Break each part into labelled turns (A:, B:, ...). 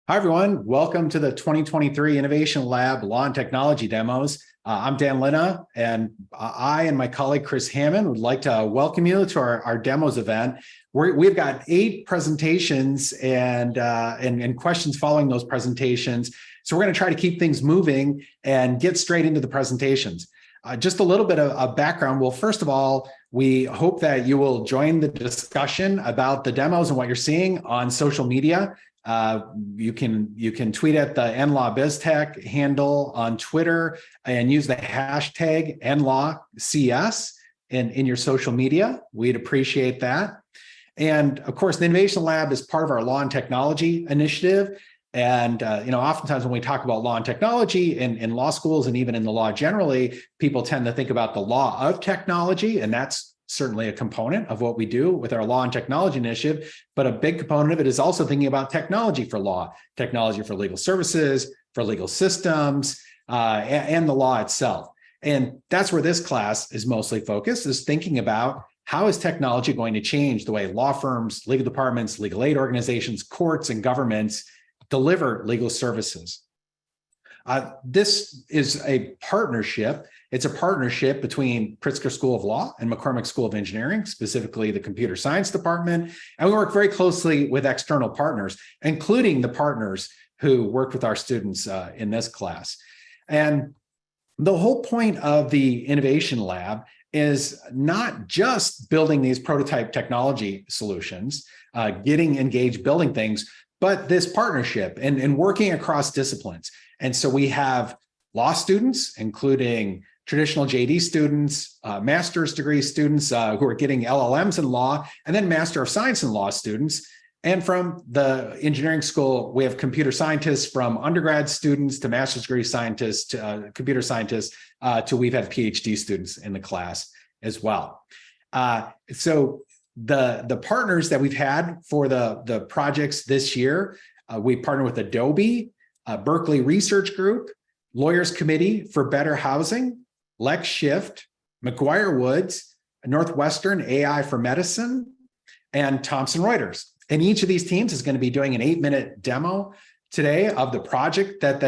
A: Hi, everyone. Welcome to the 2023 Innovation Lab Law and Technology Demos. I'm Dan Lina, and I and my colleague Chris Hammond would like to welcome you to our demos event. We've got 8 presentations and questions following those presentations. So we're going to try to keep things moving and get straight into the presentations. Just a little bit of background. Well, first of all, we hope that you will join the discussion about the demos and what you're seeing on social media. You can tweet at the NLawBizTech handle on Twitter and use the hashtag NLawCS in your social media. We'd appreciate that. And of course, the Innovation Lab is part of our Law and Technology initiative. And oftentimes when we talk about law and technology in law schools and even in the law generally, people tend to think about the law of technology, and that's certainly a component of what we do with our Law and Technology initiative, but a big component of it is also thinking about technology for law, technology for legal services, for legal systems, and the law itself. And that's where this class is mostly focused, is thinking about how is technology going to change the way law firms, legal departments, legal aid organizations, courts, and governments deliver legal services. This is a partnership. It's a partnership between Pritzker School of Law and McCormick School of Engineering, specifically the Computer Science Department. And we work very closely with external partners, including the partners who worked with our students in this class. And the whole point of the Innovation Lab is not just building these prototype technology solutions, getting engaged, building things, but this partnership and working across disciplines. And so we have law students, including traditional JD students, master's degree students who are getting LLMs in law, and then Master of Science in Law students. And from the engineering school, we have computer scientists from undergrad students to master's degree scientists, to computer scientists, to we've had PhD students in the class as well. So the partners that we've had for the projects this year, we partner with Adobe, Berkeley Research Group, Lawyers Committee for Better Housing, LexShift, McGuire-Woods, Northwestern AI for Medicine, and Thomson Reuters. And each of these teams is going to be doing an 8-minute demo today of the project that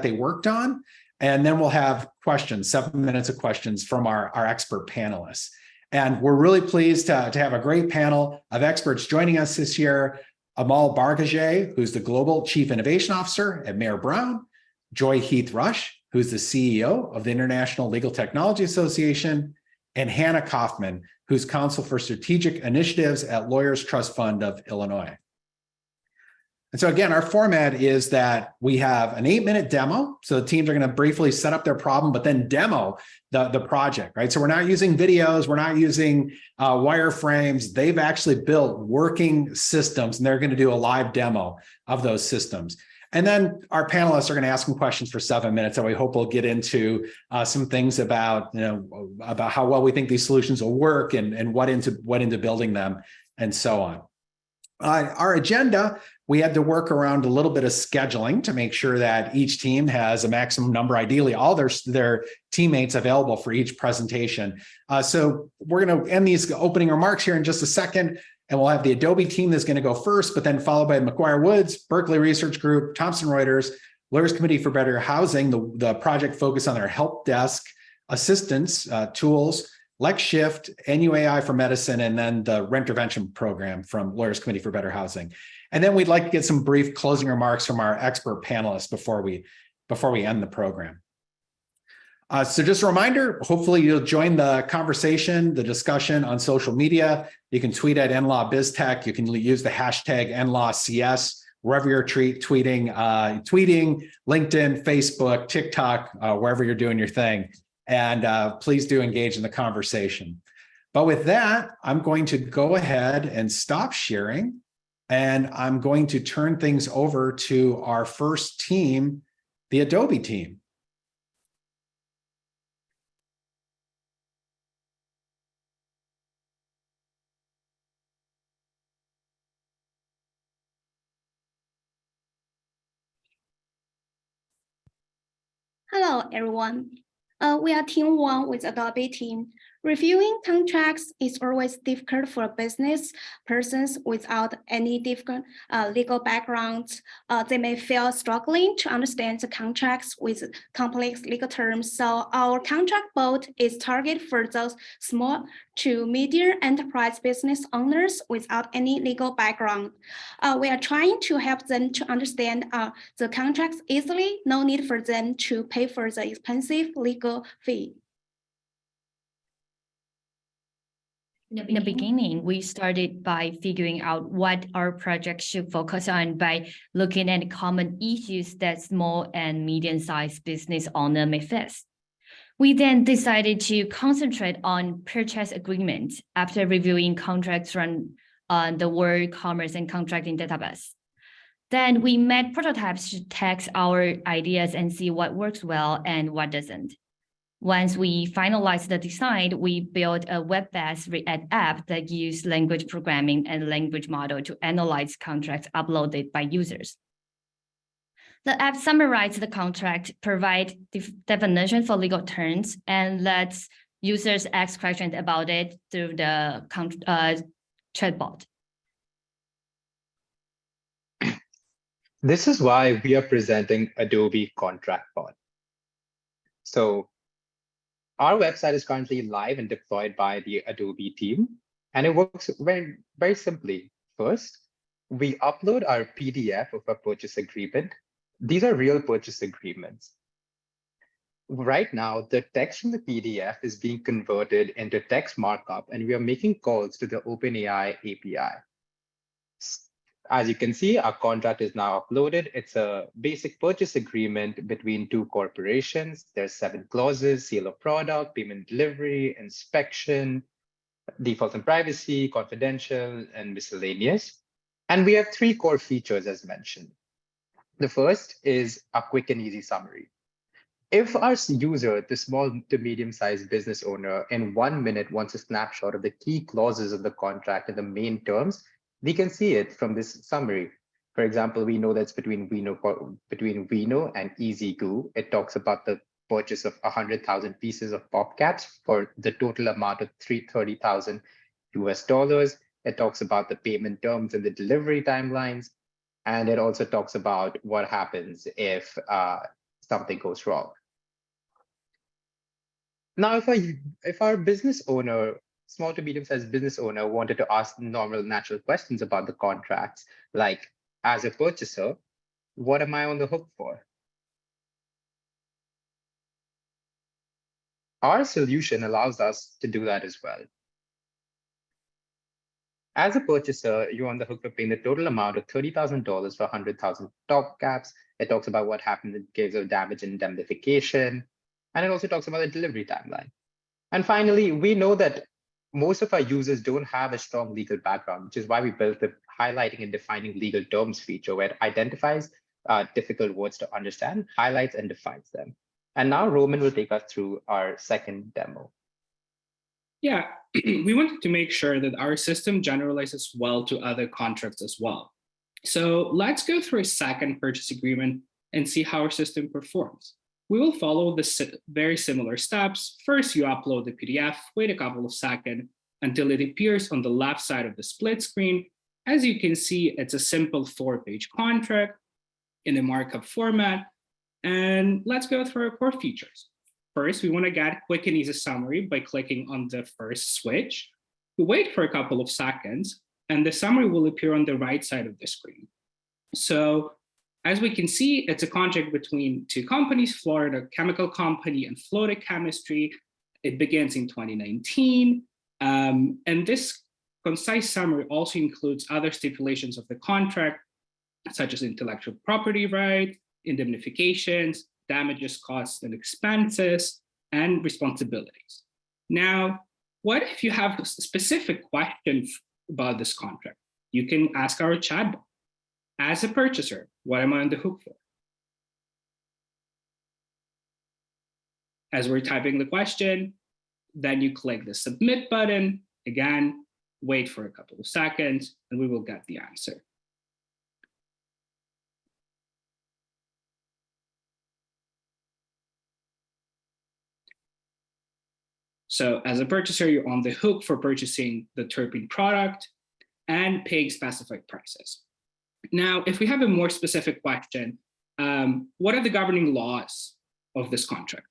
A: they worked on. And then we'll have questions, 7 minutes of questions from our expert panelists. And we're really pleased to have a great panel of experts joining us this year. Amal Bargajay, who's the Global Chief Innovation Officer at Mayer Brown, Joy Heath Rush, who's the CEO of the International Legal Technology Association, and Hannah Kaufman, who's Counsel for Strategic Initiatives at Lawyers Trust Fund of Illinois. And so again, our format is that we have an 8-minute demo. So the teams are going to briefly set up their problem, but then demo the project, right? So we're not using videos, we're not using wireframes. They've actually built working systems, and they're going to do a live demo of those systems. And then our panelists are going to ask them questions for 7 minutes, and we hope we'll get into some things about how well we think these solutions will work and what into building them and so on. Our agenda, we had to work around a little bit of scheduling to make sure that each team has a maximum number, ideally all their teammates available for each presentation. So we're going to end these opening remarks here in just a second, and we'll have the Adobe team that's going to go first, but then followed by McGuire-Woods, Berkeley Research Group, Thomson Reuters, Lawyers Committee for Better Housing, the project focused on their help desk assistance tools, LexShift, NUAI for Medicine, and then the Rentervention program from Lawyers Committee for Better Housing. And then we'd like to get some brief closing remarks from our expert panelists before we end the program. So just a reminder, hopefully you'll join the conversation, the discussion on social media. You can tweet at NLawBizTech. You can use the hashtag NLawCS wherever you're tweeting, LinkedIn, Facebook, TikTok, wherever you're doing your thing. And please do engage in the conversation. But with that, I'm going to go ahead and stop sharing, and I'm going to turn things over to our first team, the Adobe team.
B: Hello, everyone. We are Team 1 with Adobe team. Reviewing contracts is always difficult for business persons without any different legal background. They may feel struggling to understand the contracts with complex legal terms. So our contract board is targeted for those small to medium enterprise business owners without any legal background. We are trying to help them to understand the contracts easily. No need for them to pay for the expensive legal fee.
C: In the beginning, we started by figuring out what our project should focus on by looking at common issues that small and medium-sized business owners may face. We then decided to concentrate on purchase agreements after reviewing contracts from the World Commerce and Contracting database. Then we made prototypes to test our ideas and see what works well and what doesn't. Once we finalized the design, we built a web-based React app that used language programming and language model to analyze contracts uploaded by users. The app summarizes the contract, provide definition for legal terms, and lets users ask questions about it through the chatbot.
D: This is why we are presenting Adobe Contract Bot. So our website is currently live and deployed by the Adobe team, and it works very, very simply. First, we upload our PDF of a purchase agreement. These are real purchase agreements. Right now, the text from the PDF is being converted into text markup, and we are making calls to the OpenAI API. As you can see, our contract is now uploaded. It's a basic purchase agreement between two corporations. There's 7 clauses: seal of product, payment delivery, inspection, defaults and privacy, confidential, and miscellaneous. And we have 3 core features as mentioned. The first is a quick and easy summary. If our user, the small to medium-sized business owner, in 1 minute wants a snapshot of the key clauses of the contract and the main terms, we can see it from this summary. For example, we know that's between Vino and EasyGoo. It talks about the purchase of 100,000 pieces of PopCats for the total amount of $330,000 US. It talks about the payment terms and the delivery timelines. And it also talks about what happens if something goes wrong. Now, if our business owner, small to medium-sized business owner, wanted to ask normal, natural questions about the contracts, like, as a purchaser, what am I on the hook for? Our solution allows us to do that as well. As a purchaser, you're on the hook for paying the total amount of $30,000 for 100,000 top caps. It talks about what happens in case of damage and indemnification. And it also talks about the delivery timeline. And finally, we know that most of our users don't have a strong legal background, which is why we built the highlighting and defining legal terms feature, where it identifies difficult words to understand, highlights and defines them. And now Roman will take us through our second demo.
E: Yeah, we wanted to make sure that our system generalizes well to other contracts as well. So let's go through a second purchase agreement and see how our system performs. We will follow the very similar steps. First, you upload the PDF, wait a couple of seconds until it appears on the left side of the split screen. As you can see, it's a simple 4-page contract in a markup format. And let's go through our core features. First, we want to get a quick and easy summary by clicking on the first switch. We wait for a couple of seconds, and the summary will appear on the right side of the screen. So as we can see, it's a contract between 2 companies, Florida Chemical Company and Florida Chemistry. It begins in 2019. And this concise summary also includes other stipulations of the contract, such as intellectual property rights, indemnifications, damages, costs, and expenses, and responsibilities. Now, what if you have a specific question about this contract? You can ask our chatbot. As a purchaser, what am I on the hook for? As we're typing the question, then you click the submit button. Again, wait for a couple of seconds, and we will get the answer. So as a purchaser, you're on the hook for purchasing the terpene product and paying specified prices. Now, if we have a more specific question, what are the governing laws of this contract?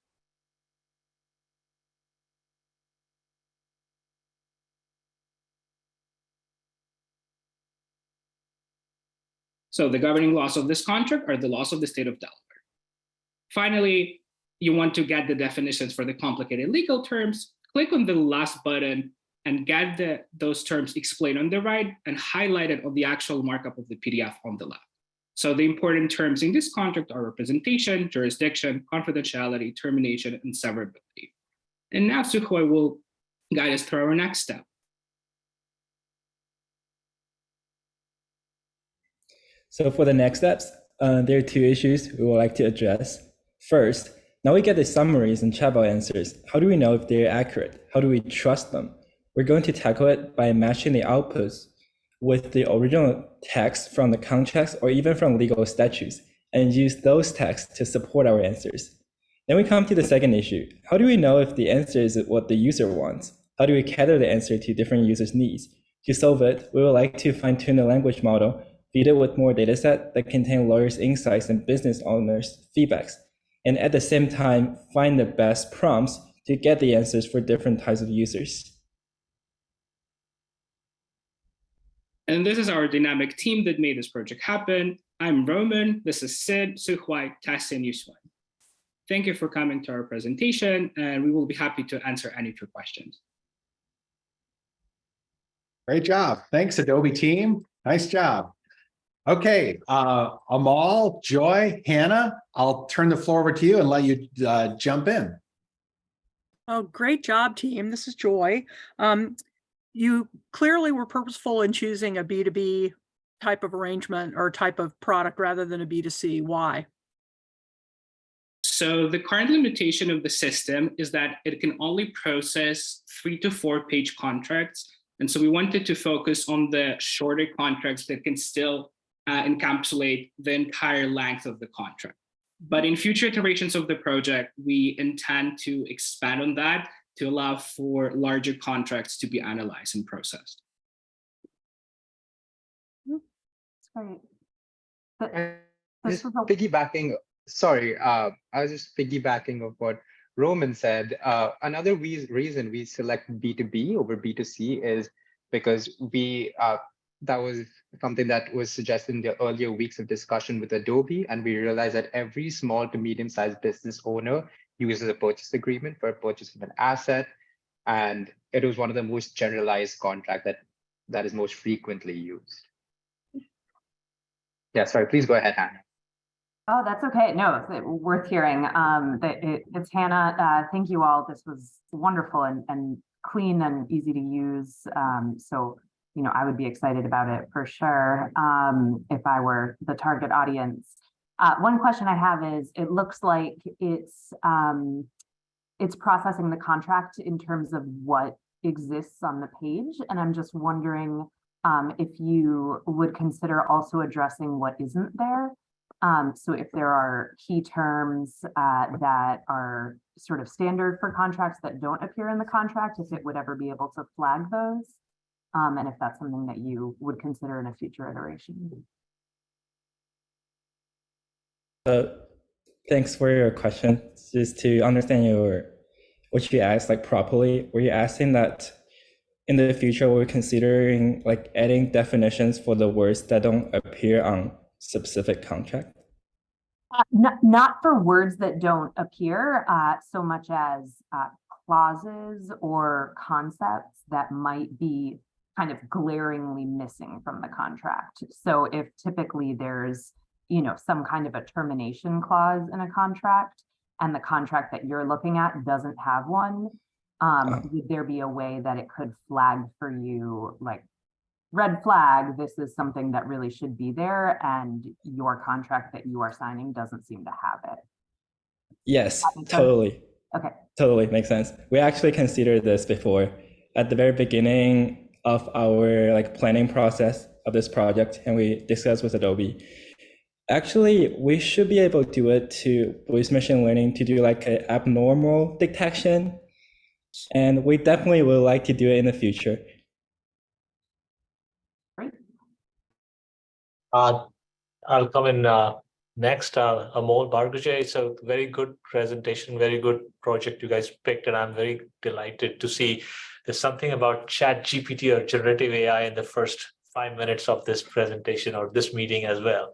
E: So the governing laws of this contract are the laws of the state of Delaware. Finally, you want to get the definitions for the complicated legal terms, click on the last button and get those terms explained on the right and highlighted on the actual markup of the PDF on the left. So the important terms in this contract are representation, jurisdiction, confidentiality, termination, and severability. And now Sukhoi will guide us through our next step.
F: So for the next steps, there are two issues we would like to address. First, now we get the summaries and chatbot answers. How do we know if they're accurate? How do we trust them? We're going to tackle it by matching the outputs with the original text from the contracts or even from legal statutes and use those texts to support our answers. Then we come to the second issue. How do we know if the answer is what the user wants? How do we cater the answer to different users' needs? To solve it, we would like to fine-tune the language model, feed it with more dataset that contain lawyers' insights and business owners' feedbacks, and at the same time, find the best prompts to get the answers for different types of users.
E: And this is our dynamic team that made this project happen. I'm Roman, this is Sid, Sukhoi, Tess, and Yuswan. Thank you for coming to our presentation, and we will be happy to answer any of your questions.
A: Great job. Thanks, Adobe team. Nice job. Okay, Amal, Joy, Hannah, I'll turn the floor over to you and let you jump in.
G: Oh, great job, team. This is Joy. You clearly were purposeful in choosing a B2B type of arrangement or type of product rather than a B2C. Why?
E: So the current limitation of the system is that it can only process 3 to 4 page contracts. And so we wanted to focus on the shorter contracts that can still encapsulate the entire length of the contract. But in future iterations of the project, we intend to expand on that to allow for larger contracts to be analyzed and processed.
H: That's
D: Just piggybacking, sorry, I was just piggybacking of what Roman said. Another reason we select B2B over B2C is because that was something that was suggested in the earlier weeks of discussion with Adobe, and we realized that every small to medium-sized business owner uses a purchase agreement for a purchase of an asset, and it was one of the most generalized contracts that is most frequently used. Yeah, sorry, please go ahead, Hannah.
H: Oh, that's okay. No, it's worth hearing. It's Hannah. Thank you all. This was wonderful and clean and easy to use. So, I would be excited about it for sure if I were the target audience. One question I have is, it looks like it's processing the contract in terms of what exists on the page. And I'm just wondering if you would consider also addressing what isn't there. So if there are key terms that are sort of standard for contracts that don't appear in the contract, if it would ever be able to flag those, and if that's something that you would consider in a future iteration.
F: Thanks for your question. Just to understand what you asked properly, were you asking that in the future we're considering adding definitions for the words that don't appear on specific contract?
H: Not for words that don't appear, so much as clauses or concepts that might be kind of glaringly missing from the contract. So if typically there's, some kind of a termination clause in a contract and the contract that you're looking at doesn't have one, would there be a way that it could flag for you, red flag, this is something that really should be there, and your contract that you are signing doesn't seem to have it?
F: Yes, totally.
H: Okay.
F: Totally makes sense. We actually considered this before at the very beginning of our planning process of this project, and we discussed with Adobe. Actually, we should be able to do it with machine learning to do an abnormal detection And we definitely would like to do it in the future.
I: I'll come in next. Amol Barguje. It's a very good presentation, very good project you guys picked, and I'm very delighted to see there's something about Chat GPT or generative AI in the first 5 minutes of this presentation or this meeting as well.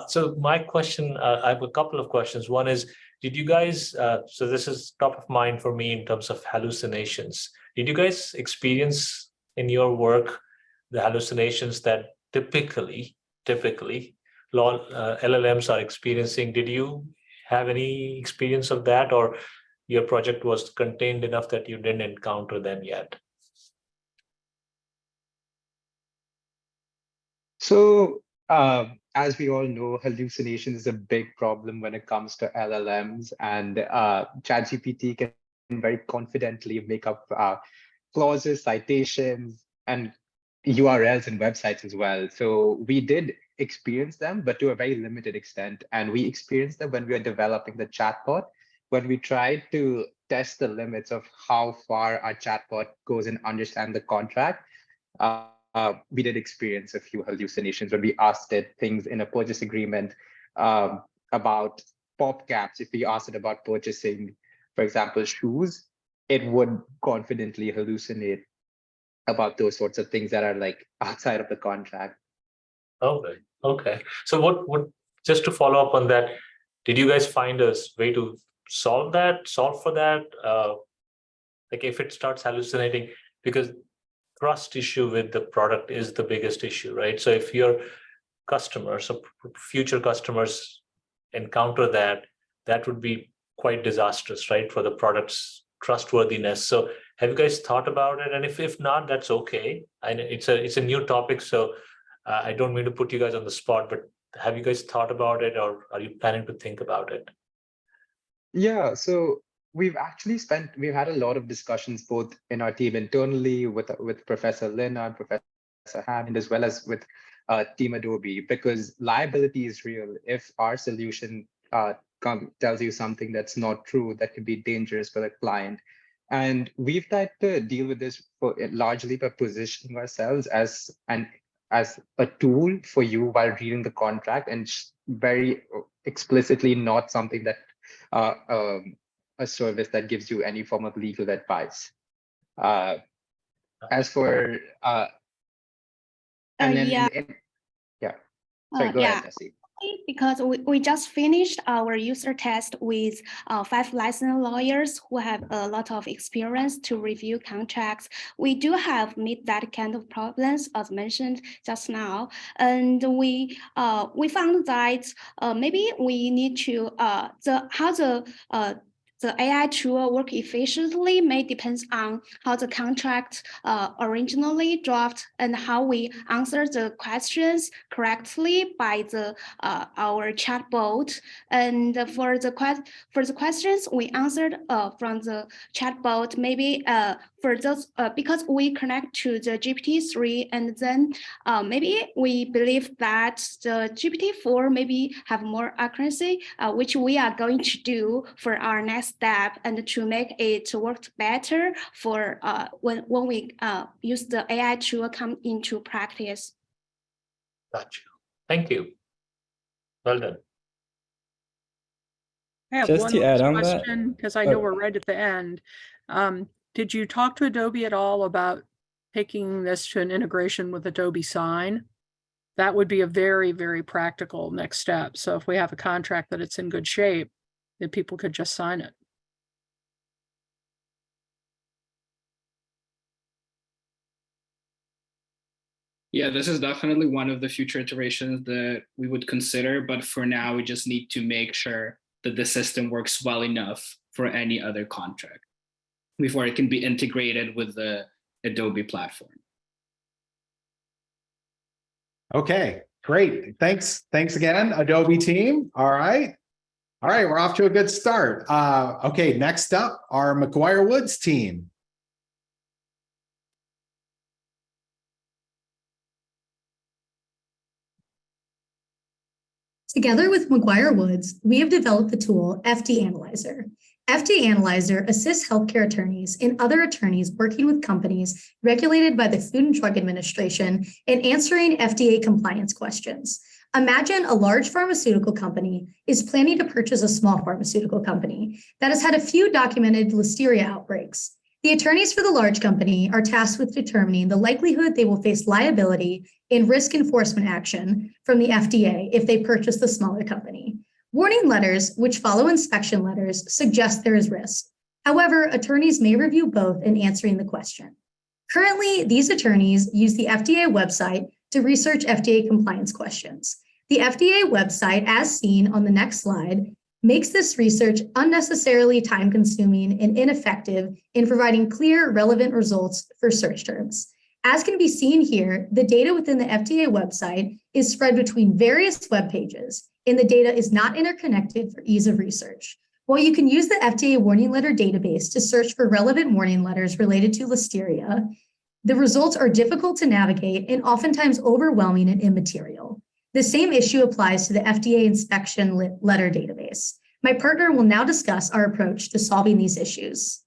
I: So my question, I have a couple of questions. One is, did you guys, so this is top of mind for me in terms of hallucinations. Did you guys experience in your work the hallucinations that typically LLMs are experiencing? Did you have any experience of that, or your project was contained enough that you didn't encounter them yet?
D: So, as we all know, hallucination is a big problem when it comes to LLMs, and ChatGPT can very confidently make up clauses, citations, and URLs and websites as well. So we did experience them, but to a very limited extent. And we experienced them when we were developing the chatbot, when we tried to test the limits of how far our chatbot goes and understand the contract. We did experience a few hallucinations when we asked it things in a purchase agreement about pop caps. If we asked it about purchasing, for example, shoes, it would confidently hallucinate about those sorts of things that are like outside of the contract.
I: Okay. So what just to follow up on that, did you guys find a way to solve for that? Like if it starts hallucinating, because trust issue with the product is the biggest issue, right? So if your customers or future customers encounter that, that would be quite disastrous, right, for the product's trustworthiness. So have you guys thought about it? And if not, that's okay. And it's a new topic, so I don't mean to put you guys on the spot, but have you guys thought about it, or are you planning to think about it?
D: Yeah, so we've had a lot of discussions both in our team internally with Professor Lina and Professor Hammond, as well as with Team Adobe, because liability is real. If our solution tells you something that's not true, that could be dangerous for the client. And we've tried to deal with this largely by positioning ourselves as a tool for you while reading the contract, and very explicitly not something that a service that gives you any form of legal advice. As for and then
B: Yeah.
D: Sorry, go ahead, Tessie.
B: Because we just finished our user test with 5 licensed lawyers who have a lot of experience to review contracts. We do have meet that kind of problems as mentioned just now, and we found that maybe we need to the AI tool work efficiently may depends on how the contract originally drafted and how we answer the questions correctly by the our chatbot. And for the questions we answered from the chatbot, maybe for those because we connect to the GPT-3, and then maybe we believe that the GPT-4 maybe have more accuracy, which we are going to do for our next step and to make it work better for when we use the AI tool come into practice.
I: Gotcha. Thank you. Well done.
G: I have
F: Just
G: one
F: to add
G: last
F: on that-
G: question, because I know we're right at the end. Did you talk to Adobe at all about taking this to an integration with Adobe Sign? That would be a very, very practical next step. So if we have a contract that it's in good shape, then people could just sign it.
E: Yeah, this is definitely one of the future iterations that we would consider, but for now, we just need to make sure that the system works well enough for any other contract before it can be integrated with the Adobe platform.
A: Okay, great. Thanks again, Adobe team. All right, we're off to a good start. Okay, next up, our McGuire Woods team.
J: Together with McGuire Woods, we have developed the tool FD Analyzer. FDA Analyzer assists healthcare attorneys and other attorneys working with companies regulated by the Food and Drug Administration in answering FDA compliance questions. Imagine a large pharmaceutical company is planning to purchase a small pharmaceutical company that has had a few documented listeria outbreaks. The attorneys for the large company are tasked with determining the likelihood they will face liability and risk enforcement action from the FDA if they purchase the smaller company. Warning letters, which follow inspection letters, suggest there is risk. However, attorneys may review both in answering the question. Currently, these attorneys use the FDA website to research FDA compliance questions. The FDA website, as seen on the next slide, makes this research unnecessarily time-consuming and ineffective in providing clear, relevant results for search terms. As can be seen here, the data within the FDA website is spread between various web pages, and the data is not interconnected for ease of research. While you can use the FDA warning letter database to search for relevant warning letters related to listeria, the results are difficult to navigate and oftentimes overwhelming and immaterial. The same issue applies to the FDA inspection letter database. My partner will now discuss our approach to solving these issues.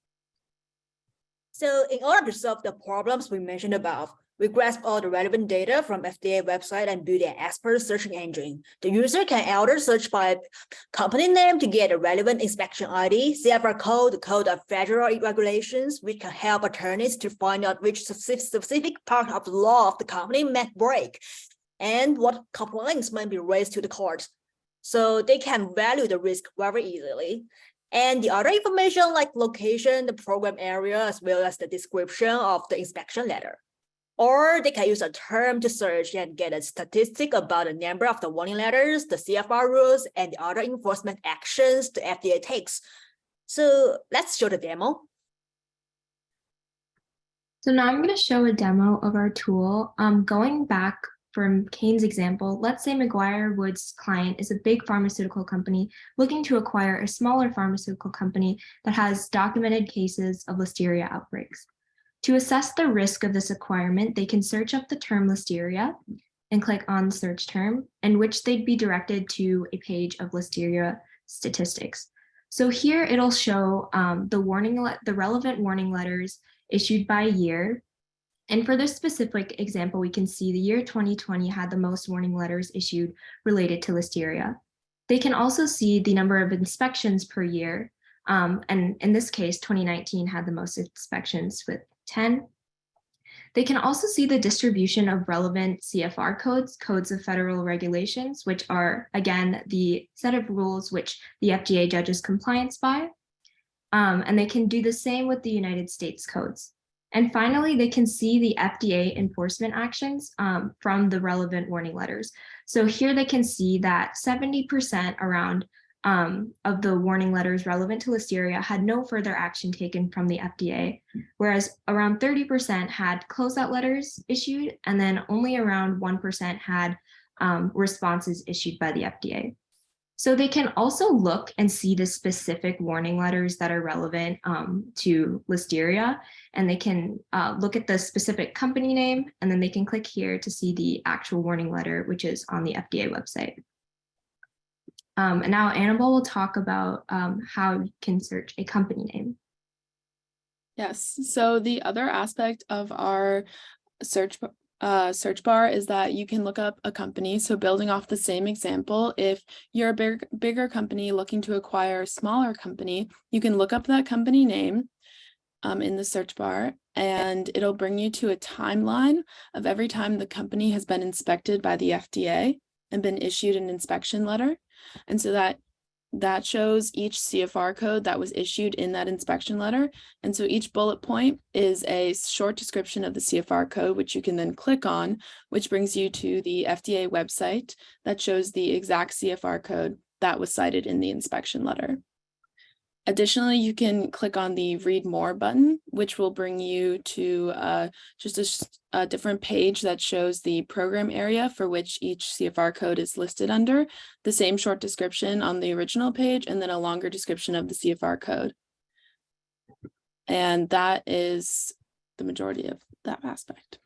K: So in order to solve the problems we mentioned above, we grasp all the relevant data from FDA website and build an expert searching engine. The user can either search by company name to get a relevant inspection ID, CFR code, the code of federal regulations, which can help attorneys to find out which specific part of the law of the company might break, and what complaints might be raised to the court. So they can value the risk very easily. And the other information like location, the program area, as well as the description of the inspection letter. Or they can use a term to search and get a statistic about the number of the warning letters, the CFR rules, and the other enforcement actions the FDA takes. So let's show the demo.
L: So now I'm going to show a demo of our tool. Going back from Kane's example, let's say McGuire Woods' client is a big pharmaceutical company looking to acquire a smaller pharmaceutical company that has documented cases of listeria outbreaks. To assess the risk of this acquirement, they can search up the term listeria and click on the search term, in which they'd be directed to a page of listeria statistics. So here it'll show the relevant warning letters issued by year. And for this specific example, we can see the year 2020 had the most warning letters issued related to listeria. They can also see the number of inspections per year. And in this case, 2019 had the most inspections with 10. They can also see the distribution of relevant CFR codes, codes of federal regulations, which are, again, the set of rules which the FDA judges compliance by. And they can do the same with the United States codes. And finally, they can see the FDA enforcement actions from the relevant warning letters. So here they can see that 70% around of the warning letters relevant to listeria had no further action taken from the FDA, whereas around 30% had closeout letters issued, and then only around 1% had responses issued by the FDA. So they can also look and see the specific warning letters that are relevant to listeria, and they can look at the specific company name, and then they can click here to see the actual warning letter, which is on the FDA website. And now Annabelle will talk about how you can search a company name.
M: Yes, so the other aspect of our search bar is that you can look up a company. So building off the same example, if you're a bigger company looking to acquire a smaller company, you can look up that company name in the search bar, and it'll bring you to a timeline of every time the company has been inspected by the FDA and been issued an inspection letter. And so that shows each CFR code that was issued in that inspection letter. And so each bullet point is a short description of the CFR code, which you can then click on, which brings you to the FDA website that shows the exact CFR code that was cited in the inspection letter. Additionally, you can click on the Read More button, which will bring you to just a different page that shows the program area for which each CFR code is listed under, the same short description on the original page, and then a longer description of the CFR code. And that is the majority of that aspect.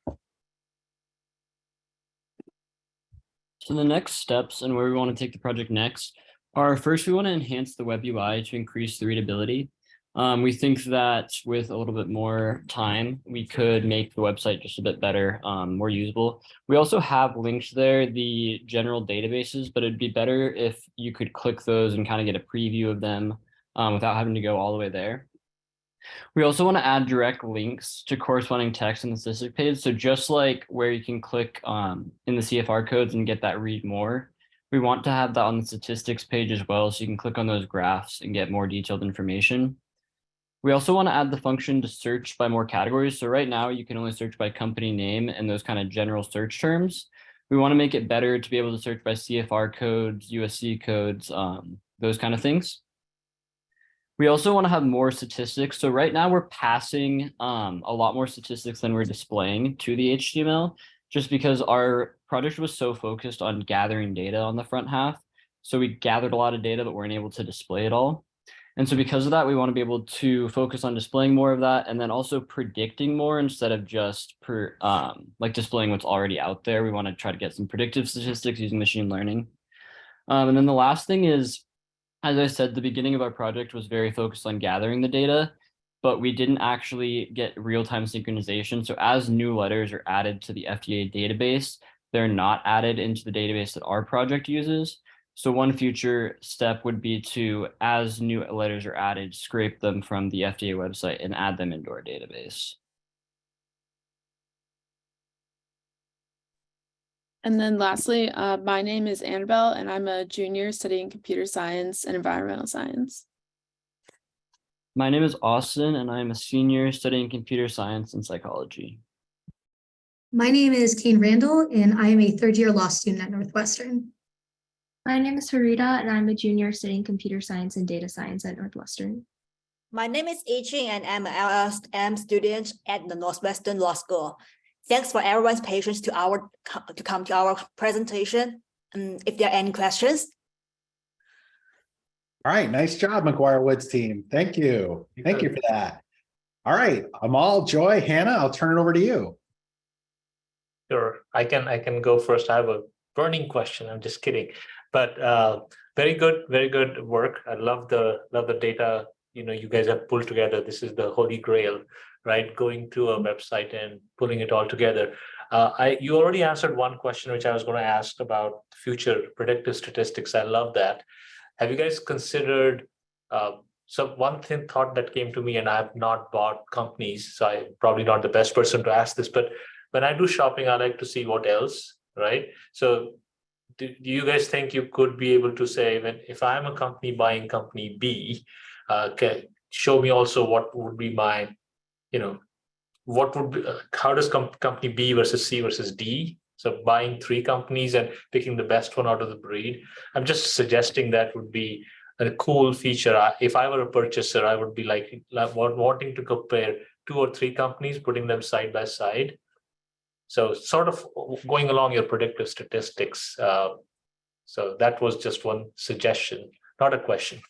N: So the next steps and where we want to take the project next, First, we want to enhance the web UI to increase the readability. We think that with a little bit more time, we could make the website just a bit better, more usable. We also have linked there the general databases, but it'd be better if you could click those and kind of get a preview of them without having to go all the way there. We also want to add direct links to corresponding text in the statistic page. So just like where you can click in the CFR codes and get that read more, we want to have that on the statistics page as well. So you can click on those graphs and get more detailed information. We also want to add the function to search by more categories. So right now you can only search by company name and those kind of general search terms. We want to make it better to be able to search by CFR codes, USC codes, those kind of things. We also want to have more statistics. So right now we're passing a lot more statistics than we're displaying to the HTML, just because our project was so focused on gathering data on the front half. So we gathered a lot of data, but weren't able to display it all. And so because of that, we want to be able to focus on displaying more of that and then also predicting more instead of just like displaying what's already out there. We want to try to get some predictive statistics using machine learning. And then the last thing is, as I said, the beginning of our project was very focused on gathering the data, but we didn't actually get real-time synchronization. So as new letters are added to the FDA database, they're not added into the database that our project uses. So one future step would be to, as new letters are added, scrape them from the FDA website and add them into our database.
M: And then lastly, my name is Annabelle, and I'm a junior studying computer science and environmental science.
N: My name is Austin, and I'm a senior studying computer science and psychology.
J: My name is Kane Randall, and I am a third-year law student at Northwestern.
L: My name is Farida, and I'm a junior studying computer science and data science at Northwestern.
K: My name is Yiqing, and I'm an LLM student at the Northwestern Law School. Thanks for everyone's patience to come to our presentation. If there are any questions.
A: All right, nice job, McGuire Woods team. Thank you. Thank you for that. All right, Amal, Joy, Hannah, I'll turn it over to you.
I: Sure, I can go first. I have a burning question. I'm just kidding, but very good work. I love the data you guys have pulled together. This is the holy grail, right? Going to a website and pulling it all together. You already answered one question which I was going to ask about future predictive statistics. I love that. Have you guys considered? So one thought that came to me, and I have not bought companies, so I'm probably not the best person to ask this, but when I do shopping, I like to see what else, right? So do you guys think you could be able to say, if I'm a company buying company B, show me also what would be my, what would be, how does company B versus C versus D? So buying 3 companies and picking the best one out of the breed. I'm just suggesting that would be a cool feature. If I were a purchaser, I would be like wanting to compare 2 or 3 companies, putting them side by side. So sort of going along your predictive statistics. So that was just one suggestion, not a question.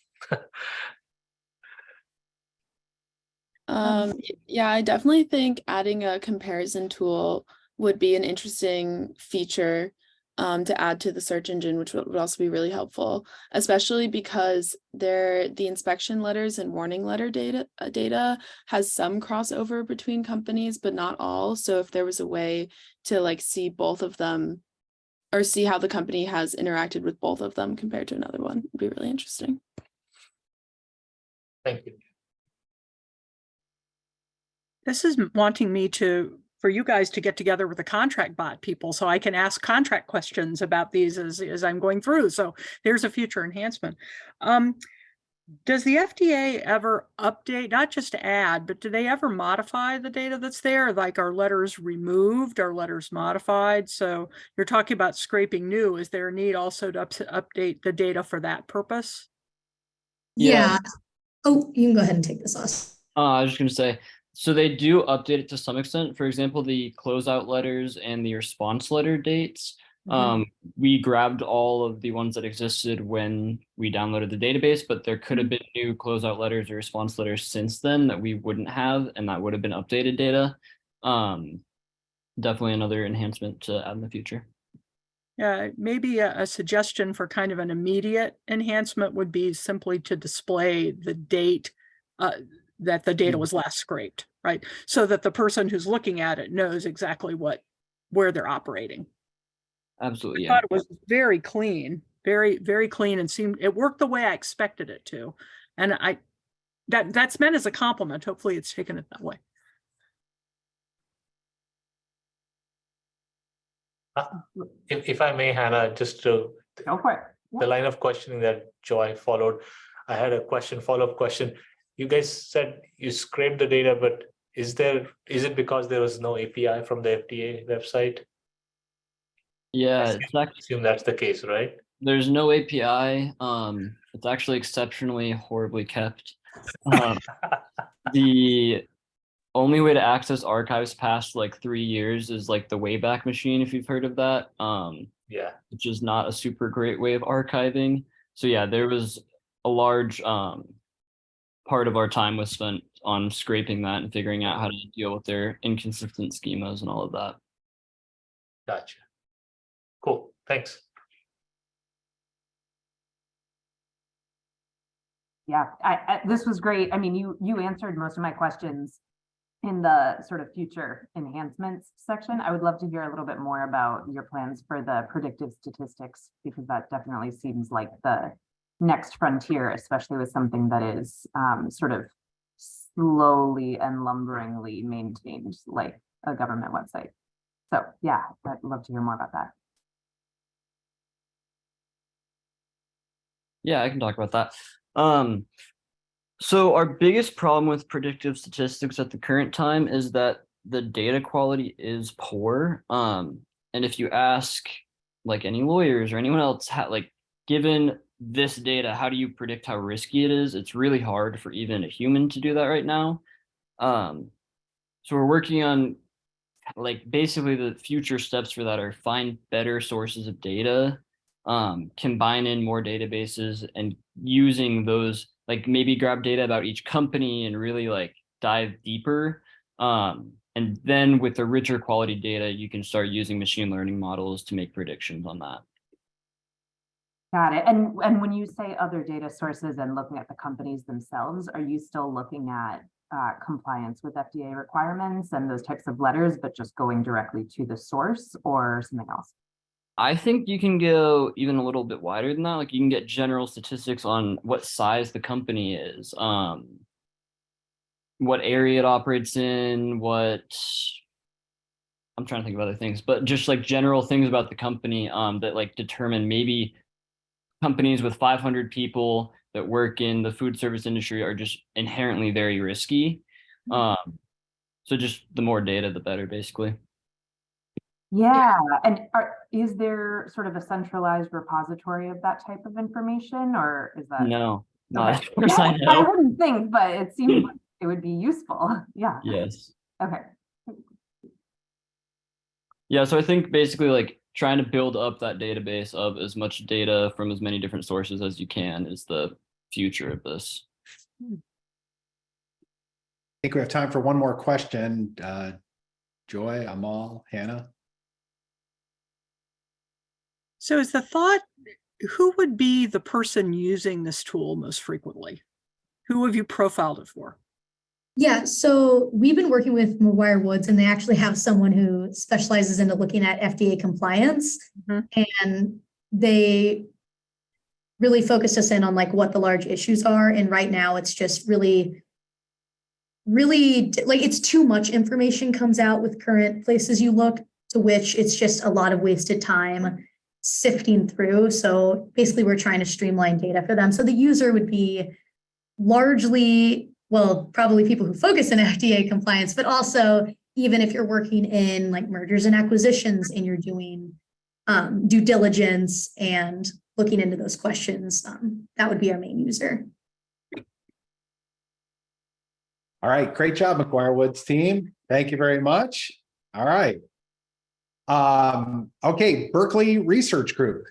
M: Yeah, I definitely think adding a comparison tool would be an interesting feature to add to the search engine, which would also be really helpful, especially because the inspection letters and warning letter data has some crossover between companies, but not all. So if there was a way to like see both of them or see how the company has interacted with both of them compared to another one, would be really interesting.
I: Thank you.
G: This is wanting me for you guys to get together with the contract bot people so I can ask contract questions about these as I'm going through. So there's a future enhancement. Does the FDA ever update, not just add, but do they ever modify the data that's there? Like, are letters removed, are letters modified? So you're talking about scraping new. Is there a need also to update the data for that purpose?
J: Yeah. Oh, you can go ahead and take this off.
N: I was just going to say, so they do update it to some extent. For example, the closeout letters and the response letter dates. We grabbed all of the ones that existed when we downloaded the database, but there could have been new closeout letters or response letters since then that we wouldn't have, and that would have been updated data. Definitely another enhancement to add in the future.
G: Maybe a suggestion for kind of an immediate enhancement would be simply to display the date that the data was last scraped, right? So that the person who's looking at it knows exactly where they're operating.
N: Absolutely,
G: I
N: yeah.
G: thought it was very clean, very, very clean, and it worked the way I expected it to. And that's meant as a compliment. Hopefully it's taken it that way.
I: If I may, Hannah, just to
H: Go for it.
I: the line of questioning that Joy followed, I had a follow-up question. You guys said you scraped the data, but is it because there was no API from the FDA website?
N: Yeah,
I: I assume that's the case, right?
N: there's no API. It's actually exceptionally horribly kept. The only way to access archives past like 3 years is like the Wayback Machine, if you've heard of that.
I: Yeah.
N: Which is not a super great way of archiving. So yeah, there was a large part of our time was spent on scraping that and figuring out how to deal with their inconsistent schemas and all of that.
I: Gotcha. Cool. Thanks.
H: Yeah, this was great. I mean, you answered most of my questions in the sort of future enhancements section. I would love to hear a little bit more about your plans for the predictive statistics, because that definitely seems like the next frontier, especially with something that is sort of slowly and lumberingly maintained like a government website. So yeah, I'd love to hear more about that.
N: Yeah, I can talk about that. So our biggest problem with predictive statistics at the current time is that the data quality is poor. And if you ask like any lawyers or anyone else, like given this data, how do you predict how risky it is? It's really hard for even a human to do that right now. So we're working on like basically the future steps for that are find better sources of data, combine in more databases and using those, like maybe grab data about each company and really like dive deeper. And then with the richer quality data, you can start using machine learning models to make predictions on that.
H: Got it. And when you say other data sources and looking at the companies themselves, are you still looking at compliance with FDA requirements and those types of letters, but just going directly to the source or something else?
N: I think you can go even a little bit wider than that. Like you can get general statistics on what size the company is, what area it operates in, I'm trying to think of other things, but just like general things about the company that like determine maybe companies with 500 people that work in the food service industry are just inherently very risky. So just the more data, the better, basically.
H: Yeah, and is there sort of a centralized repository of that type of information, or is that?
N: No, not
H: Okay.
N: as far as I know.
H: I wouldn't think, but it seems like it would be useful. Yeah.
N: Yes.
H: Okay.
N: Yeah, so I think basically like trying to build up that database of as much data from as many different sources as you can is the future of this.
A: I think we have time for one more question. Joy, Amal, Hannah.
G: So is the thought, who would be the person using this tool most frequently? Who have you profiled it for?
J: Yeah, so we've been working with McGuire Woods, and they actually have someone who specializes into looking at FDA compliance, and they really focused us in on like what the large issues are. And right now it's just really like it's too much information comes out with current places you look, to which it's just a lot of wasted time sifting through. So basically we're trying to streamline data for them. So the user would be largely, well, probably people who focus on FDA compliance, but also even if you're working in like mergers and acquisitions and you're doing due diligence and looking into those questions, that would be our main user.
A: All right, great job, McGuire Woods team. Thank you very much. All right. Okay, Berkeley Research Group.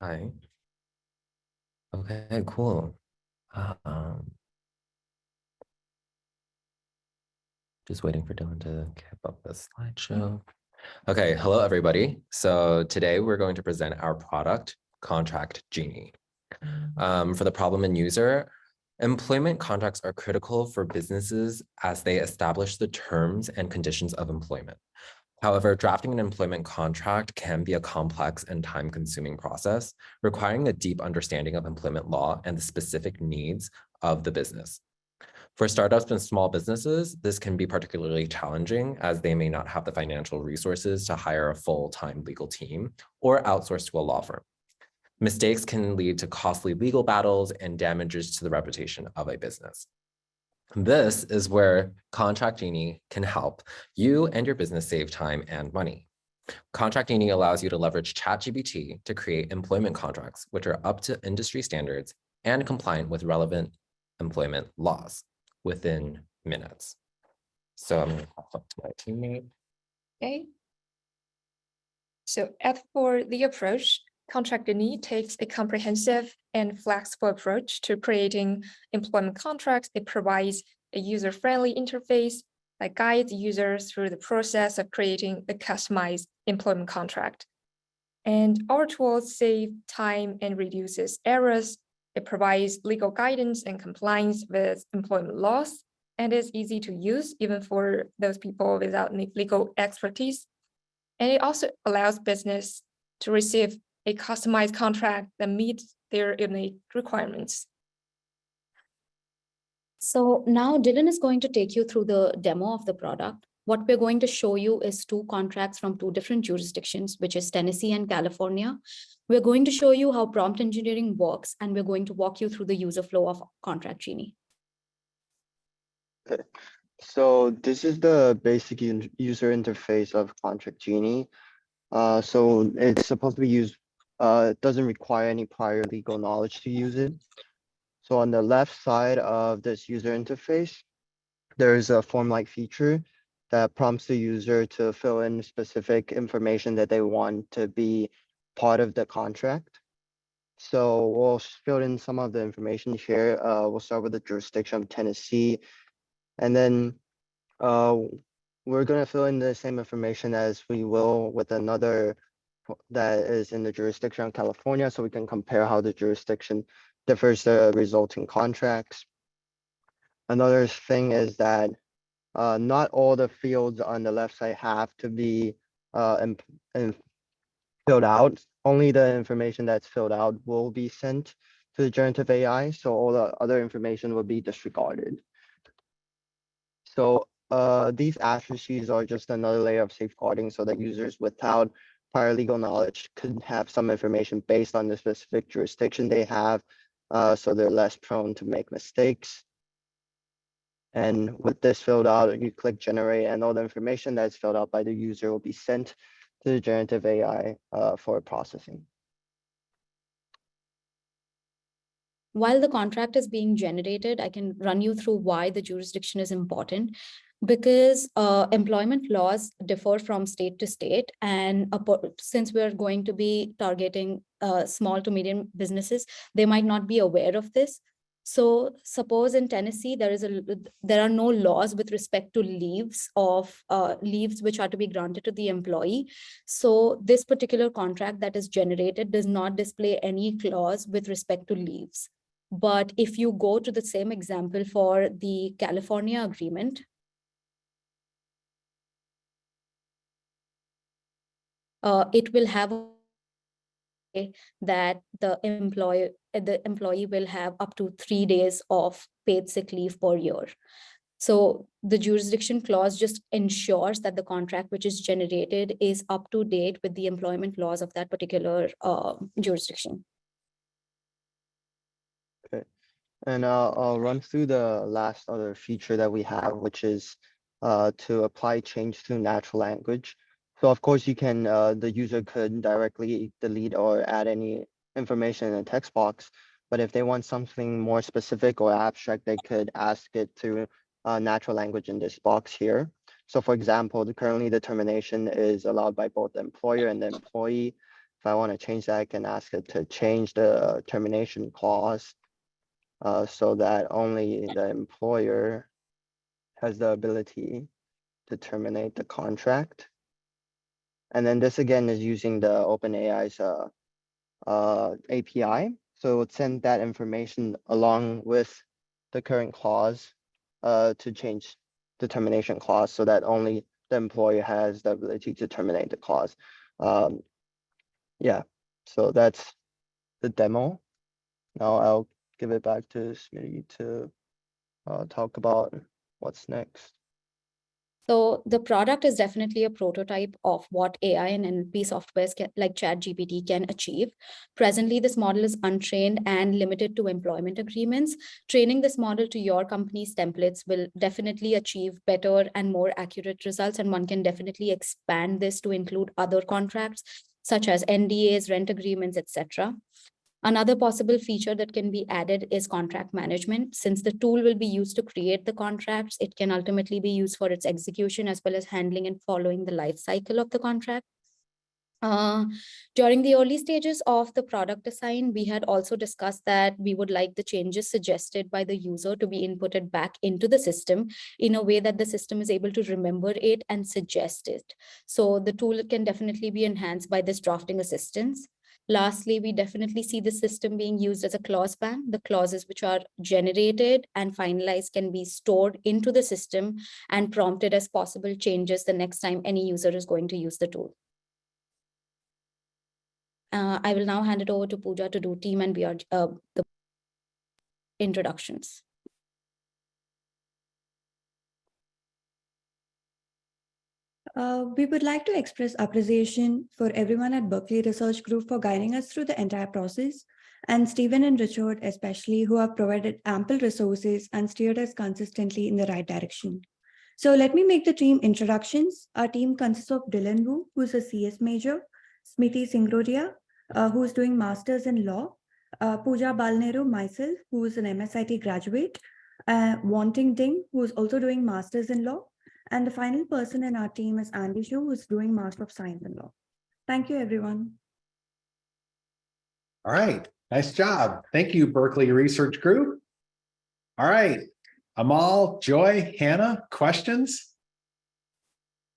O: Hi. Okay, cool. Just waiting for Dylan to keep up the slideshow. Okay, hello everybody. So today we're going to present our product, Contract Genie. For the problem and user, employment contracts are critical for businesses as they establish the terms and conditions of employment. However, drafting an employment contract can be a complex and time-consuming process, requiring a deep understanding of employment law and the specific needs of the business. For startups and small businesses, this can be particularly challenging as they may not have the financial resources to hire a full-time legal team or outsource to a law firm. Mistakes can lead to costly legal battles and damages to the reputation of a business. This is where Contract Genie can help you and your business save time and money. Contract Genie allows you to leverage ChatGPT to create employment contracts, which are up to industry standards and compliant with relevant employment laws within minutes. So I'm going to pass up to my teammate.
P: Okay. So as for the approach, Contract Genie takes a comprehensive and flexible approach to creating employment contracts. It provides a user-friendly interface that guides users through the process of creating a customized employment contract. And our tools save time and reduces errors. It provides legal guidance and compliance with employment laws, and is easy to use even for those people without legal expertise. And it also allows business to receive a customized contract that meets their unique requirements.
Q: So now Dylan is going to take you through the demo of the product. What we're going to show you is two contracts from two different jurisdictions, which is Tennessee and California. We're going to show you how prompt engineering works, and we're going to walk you through the user flow of Contract Genie.
R: Okay. So this is the basic user interface of Contract Genie. So it's supposed to be used, it doesn't require any prior legal knowledge to use it. So on the left side of this user interface, there's a form-like feature that prompts the user to fill in specific information that they want to be part of the contract. So we'll fill in some of the information here. We'll start with the jurisdiction of Tennessee, and then we're going to fill in the same information as we will with another that is in the jurisdiction of California, so we can compare how the jurisdiction differs the resulting contracts. Another thing is that not all the fields on the left side have to be filled out. Only the information that's filled out will be sent to the generative AI, so all the other information will be disregarded. So these asterisks are just another layer of safeguarding so that users without prior legal knowledge could have some information based on the specific jurisdiction they have, so they're less prone to make mistakes. And with this filled out, you click generate, and all the information that's filled out by the user will be sent to the generative AI for processing.
Q: While the contract is being generated, I can run you through why the jurisdiction is important. Because employment laws differ from state to state, and since we're going to be targeting small to medium businesses, they might not be aware of this. So suppose in Tennessee, there are no laws with respect to leaves which are to be granted to the employee. So this particular contract that is generated does not display any clause with respect to leaves. But if you go to the same example for the California agreement, it will have that the employee will have up to 3 days of paid sick leave per year. So the jurisdiction clause just ensures that the contract which is generated is up to date with the employment laws of that particular jurisdiction.
R: Okay, and I'll run through the last other feature that we have, which is to apply change to natural language. So of course you can, the user could directly delete or add any information in a text box, but if they want something more specific or abstract, they could ask it through natural language in this box here. So for example, currently the termination is allowed by both the employer and the employee. If I want to change that, I can ask it to change the termination clause so that only the employer has the ability to terminate the contract. And then this again is using the OpenAI's API. So it would send that information along with the current clause to change the termination clause so that only the employer has the ability to terminate the clause. Yeah, so that's the demo. Now I'll give it back to Smitty to talk about what's next.
Q: So the product is definitely a prototype of what AI and NLP softwares like ChatGPT can achieve. Presently, this model is untrained and limited to employment agreements. Training this model to your company's templates will definitely achieve better and more accurate results, and one can definitely expand this to include other contracts such as NDAs, rent agreements, etc. Another possible feature that can be added is contract management. Since the tool will be used to create the contracts, it can ultimately be used for its execution as well as handling and following the life cycle of the contract. During the early stages of the product design, we had also discussed that we would like the changes suggested by the user to be inputted back into the system in a way that the system is able to remember it and suggest it. So the tool can definitely be enhanced by this drafting assistance. Lastly, we definitely see the system being used as a clause bank. The clauses which are generated and finalized can be stored into the system and prompted as possible changes the next time any user is going to use the tool. I will now hand it over to Pooja to do team and the introductions.
S: We would like to express appreciation for everyone at Berkeley Research Group for guiding us through the entire process, and Stephen and Richard especially, who have provided ample resources and steered us consistently in the right direction. So let me make the team introductions. Our team consists of Dylan Wu, who is a CS major, Smiti Singrodia, who is doing Masters in Law, Pooja Balnero, myself, who is an MSIT graduate, Wanting Ding, who is also doing Masters in Law, and the final person in our team is Andy Shu, who is doing Master of Science in Law. Thank you, everyone.
A: All right, nice job. Thank you, Berkeley Research Group. All right, Amal, Joy, Hannah, questions?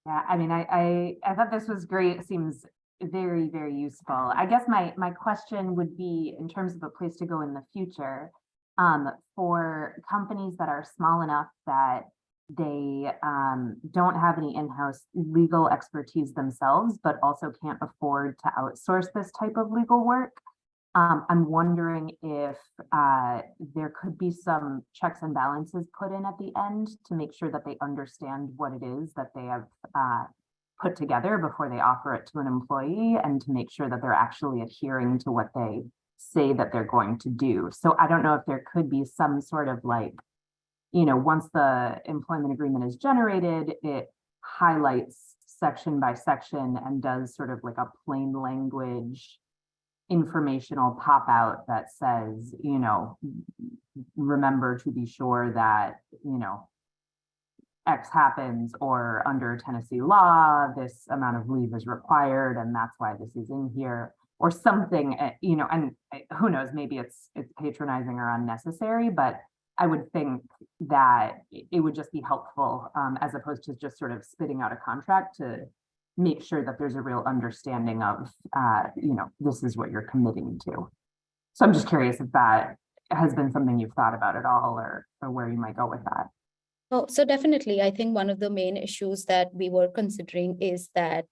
H: Yeah, I mean, I thought this was great. It seems very, very useful. I guess my question would be in terms of a place to go in the future, for companies that are small enough that they don't have any in-house legal expertise themselves, but also can't afford to outsource this type of legal work. I'm wondering if there could be some checks and balances put in at the end to make sure that they understand what it is that they have put together before they offer it to an employee, and to make sure that they're actually adhering to what they say that they're going to do. So I don't know if there could be some sort of like, you know, once the employment agreement is generated, it highlights section by section and does sort of like a plain language informational pop out that says, you know, remember to be sure that, you know, X happens, or under Tennessee law, this amount of leave is required, and that's why this is in here, or something, you know, and who knows, maybe it's patronizing or unnecessary, but I would think that it would just be helpful, as opposed to just sort of spitting out a contract, to make sure that there's a real understanding of, you know, this is what you're committing to. So I'm just curious if that has been something you've thought about at all, or where you might go with that.
Q: Oh, so definitely, I think one of the main issues that we were considering is that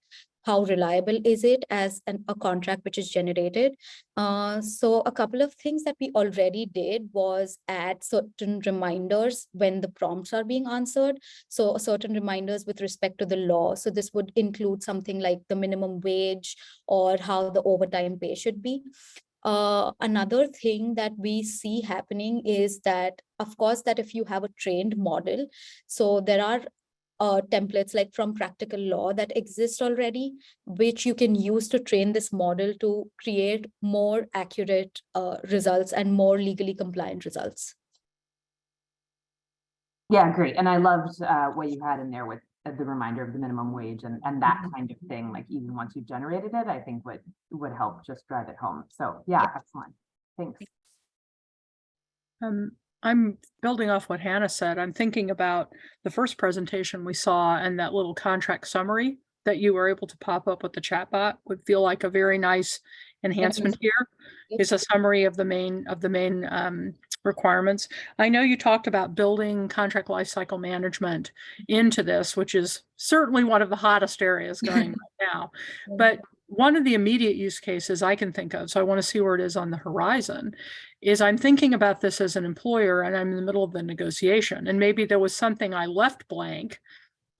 Q: how reliable is it as a contract which is generated? So a couple of things that we already did was add certain reminders when the prompts are being answered. So certain reminders with respect to the law. So this would include something like the minimum wage or how the overtime pay should be. Another thing that we see happening is that, of course, that if you have a trained model, so there are templates like from Practical Law that exist already, which you can use to train this model to create more accurate results and more legally compliant results.
H: Yeah, great. And I loved what you had in there with the reminder of the minimum wage and that kind of thing, like even once you've generated it, I think would help just drive it home. So yeah, excellent. Thanks.
G: I'm building off what Hannah said. I'm thinking about the first presentation we saw and that little contract summary that you were able to pop up with the chatbot would feel like a very nice enhancement here. Is a summary of the main requirements. I know you talked about building contract lifecycle management into this, which is certainly one of the hottest areas going right now. But one of the immediate use cases I can think of, so I want to see where it is on the horizon, is I'm thinking about this as an employer and I'm in the middle of the negotiation. And maybe there was something I left blank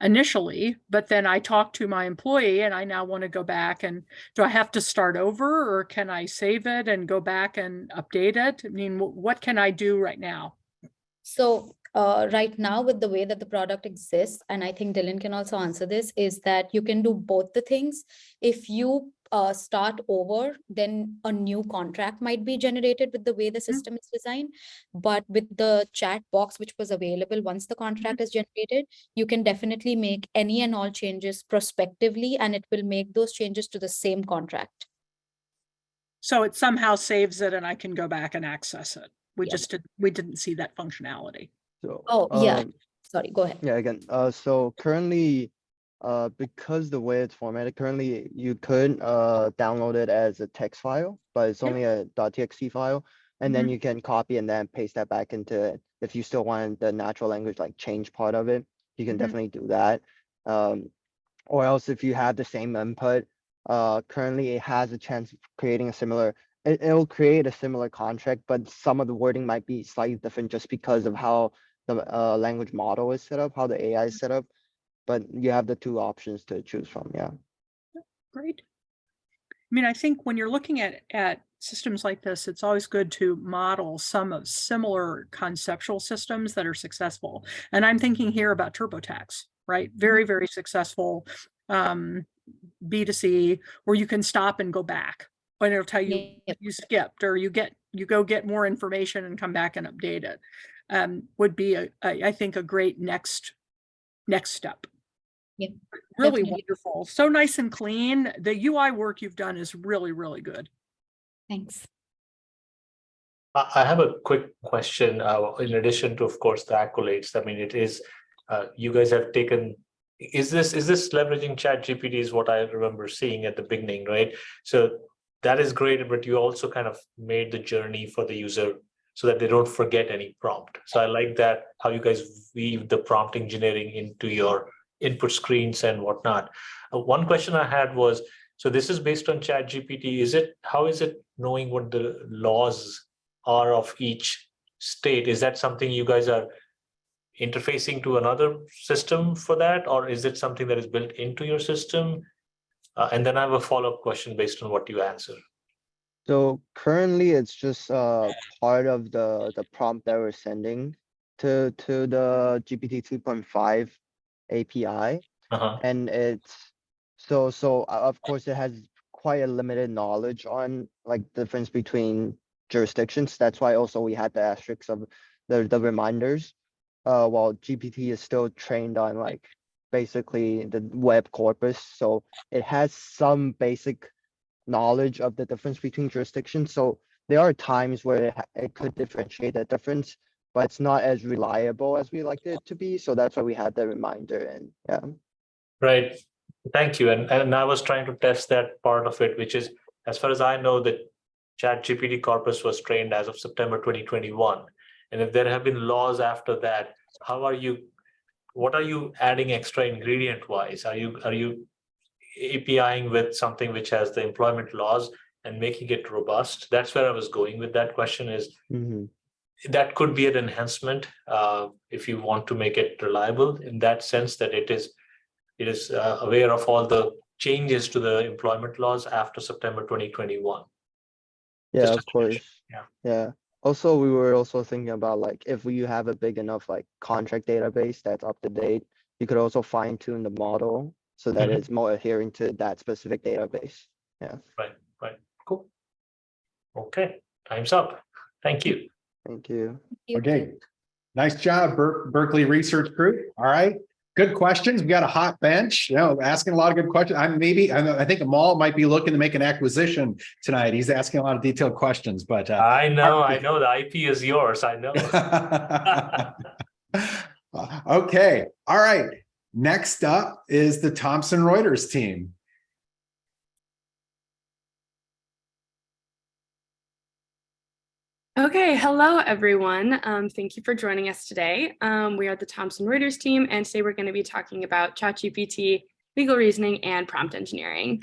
G: initially, but then I talked to my employee and I now want to go back, and do I have to start over or can I save it and go back and update it? I mean, what can I do right now?
Q: So right now, with the way that the product exists, and I think Dylan can also answer this, is that you can do both the things. If you start over, then a new contract might be generated with the way the system is designed. But with the chat box, which was available once the contract is generated, you can definitely make any and all changes prospectively, and it will make those changes to the same contract.
G: So it somehow saves it and I can go back and access it. We didn't see that functionality.
R: So,
Q: yeah. Sorry, go ahead.
R: Yeah, again, so currently, because the way it's formatted, currently you could download it as a text file, but it's only a .txt file, and then you can copy and then paste that back into it. If you still want the natural language like change part of it, you can definitely do that. Or else if you have the same input, currently it has a chance of creating a similar, it'll create a similar contract, but some of the wording might be slightly different just because of how the language model is set up, how the AI is set up, but you have the two options to choose from. Yeah.
G: Great. I mean, I think when you're looking at systems like this, it's always good to model some of similar conceptual systems that are successful. And I'm thinking here about TurboTax, right? Very, very successful B2C where you can stop and go back when it'll tell you you skipped, or you go get more information and come back and update it. Would be I think a great next step.
Q: Yeah,
G: really wonderful. So nice and clean. The UI work you've done is really, really good.
Q: Thanks.
I: I have a quick question. In addition to, of course, the accolades. I mean, it is you guys have taken. Is this leveraging ChatGPT? Is what I remember seeing at the beginning, right? So that is great, but you also kind of made the journey for the user so that they don't forget any prompt. So I like that, how you guys weave the prompt engineering into your input screens and whatnot. One question I had was, so this is based on ChatGPT. How is it knowing what the laws are of each state? Is that something you guys are interfacing to another system for that, or is it something that is built into your system? And then I have a follow-up question based on what you answered.
R: So currently it's just part of the prompt that we're sending to the GPT 3.5 API. And it's so of course it has quite a limited knowledge on like the difference between jurisdictions. That's why also we had the asterisks of the reminders, while GPT is still trained on like basically the web corpus, so it has some basic knowledge of the difference between jurisdictions. So there are times where it could differentiate that difference, but it's not as reliable as we like it to be. So that's why we had the reminder. And yeah.
I: Right. Thank you. And I was trying to test that part of it, which is, as far as I know, that ChatGPT corpus was trained as of September 2021. And if there have been laws after that, what are you adding extra ingredient wise? Are you APIing with something which has the employment laws and making it robust? That's where I was going with that question is, that could be an enhancement if you want to make it reliable in that sense that it is aware of all the changes to the employment laws after September 2021.
R: Yeah, of course. Yeah. Also, we were also thinking about like if you have a big enough like contract database that's up to date, you could also fine tune the model so that it's more adhering to that specific database. Yeah.
I: Right. Cool. Okay. Time's up. Thank you.
R: Thank you.
A: Okay. Nice job, Berkeley Research Group. All right. good questions. We got a hot bench, asking a lot of good questions. I think Amal might be looking to make an acquisition tonight. He's asking a lot of detailed questions, but
I: I know the IP is yours. I know.
A: Okay. All right. Next up is the Thomson Reuters team.
M: Okay, hello everyone. Thank you for joining us today. We are the Thomson Reuters team, and today we're going to be talking about ChatGPT, legal reasoning, and prompt engineering.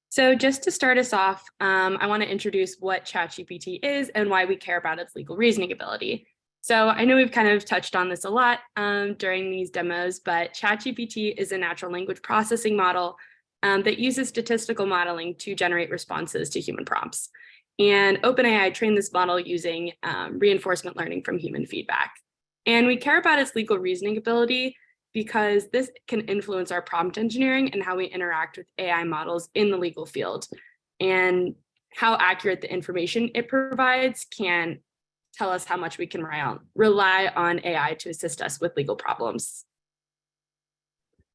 M: So just to start us off, I want to introduce what ChatGPT is and why we care about its legal reasoning ability. So I know we've kind of touched on this a lot during these demos, but ChatGPT is a natural language processing model that uses statistical modeling to generate responses to human prompts. And OpenAI trained this model using reinforcement learning from human feedback. And we care about its legal reasoning ability because this can influence our prompt engineering and how we interact with AI models in the legal field. And how accurate the information it provides can tell us how much we can rely on AI to assist us with legal problems.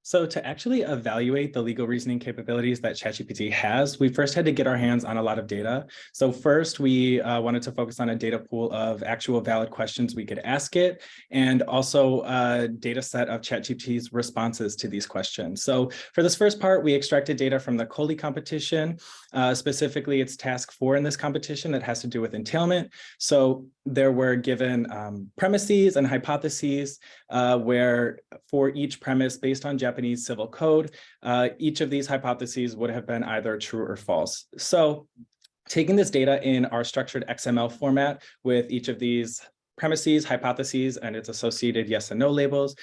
F: So to actually evaluate the legal reasoning capabilities that ChatGPT has, we first had to get our hands on a lot of data. So first, we wanted to focus on a data pool of actual valid questions we could ask it, and also a data set of ChatGPT's responses to these questions. So for this first part, we extracted data from the COLI competition. Specifically, it's task 4 in this competition that has to do with entailment. So there were given premises and hypotheses where for each premise based on Japanese civil code, each of these hypotheses would have been either true or false. So taking this data in our structured XML format with each of these premises, hypotheses, and its associated yes and no labels.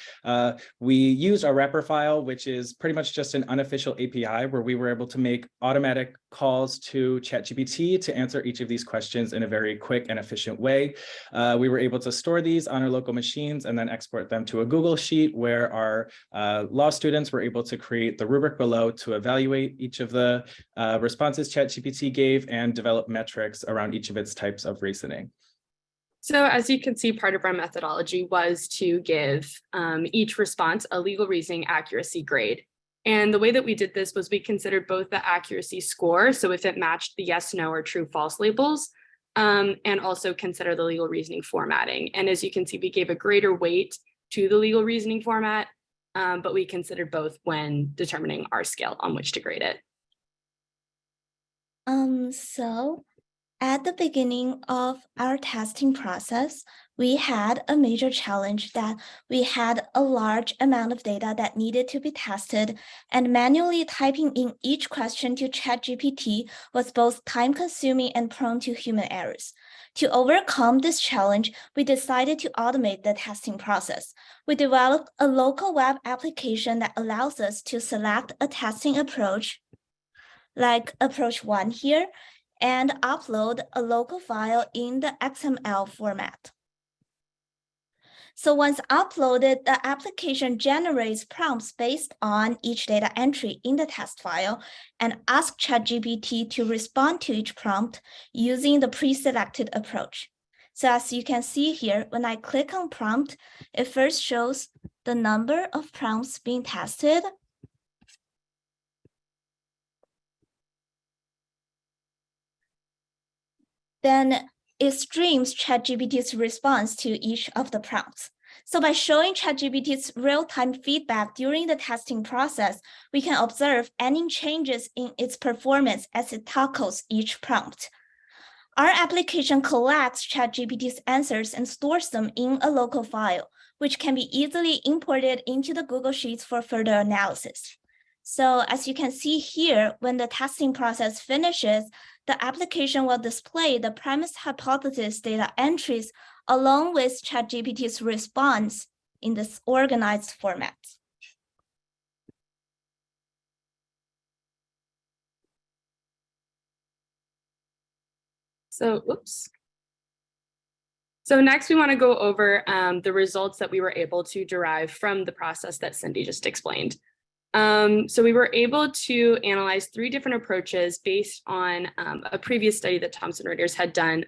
F: We used a wrapper file, which is pretty much just an unofficial API where we were able to make automatic calls to ChatGPT to answer each of these questions in a very quick and efficient way. We were able to store these on our local machines and then export them to a Google Sheet where our law students were able to create the rubric below to evaluate each of the responses ChatGPT gave and develop metrics around each of its types of reasoning.
M: So as you can see, part of our methodology was to give each response a legal reasoning accuracy grade. And the way that we did this was we considered both the accuracy score, so if it matched the yes, no, or true, false labels, and also consider the legal reasoning formatting. And as you can see, we gave a greater weight to the legal reasoning format, but we considered both when determining our scale on which to grade it.
B: So at the beginning of our testing process, we had a major challenge that we had a large amount of data that needed to be tested, and manually typing in each question to ChatGPT was both time-consuming and prone to human errors. To overcome this challenge, we decided to automate the testing process. We developed a local web application that allows us to select a testing approach, like approach 1 here, and upload a local file in the XML format. So once uploaded, the application generates prompts based on each data entry in the test file and asks ChatGPT to respond to each prompt using the pre-selected approach. So as you can see here, when I click on prompt, it first shows the number of prompts being tested, then it streams ChatGPT's response to each of the prompts. So by showing ChatGPT's real-time feedback during the testing process, we can observe any changes in its performance as it tackles each prompt. Our application collects ChatGPT's answers and stores them in a local file, which can be easily imported into the Google Sheets for further analysis. So as you can see here, when the testing process finishes, the application will display the premise hypothesis data entries along with ChatGPT's response in this organized format.
M: So next we want to go over the results that we were able to derive from the process that Cindy just explained. So we were able to analyze 3 different approaches based on a previous study that Thomson Reuters had done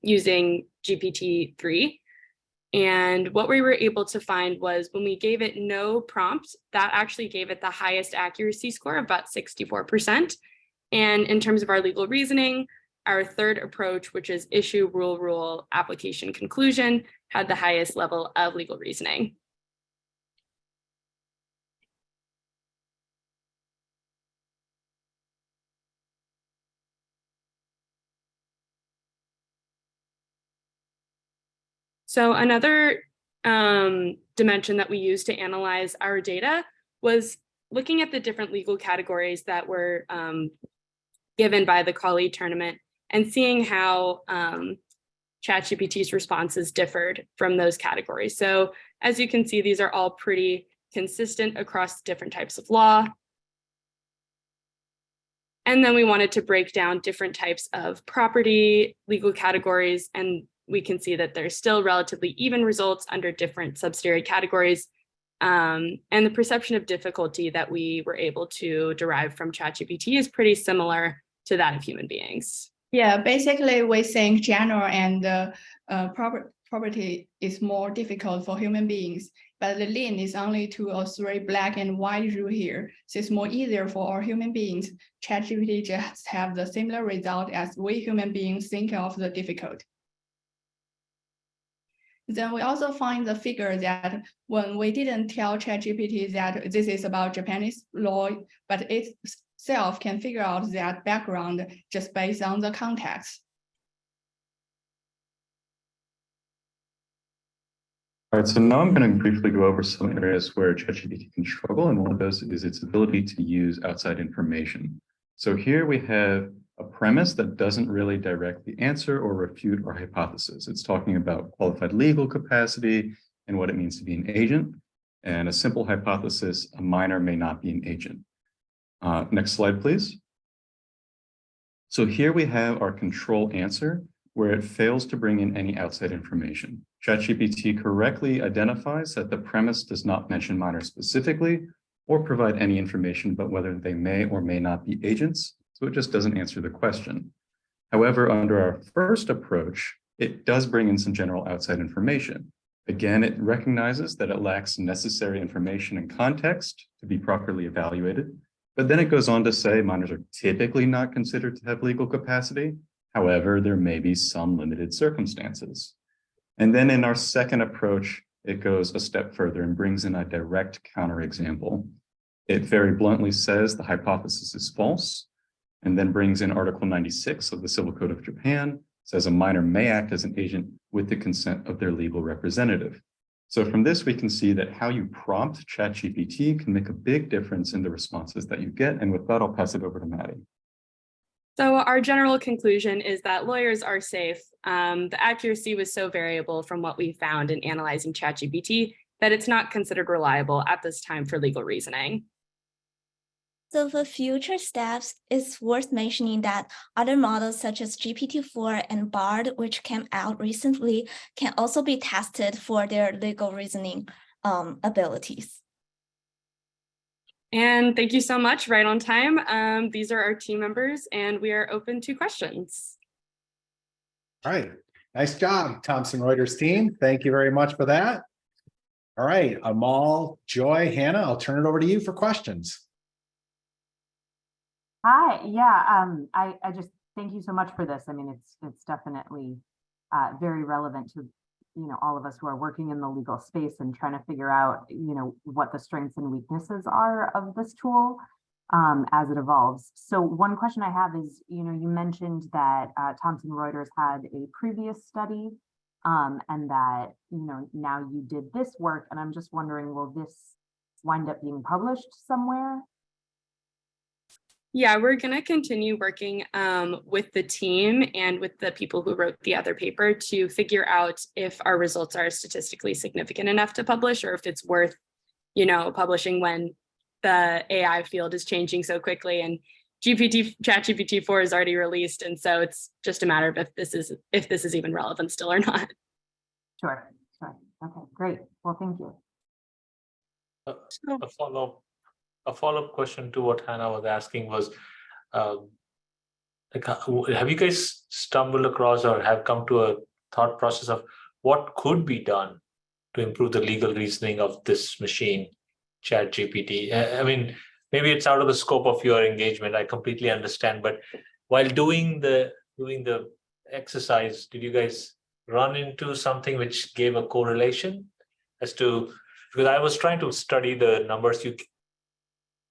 M: using GPT-3. And what we were able to find was when we gave it no prompt, that actually gave it the highest accuracy score of about 64%. And in terms of our legal reasoning, our third approach, which is issue, rule, application, conclusion, had the highest level of legal reasoning. So another dimension that we used to analyze our data was looking at the different legal categories that were given by the Kali tournament and seeing how ChatGPT's responses differed from those categories. So as you can see, these are all pretty consistent across different types of law. And then we wanted to break down different types of property legal categories, and we can see that there's still relatively even results under different subsidiary categories. And the perception of difficulty that we were able to derive from ChatGPT is pretty similar to that of human beings.
T: Yeah, basically we think general and property is more difficult for human beings, but the lien is only 2 or 3 black and white rule here. So it's more easier for all human beings. ChatGPT just have the similar result as we human beings think of the difficult. Then we also find the figure that when we didn't tell ChatGPT that this is about Japanese law, but it itself can figure out that background just based on the context.
U: All right, so now I'm going to briefly go over some areas where ChatGPT can struggle, and one of those is its ability to use outside information. So here we have a premise that doesn't really directly answer or refute our hypothesis. It's talking about qualified legal capacity and what it means to be an agent. And a simple hypothesis, a minor may not be an agent. Next slide, please. So here we have our control answer, where it fails to bring in any outside information. ChatGPT correctly identifies that the premise does not mention minors specifically or provide any information about whether they may or may not be agents. So it just doesn't answer the question. However, under our first approach, it does bring in some general outside information. Again, it recognizes that it lacks necessary information and context to be properly evaluated, but then it goes on to say minors are typically not considered to have legal capacity. However, there may be some limited circumstances. And then in our second approach, it goes a step further and brings in a direct counterexample. It very bluntly says the hypothesis is false, and then brings in Article 96 of the Civil Code of Japan, says a minor may act as an agent with the consent of their legal representative. So from this, we can see that how you prompt ChatGPT can make a big difference in the responses that you get. And with that, I'll pass it over to Maddie.
M: So our general conclusion is that lawyers are safe. The accuracy was so variable from what we found in analyzing ChatGPT that it's not considered reliable at this time for legal reasoning.
B: So for future steps, it's worth mentioning that other models such as GPT-4 and BARD, which came out recently, can also be tested for their legal reasoning abilities.
M: And thank you so much, right on time. These are our team members and we are open to questions.
A: All right, nice job, Thomson Reuters team. Thank you very much for that. All right, Amal, Joy, Hannah, I'll turn it over to you for questions.
H: Hi, yeah, I just thank you so much for this. I mean, it's definitely very relevant to, all of us who are working in the legal space and trying to figure out, what the strengths and weaknesses are of this tool as it evolves. So one question I have is, you mentioned that Thomson Reuters had a previous study and that, now you did this work, and I'm just wondering, will this wind up being published somewhere?
M: Yeah, we're going to continue working with the team and with the people who wrote the other paper to figure out if our results are statistically significant enough to publish, or if it's worth, publishing when the AI field is changing so quickly. And ChatGPT-4 is already released, and so it's just a matter of if this is even relevant still or not.
H: Sure. Okay, great. Well, thank you.
I: A follow-up question to what Hannah was asking was, have you guys stumbled across or have come to a thought process of what could be done to improve the legal reasoning of this machine, ChatGPT? I mean, maybe it's out of the scope of your engagement. I completely understand. But while doing the exercise, did you guys run into something which gave a correlation as to, because I was trying to study the numbers you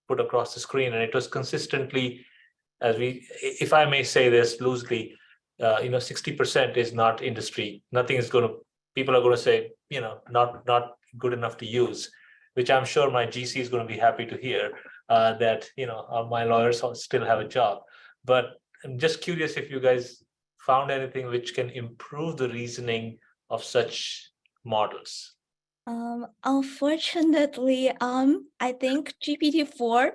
I: put across the screen, and it was consistently, if I may say this loosely, 60% is not industry. Nothing is going to, people are going to say, not good enough to use, which I'm sure my GC is going to be happy to hear that, my lawyers still have a job. But I'm just curious if you guys found anything which can improve the reasoning of such models.
B: Unfortunately, I think GPT-4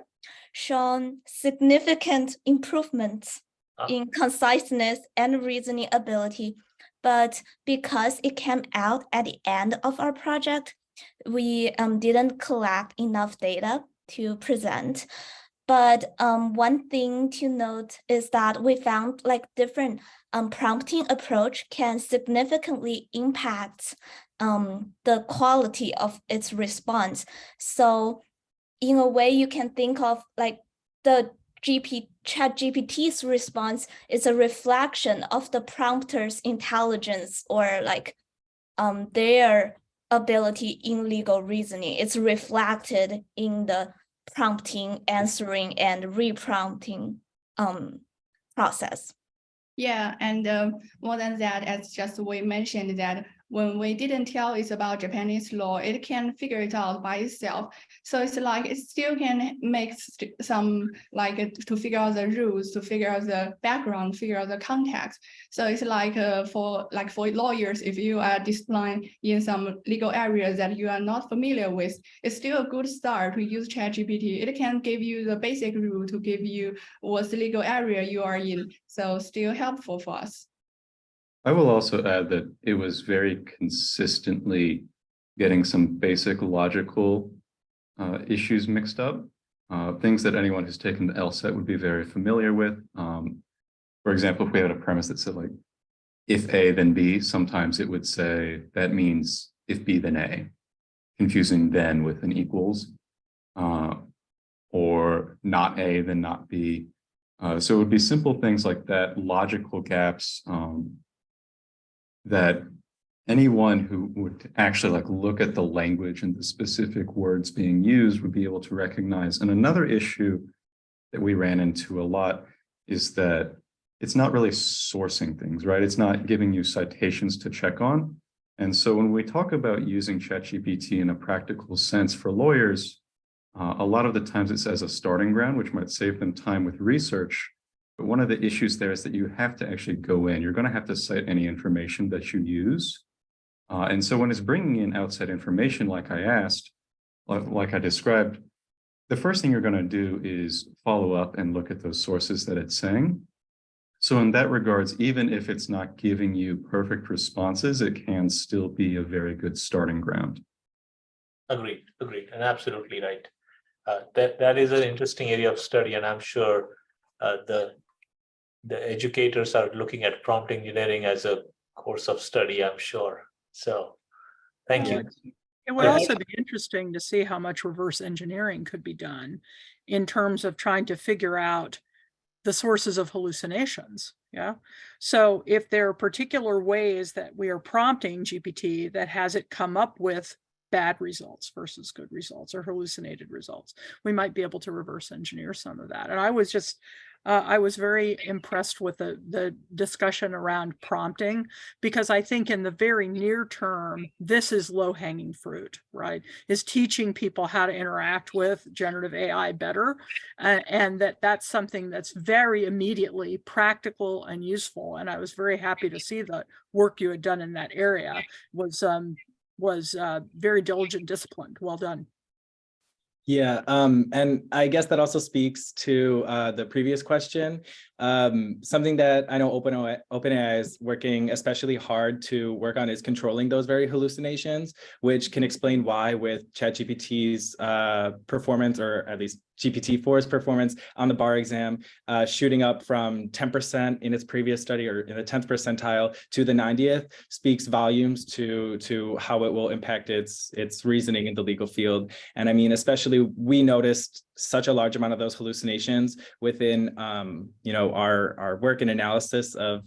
B: shown significant improvements in conciseness and reasoning ability, but because it came out at the end of our project, we didn't collect enough data to present. But one thing to note is that we found different prompting approach can significantly impact the quality of its response. So in a way, you can think of the ChatGPT's response is a reflection of the prompter's intelligence or their ability in legal reasoning. It's reflected in the prompting, answering, and reprompting process.
T: Yeah, and more than that, as just we mentioned that when we didn't tell it about Japanese law, it can figure it out by itself. So it's like it still can make some to figure out the rules, to figure out the background, figure out the context. So it's like for lawyers, if you are disciplined in some legal areas that you are not familiar with, it's still a good start to use ChatGPT. It can give you the basic rule to give you what's the legal area you are in. So still helpful for us.
U: I will also add that it was very consistently getting some basic logical issues mixed up, things that anyone who's taken the LSAT would be very familiar with. For example, if we had a premise that said if A, then B, sometimes it would say that means if B, then A, confusing then with an equals, or not A, then not B. So it would be simple things like that, logical gaps, that anyone who would actually look at the language and the specific words being used would be able to recognize. And another issue that we ran into a lot is that it's not really sourcing things, right? It's not giving you citations to check on. And so when we talk about using ChatGPT in a practical sense for lawyers, a lot of the times it's as a starting ground, which might save them time with research. But one of the issues there is that you have to actually go in. You're going to have to cite any information that you use. And so when it's bringing in outside information, like I asked, like I described, the first thing you're going to do is follow up and look at those sources that it's saying. So in that regards, even if it's not giving you perfect responses, it can still be a very good starting ground.
I: Agreed, and absolutely right. That is an interesting area of study, and I'm sure the educators are looking at prompt engineering as a course of study, I'm sure. So thank you.
G: It would also be interesting to see how much reverse engineering could be done in terms of trying to figure out the sources of hallucinations. Yeah. So if there are particular ways that we are prompting GPT that has it come up with bad results versus good results or hallucinated results, we might be able to reverse engineer some of that. And I was very impressed with the discussion around prompting, because I think in the very near term, this is low-hanging fruit, right? Is teaching people how to interact with generative AI better, and that's something that's very immediately practical and useful. And I was very happy to see the work you had done in that area was very diligent, disciplined. Well done.
F: Yeah, and I guess that also speaks to the previous question. Something that I know OpenAI is working especially hard to work on is controlling those very hallucinations, which can explain why with ChatGPT's performance, or at least GPT-4's performance on the bar exam, shooting up from 10% in its previous study or in the 10th percentile to the 90th speaks volumes to how it will impact its reasoning in the legal field. And I mean, especially we noticed such a large amount of those hallucinations within our work and analysis of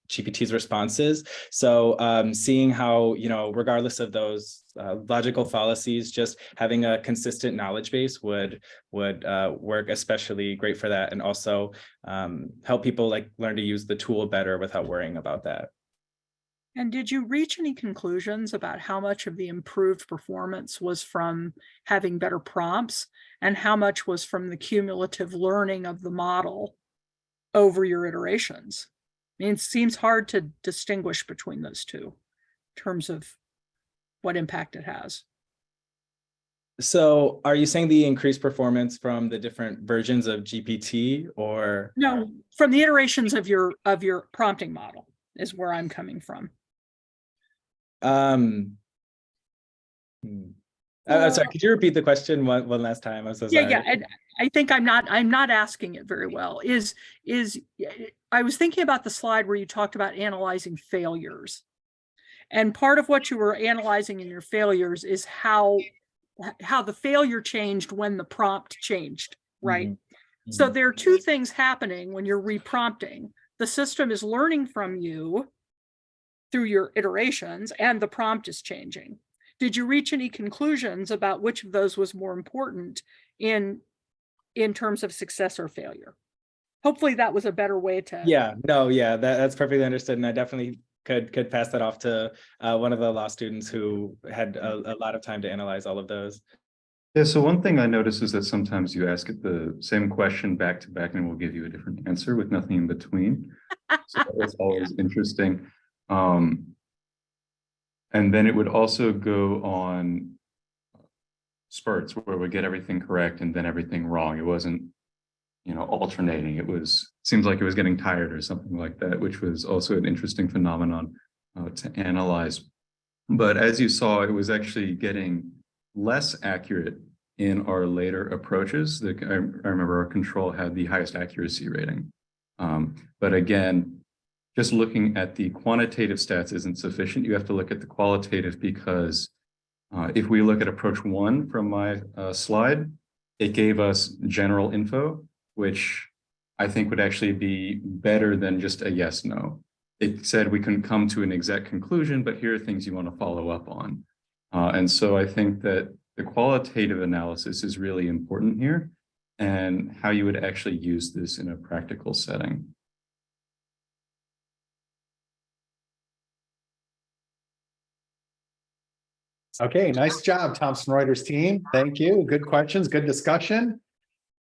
F: GPT's responses. So seeing how, regardless of those logical fallacies, just having a consistent knowledge base would work especially great for that, and also help people learn to use the tool better without worrying about that.
G: And did you reach any conclusions about how much of the improved performance was from having better prompts and how much was from the cumulative learning of the model over your iterations? I mean, it seems hard to distinguish between those two in terms of what impact it has.
F: So are you saying the increased performance from the different versions of GPT, or?
G: No, from the iterations of your prompting model is where I'm coming from.
F: I'm sorry, could you repeat the question one last time? I'm so sorry.
G: Yeah. I think I'm not asking it very well. I was thinking about the slide where you talked about analyzing failures. And part of what you were analyzing in your failures is how the failure changed when the prompt changed, right? Mm-hmm. So there are two things happening when you're reprompting. The system is learning from you through your iterations, and the prompt is changing. Did you reach any conclusions about which of those was more important in terms of success or failure? Hopefully that was a better way to.
F: That's perfectly understood, and I definitely could pass that off to one of the law students who had a lot of time to analyze all of those.
U: Yeah, so one thing I notice is that sometimes you ask it the same question back to back and it will give you a different answer with nothing in between. So that's always interesting. And then it would also go on spurts where we get everything correct and then everything wrong. It wasn't, alternating. Seems like it was getting tired or something like that, which was also an interesting phenomenon to analyze. But as you saw, it was actually getting less accurate in our later approaches. I remember our control had the highest accuracy rating. But again, just looking at the quantitative stats isn't sufficient. You have to look at the qualitative, because if we look at approach 1 from my slide, it gave us general info, which I think would actually be better than just a yes, no. It said we couldn't come to an exact conclusion, but here are things you want to follow up on. And so I think that the qualitative analysis is really important here, and how you would actually use this in a practical setting.
A: Okay, nice job, Thomson Reuters team. Thank you. Good questions, good discussion.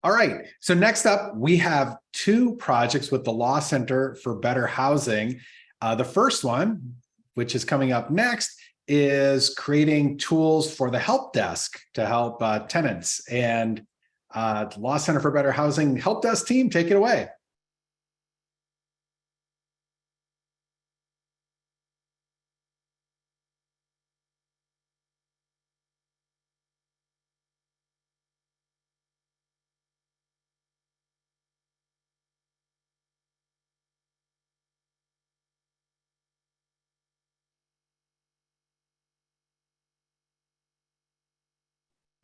A: All right, so next up, we have 2 projects with the Law Center for Better Housing. The first one, which is coming up next, is creating tools for the help desk to help tenants. And the Law Center for Better Housing help desk team, take it away.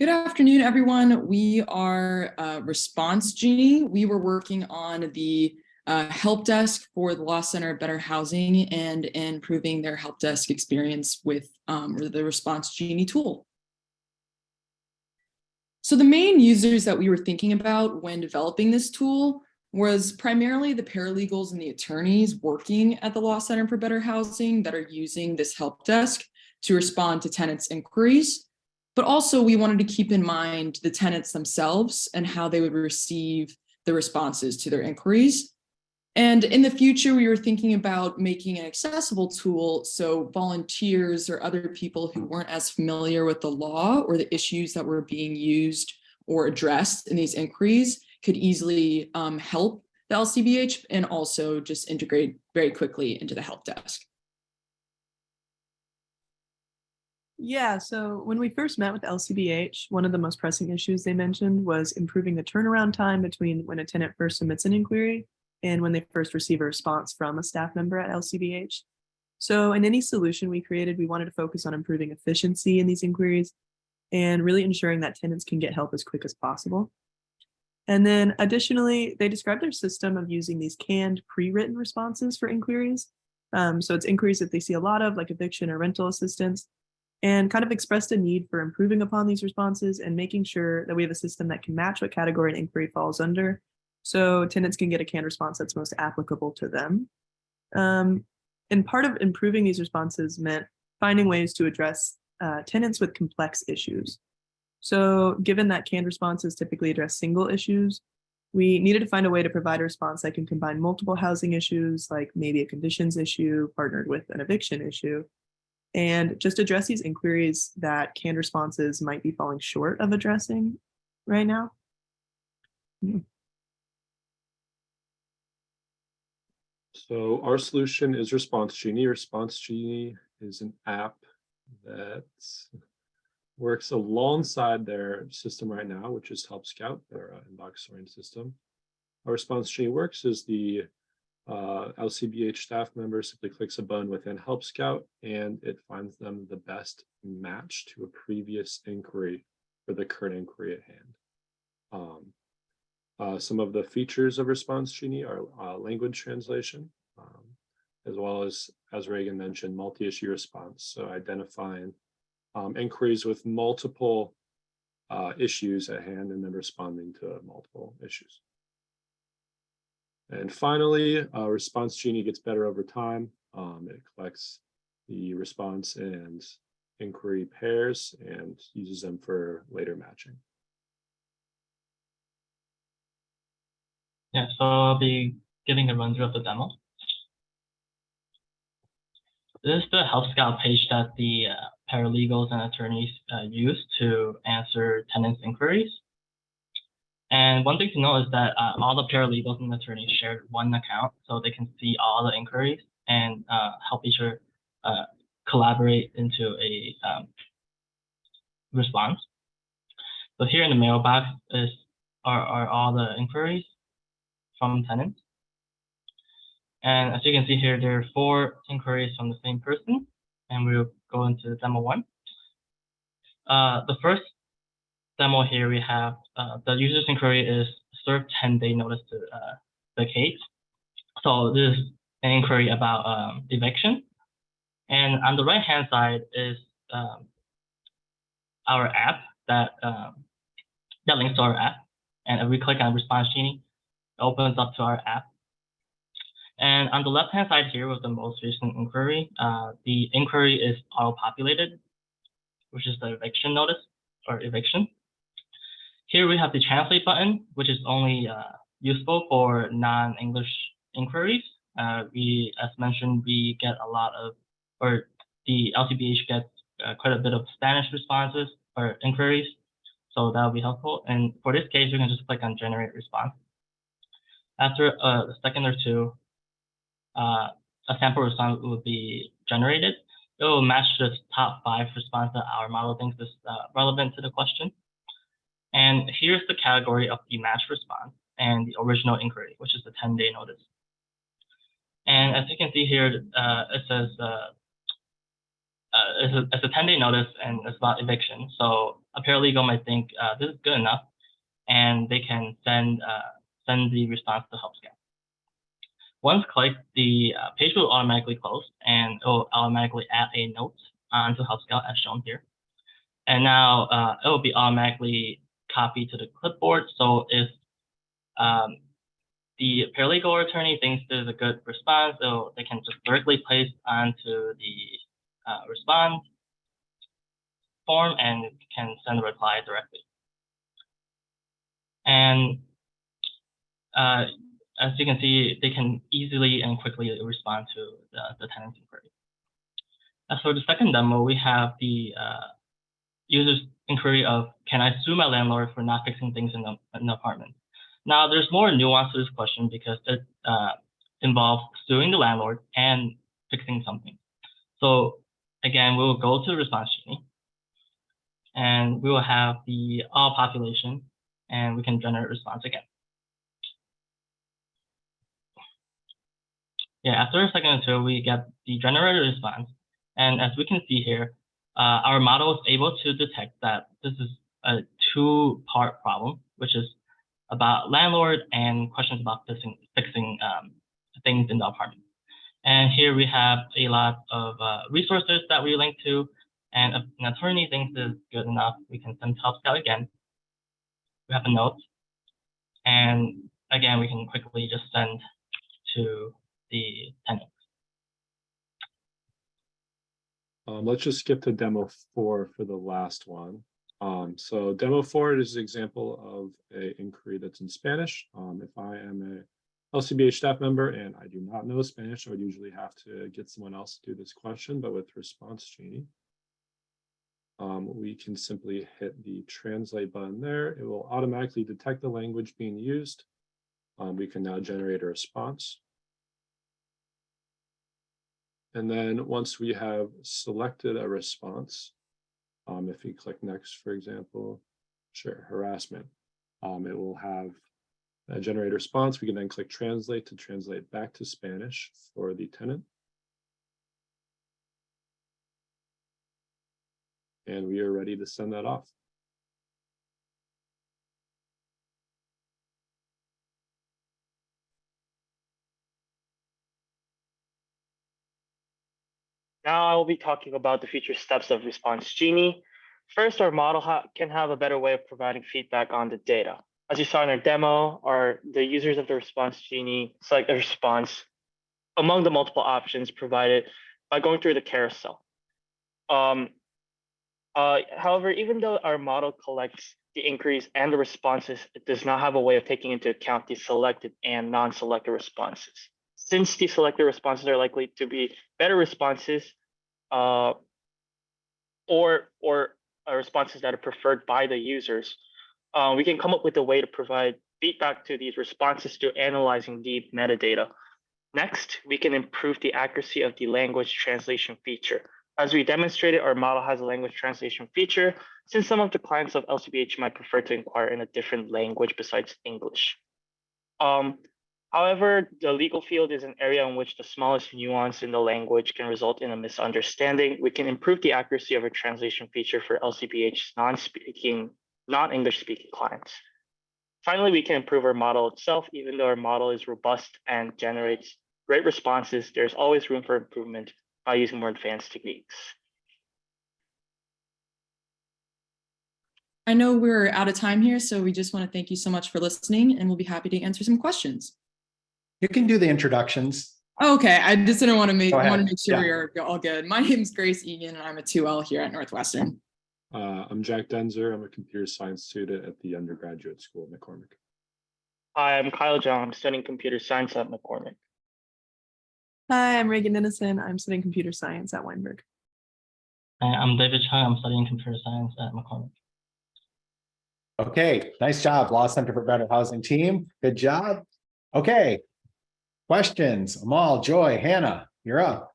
C: Good afternoon, everyone. We are Response Genie. We were working on the help desk for the Law Center Better Housing and improving their help desk experience with the Response Genie tool. So the main users that we were thinking about when developing this tool was primarily the paralegals and the attorneys working at the Law Center for Better Housing that are using this help desk to respond to tenants' inquiries. But also we wanted to keep in mind the tenants themselves and how they would receive the responses to their inquiries. And in the future, we were thinking about making an accessible tool so volunteers or other people who weren't as familiar with the law or the issues that were being used or addressed in these inquiries could easily help the LCBH and also just integrate very quickly into the help desk.
D: Yeah, so when we first met with LCBH, one of the most pressing issues they mentioned was improving the turnaround time between when a tenant first submits an inquiry and when they first receive a response from a staff member at LCBH. So in any solution we created, we wanted to focus on improving efficiency in these inquiries and really ensuring that tenants can get help as quick as possible. And then additionally, they described their system of using these canned pre-written responses for inquiries. So it's inquiries that they see a lot of, like eviction or rental assistance, and kind of expressed a need for improving upon these responses and making sure that we have a system that can match what category an inquiry falls under, so tenants can get a canned response that's most applicable to them. And part of improving these responses meant finding ways to address tenants with complex issues. So given that canned responses typically address single issues, we needed to find a way to provide a response that can combine multiple housing issues, like maybe a conditions issue partnered with an eviction issue, and just address these inquiries that canned responses might be falling short of addressing right now.
V: So our solution is Response Genie. Response Genie is an app that works alongside their system right now, which is Help Scout, their inbox-oriented system. How Response Genie works is the LCBH staff member simply clicks a button within Help Scout and it finds them the best match to a previous inquiry for the current inquiry at hand. Some of the features of Response Genie are language translation, as well as Reagan mentioned, multi-issue response. So identifying inquiries with multiple issues at hand and then responding to multiple issues. And finally, Response Genie gets better over time. It collects the response and inquiry pairs and uses them for later matching.
W: Yeah, so I'll be giving a run through of the demo. This is the Help Scout page that the paralegals and attorneys use to answer tenants' inquiries. And one thing to know is that all the paralegals and attorneys shared one account, so they can see all the inquiries and help each other collaborate into a response. So here in the mailbox are all the inquiries from tenants. And as you can see here, there are 4 inquiries from the same person, and we'll go into demo 1. The first demo here, we have the user's inquiry is serve 10-day notice to vacate. So this is an inquiry about eviction. And on the right-hand side is our app that links to our app. And if we click on Response Genie, it opens up to our app. And on the left-hand side here with the most recent inquiry, the inquiry is auto-populated, which is the eviction notice or eviction. Here we have the translate button, which is only useful for non-English inquiries. As mentioned, we get a lot of, or the LCBH gets quite a bit of Spanish responses or inquiries, so that would be helpful. And for this case, you can just click on generate response. After a second or two, a sample response will be generated. It will match the top 5 responses that our model thinks is relevant to the question. And here's the category of the match response and the original inquiry, which is the 10-day notice. And as you can see here, it says it's a 10-day notice and it's about eviction. So a paralegal might think this is good enough, and they can send the response to Help Scout. Once clicked, the page will automatically close, and it will automatically add a note onto Help Scout as shown here. And now it will be automatically copied to the clipboard. So if the paralegal or attorney thinks there's a good response, they can just directly place onto the response form and can send a reply directly. And as you can see, they can easily and quickly respond to the tenant's inquiry. As for the second demo, we have the user's inquiry of, can I sue my landlord for not fixing things in the apartment? Now, there's more nuance to this question because it involves suing the landlord and fixing something. So again, we will go to Response Genie, and we will have the all population, and we can generate response again. Yeah, after a second or two, we get the generated response. And as we can see here, our model is able to detect that this is a two-part problem, which is about landlord and questions about fixing things in the apartment. And here we have a lot of resources that we link to. And if an attorney thinks is good enough, we can send help scout again. We have a note. And again, we can quickly just send to the tenant.
V: Let's just skip to demo 4 for the last one. So demo 4 is an example of an inquiry that's in Spanish. If I am a LCBH staff member and I do not know Spanish, I would usually have to get someone else to do this question, but with Response Genie, we can simply hit the translate button there. It will automatically detect the language being used. We can now generate a response. And then once we have selected a response, if we click next, for example, sure, harassment, it will have a generate response. We can then click translate to translate back to Spanish for the tenant. And we are ready to send that off.
E: Now I will be talking about the future steps of Response Genie. First, our model can have a better way of providing feedback on the data. As you saw in our demo, the users of the Response Genie select a response among the multiple options provided by going through the carousel. However, even though our model collects the inquiries and the responses, it does not have a way of taking into account the selected and non-selected responses. Since the selected responses are likely to be better responses or responses that are preferred by the users, we can come up with a way to provide feedback to these responses through analyzing the metadata. Next, we can improve the accuracy of the language translation feature. As we demonstrated, our model has a language translation feature, since some of the clients of LCBH might prefer to inquire in a different language besides English. However, the legal field is an area in which the smallest nuance in the language can result in a misunderstanding. We can improve the accuracy of our translation feature for LCBH's non-English speaking clients. Finally, we can improve our model itself. Even though our model is robust and generates great responses, there's always room for improvement by using more advanced techniques.
C: I know we're out of time here, so we just want to thank you so much for listening, and we'll be happy to answer some questions.
A: You can do the introductions.
C: Okay, I just didn't want to make sure
A: Yeah.
C: we're all good. My name is Grace Egan, and I'm a 2L here at Northwestern.
V: I'm Jack Denzer. I'm a computer science student at the undergraduate school at McCormick.
E: Hi, I'm Kyle John. I'm studying computer science at McCormick.
D: Hi, I'm Reagan Innocent. I'm studying computer science at Weinberg.
W: I'm David Chung. I'm studying computer science at McCormick.
A: Okay, nice job, Law Center for Better Housing team. Good job. Okay, questions? Amal, Joy, Hannah, you're up.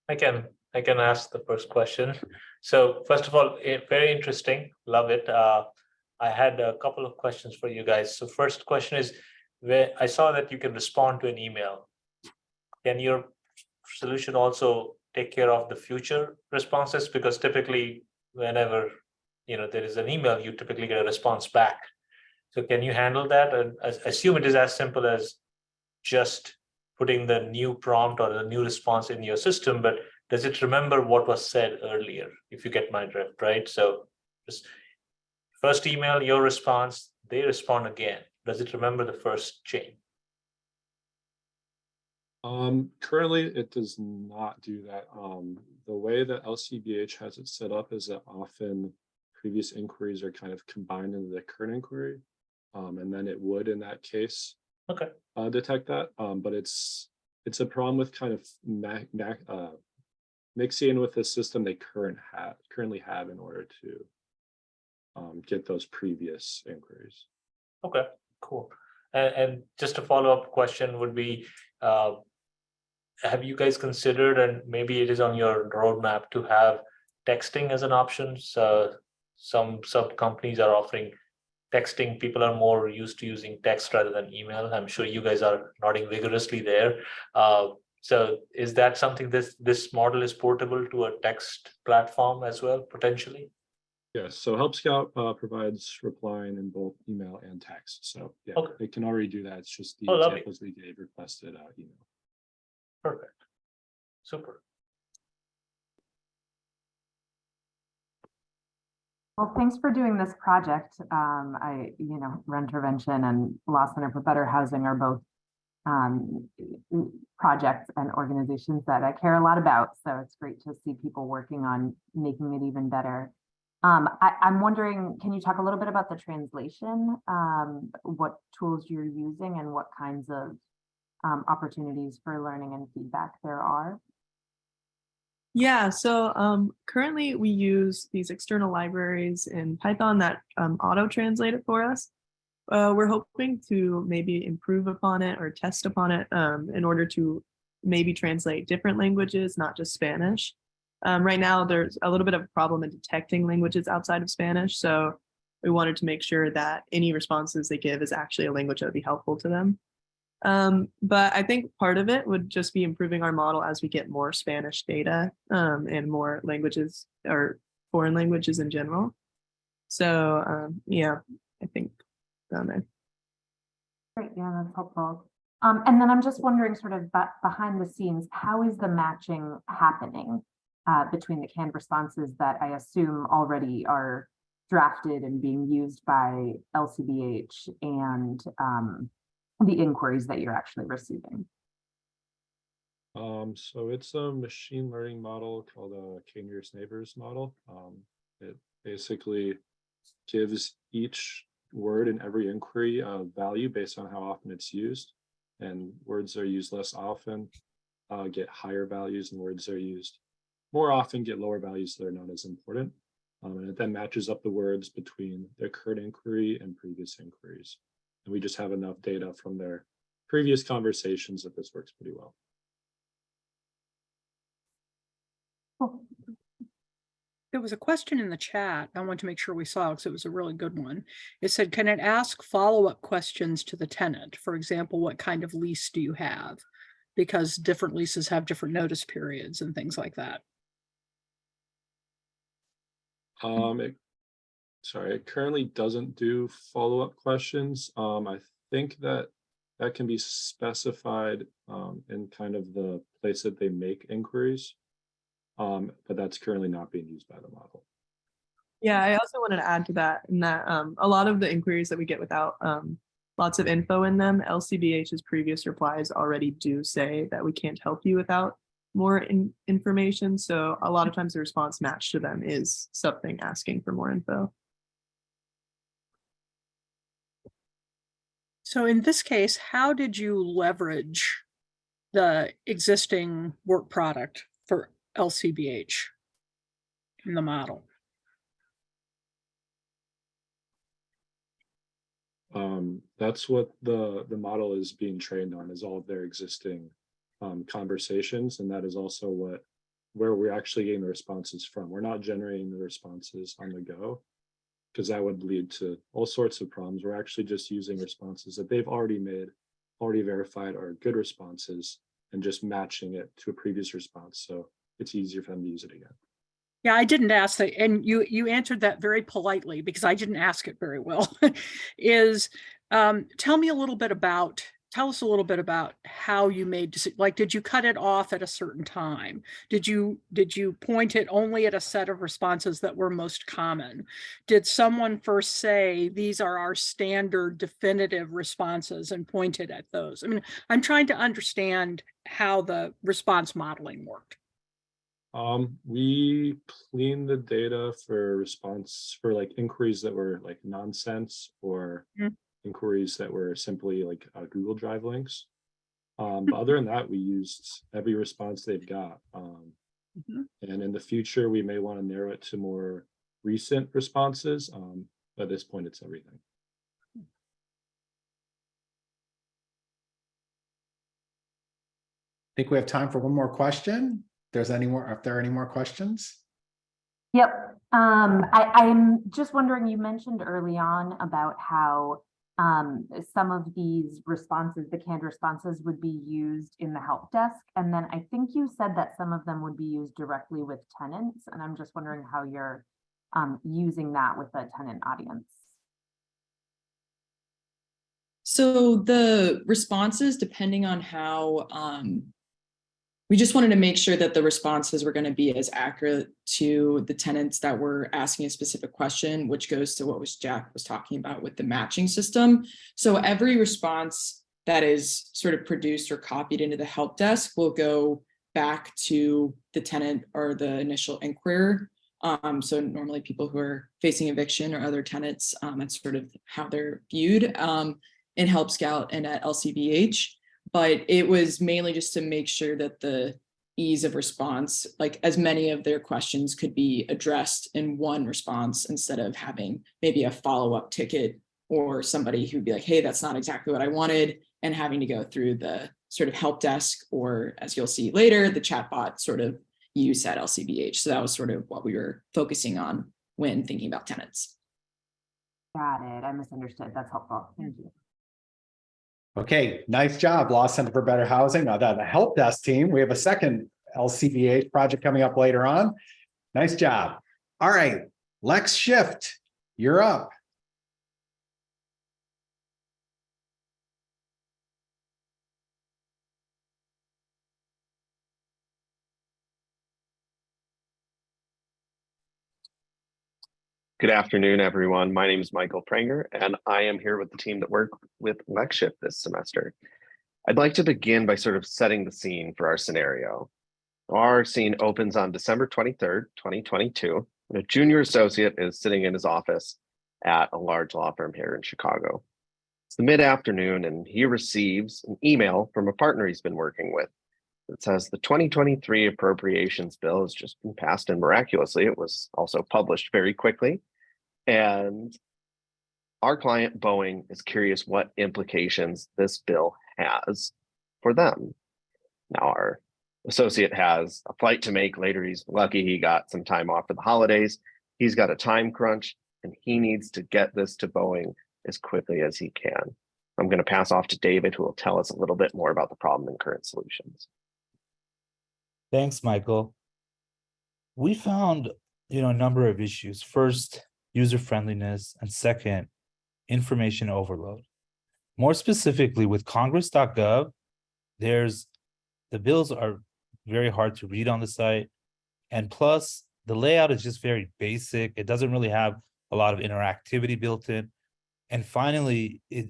I: I can ask the first question. So first of all, very interesting. Love it. I had a couple of questions for you guys. So first question is, where I saw that you can respond to an email. Can your solution also take care of the future responses? Because typically, whenever there is an email, you typically get a response back. So can you handle that? And I assume it is as simple as just putting the new prompt or the new response in your system, but does it remember what was said earlier, if you get my drift, right? So just first email, your response, they respond again. Does it remember the first chain?
V: Currently, it does not do that. The way that LCBH has it set up is that often previous inquiries are kind of combined into the current inquiry, and then it would, in that case, detect that. But it's a problem with kind of mixing with the system they currently have in order to get those previous inquiries.
I: Okay, cool. And just a follow-up question would be, have you guys considered, and maybe it is on your roadmap, to have texting as an option? So some companies are offering texting. People are more used to using text rather than email. I'm sure you guys are nodding vigorously there. So is that something this model is portable to a text platform as well, potentially?
V: Yes, so Help Scout provides replying in both email and text. So yeah,
I: Okay.
V: they can already do that. It's just the
I: Lovely.
V: examples we gave requested email.
I: Perfect. Super.
H: Well, thanks for doing this project. Rent Intervention and Law Center for Better Housing are both projects and organizations that I care a lot about. So it's great to see people working on making it even better. I'm wondering, can you talk a little bit about the translation, what tools you're using and what kinds of opportunities for learning and feedback there are?
D: Yeah, so currently we use these external libraries in Python that auto-translate it for us. We're hoping to maybe improve upon it or test upon it in order to maybe translate different languages, not just Spanish. Right now, there's a little bit of a problem in detecting languages outside of Spanish, so we wanted to make sure that any responses they give is actually a language that would be helpful to them. But I think part of it would just be improving our model as we get more Spanish data and more languages or foreign languages in general. So yeah, I think down there.
H: Great, yeah, that's helpful. And then I'm just wondering, sort of behind the scenes, how is the matching happening between the canned responses that I assume already are drafted and being used by LCBH and the inquiries that you're actually receiving?
V: So it's a machine learning model called a K-nearest neighbors model. It basically gives each word in every inquiry a value based on how often it's used, and words that are used less often get higher values, and words that are used more often get lower values that are not as important. And it then matches up the words between their current inquiry and previous inquiries. And we just have enough data from their previous conversations that this works pretty well.
G: There was a question in the chat. I want to make sure we saw because it was a really good one. It said, can it ask follow-up questions to the tenant? For example, what kind of lease do you have? Because different leases have different notice periods and things like that.
V: It currently doesn't do follow-up questions. I think that can be specified in kind of the place that they make inquiries, but that's currently not being used by the model.
D: Yeah, I also wanted to add to that in that a lot of the inquiries that we get without lots of info in them, LCBH's previous replies already do say that we can't help you without more information. So a lot of times the response matched to them is something asking for more info.
G: So in this case, how did you leverage the existing work product for LCBH in the model?
V: That's what the model is being trained on, is all of their existing conversations, and that is also where we're actually getting the responses from. We're not generating the responses on the go, because that would lead to all sorts of problems. We're actually just using responses that they've already made, already verified are good responses, and just matching it to a previous response. So it's easier for them to use it again.
G: Yeah, I didn't ask that, and you answered that very politely because I didn't ask it very well. Tell us a little bit about how you made decisions. Like, did you cut it off at a certain time? Did you point it only at a set of responses that were most common? Did someone first say these are our standard definitive responses and pointed at those? I mean, I'm trying to understand how the response modeling worked.
V: We cleaned the data for response for like inquiries that were like nonsense, or inquiries that were simply like Google Drive links. But other than that, we used every response they've got. And in the future, we may want to narrow it to more recent responses. But at this point, it's everything.
A: think we have time for one more question. If there are any more questions.
H: Yep. I'm just wondering, you mentioned early on about how some of these responses, the canned responses, would be used in the help desk. And then I think you said that some of them would be used directly with tenants. And I'm just wondering how you're using that with a tenant audience.
C: So the responses, depending on how, we just wanted to make sure that the responses were going to be as accurate to the tenants that were asking a specific question, which goes to what Jack was talking about with the matching system. So every response that is sort of produced or copied into the help desk will go back to the tenant or the initial inquirer. So normally people who are facing eviction or other tenants, that's sort of how they're viewed in Help Scout and at LCBH. But it was mainly just to make sure that the ease of response, like as many of their questions could be addressed in one response instead of having maybe a follow-up ticket or somebody who'd be like, hey, that's not exactly what I wanted, and having to go through the sort of help desk, or as you'll see later, the chatbot sort of use at LCBH. So that was sort of what we were focusing on when thinking about tenants.
H: Got it. I misunderstood. That's helpful. Thank you.
A: Okay, nice job, Law Center for Better Housing. The help desk team, we have a second LCBH project coming up later on. Nice job. All right, Lex Shift, you're up.
K: Good afternoon, everyone. My name is Michael Pranger, and I am here with the team that worked with LexShift this semester. I'd like to begin by sort of setting the scene for our scenario. Our scene opens on December 23rd, 2022, and a junior associate is sitting in his office at a large law firm here in Chicago. It's the mid-afternoon, and he receives an email from a partner he's been working with that says the 2023 appropriations bill has just been passed, and miraculously, it was also published very quickly. And our client, Boeing, is curious what implications this bill has for them. Now, our associate has a flight to make later. He's lucky he got some time off for the holidays. He's got a time crunch, and he needs to get this to Boeing as quickly as he can. I'm going to pass off to David, who will tell us a little bit more about the problem and current solutions.
L: Thanks, Michael. We found, a number of issues. First, user friendliness, and second, information overload. More specifically, with Congress.gov, the bills are very hard to read on the site, and plus the layout is just very basic. It doesn't really have a lot of interactivity built in, and finally, it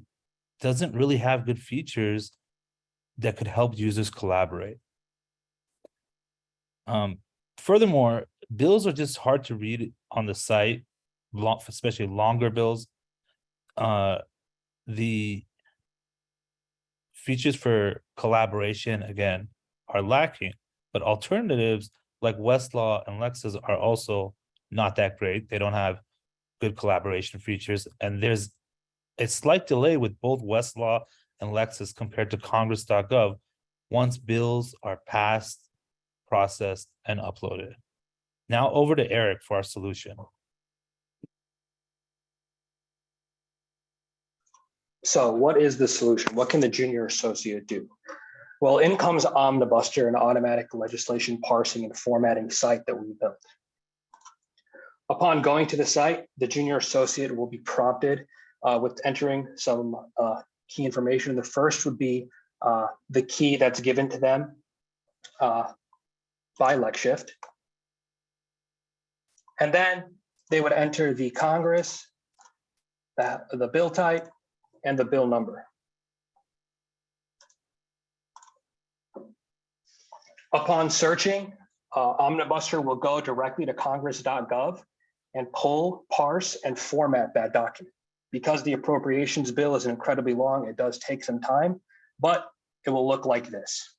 L: doesn't really have good features that could help users collaborate. Furthermore, bills are just hard to read on the site, especially longer bills. The features for collaboration, again, are lacking, but alternatives like Westlaw and Lexis are also not that great. They don't have good collaboration features, and there's a slight delay with both Westlaw and Lexis compared to Congress.gov once bills are passed, processed, and uploaded. Now over to Eric for our solution.
N: So what is the solution? What can the junior associate do? Well, in comes Omnibuster, an automatic legislation parsing and formatting site that we built. Upon going to the site, the junior associate will be prompted with entering some key information. The first would be the key that's given to them by LexShift. And then they would enter the Congress, the bill type, and the bill number. Upon searching, Omnibuster will go directly to congress.gov and pull, parse, and format that document. Because the appropriations bill is incredibly long, it does take some time, but it will look like this.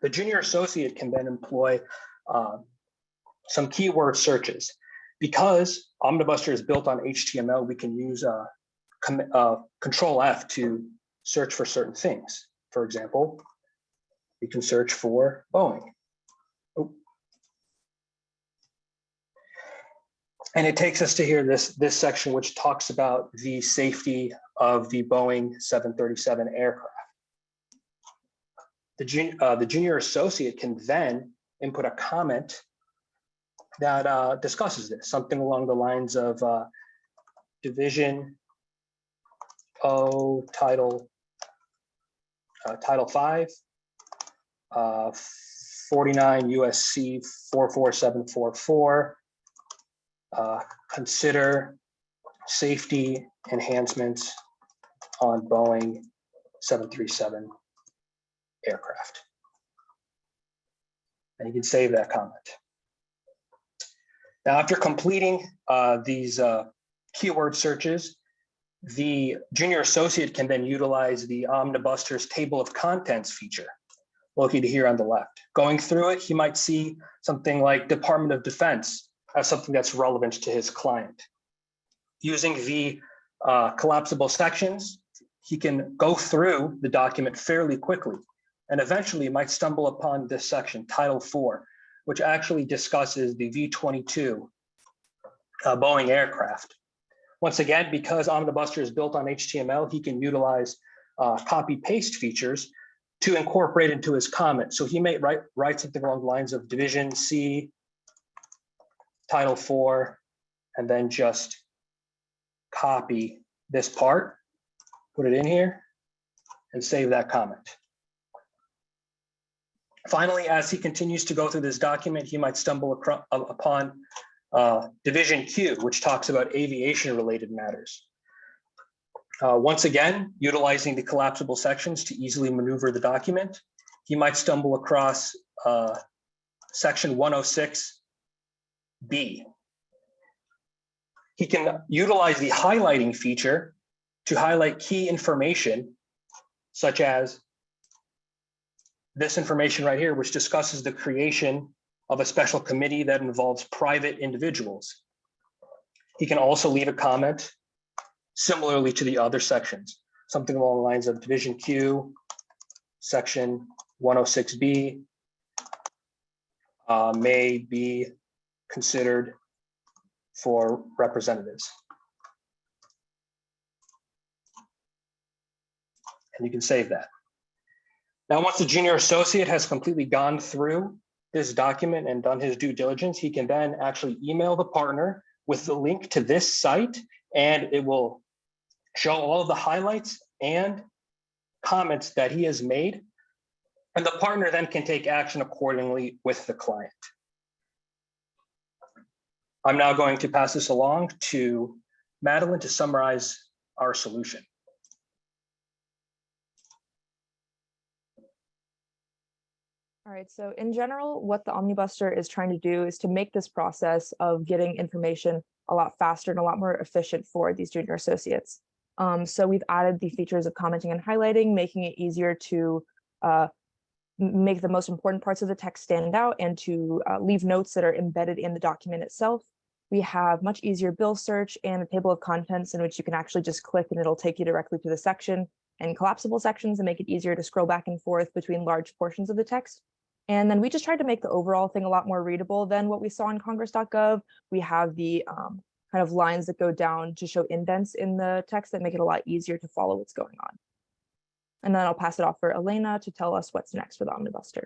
N: The junior associate can then employ some keyword searches. Because Omnibuster is built on HTML, we can use Control F to search for certain things. For example, We can search for Boeing. Oh. And it takes us to here, this section, which talks about the safety of the Boeing 737 aircraft. The junior associate can then input a comment that discusses this, something along the lines of Division O, Title 5, 49 USC 44744. Consider safety enhancements on Boeing 737 aircraft. And you can save that comment. Now, after completing these keyword searches, the junior associate can then utilize the Omnibuster's table of contents feature located here on the left. Going through it, he might see something like Department of Defense as something that's relevant to his client. Using the collapsible sections, he can go through the document fairly quickly and eventually might stumble upon this section, Title 4, which actually discusses the V-22 Boeing aircraft. Once again, because Omnibuster is built on HTML, he can utilize copy-paste features to incorporate into his comment. So he may write something along the lines of Division C, Title 4, and then just copy this part, put it in here, and save that comment. Finally, as he continues to go through this document, he might stumble upon Division Q, which talks about aviation-related matters. Once again, utilizing the collapsible sections to easily maneuver the document, he might stumble across Section 106B. He can utilize the highlighting feature to highlight key information, such as this information right here, which discusses the creation of a special committee that involves private individuals. He can also leave a comment similarly to the other sections, something along the lines of Division Q, Section 106B may be considered for representatives. And you can save that. Now, once the junior associate has completely gone through this document and done his due diligence, he can then actually email the partner with the link to this site, and it will show all of the highlights and comments that he has made. And the partner then can take action accordingly with the client. I'm now going to pass this along to Madeline to summarize our solution.
J: All right, so in general, what the Omnibuster is trying to do is to make this process of getting information a lot faster and a lot more efficient for these junior associates. So we've added the features of commenting and highlighting, making it easier to make the most important parts of the text stand out and to leave notes that are embedded in the document itself. We have much easier bill search and a table of contents in which you can actually just click and it'll take you directly to the section, and collapsible sections and make it easier to scroll back and forth between large portions of the text. And then we just tried to make the overall thing a lot more readable than what we saw in congress.gov. We have the kind of lines that go down to show indents in the text that make it a lot easier to follow what's going on. And then I'll pass it off for Elena to tell us what's next for the Omnibuster.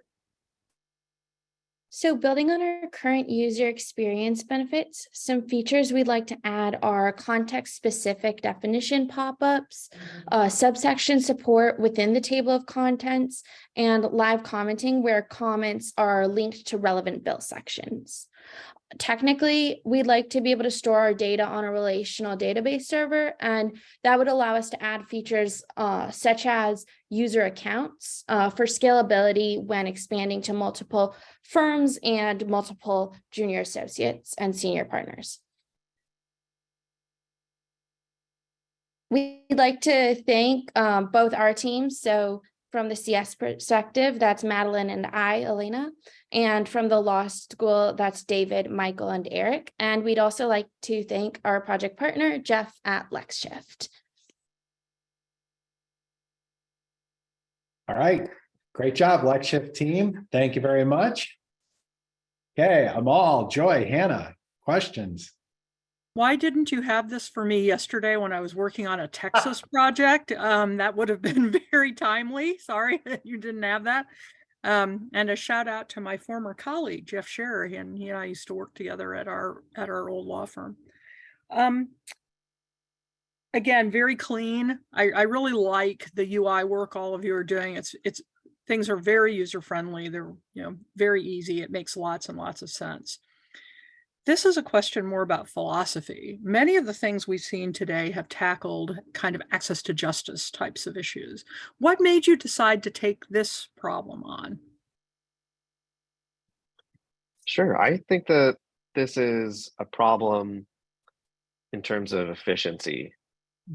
B: So building on our current user experience benefits, some features we'd like to add are context-specific definition pop-ups, subsection support within the table of contents, and live commenting where comments are linked to relevant bill sections. Technically, we'd like to be able to store our data on a relational database server, and that would allow us to add features such as user accounts for scalability when expanding to multiple firms and multiple junior associates and senior partners. We'd like to thank both our teams. So from the CS perspective, that's Madeline and I, Elena. And from the law school, that's David, Michael, and Eric. And we'd also like to thank our project partner, Jeff at LexShift.
A: All right, Great job, LexShift team. Thank you very much. Okay, Amal, Joy, Hannah, questions?
G: Why didn't you have this for me yesterday when I was working on a Texas project? That would have been very timely. Sorry that you didn't have that. And a shout out to my former colleague, Jeff Scherer. He and I used to work together at our old law firm. Again, very clean. I really like the UI work all of you are doing. It's things are very user friendly. They're very easy. It makes lots and lots of sense. This is a question more about philosophy. Many of the things we've seen today have tackled kind of access to justice types of issues. What made you decide to take this problem on?
K: Sure. I think that this is a problem in terms of efficiency,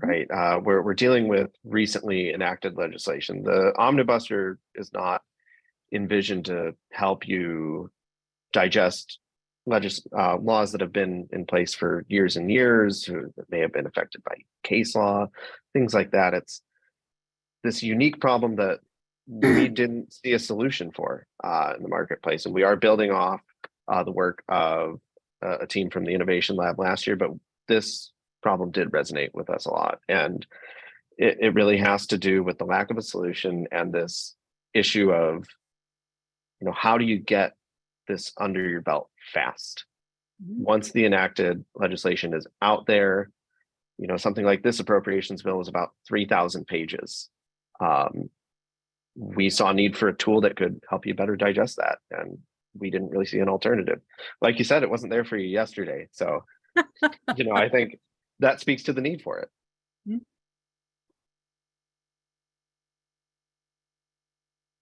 K: right? We're dealing with recently enacted legislation. The omnibuster is not envisioned to help you digest laws that have been in place for years and years, that may have been affected by case law, things like that. It's this unique problem that we didn't see a solution for in the marketplace. And we are building off the work of a team from the Innovation Lab last year, but this problem did resonate with us a lot. And it really has to do with the lack of a solution and this issue of, how do you get this under your belt fast? Once the enacted legislation is out there, something like this appropriations bill is about 3,000 pages. We saw a need for a tool that could help you better digest that, and we didn't really see an alternative. Like you said, it wasn't there for you yesterday. So, I think that speaks to the need for it.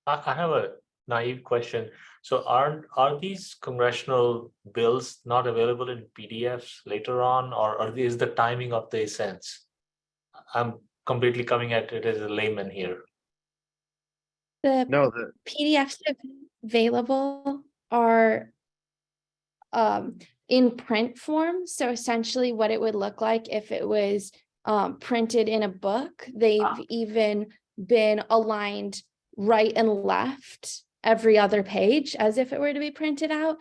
I: I have a naive question. So are these congressional bills not available in PDFs later on, or is the timing of the essence? I'm completely coming at it as a layman here.
B: The PDFs available are in print form. So essentially what it would look like if it was printed in a book. They've even been aligned right and left every other page as if it were to be printed out.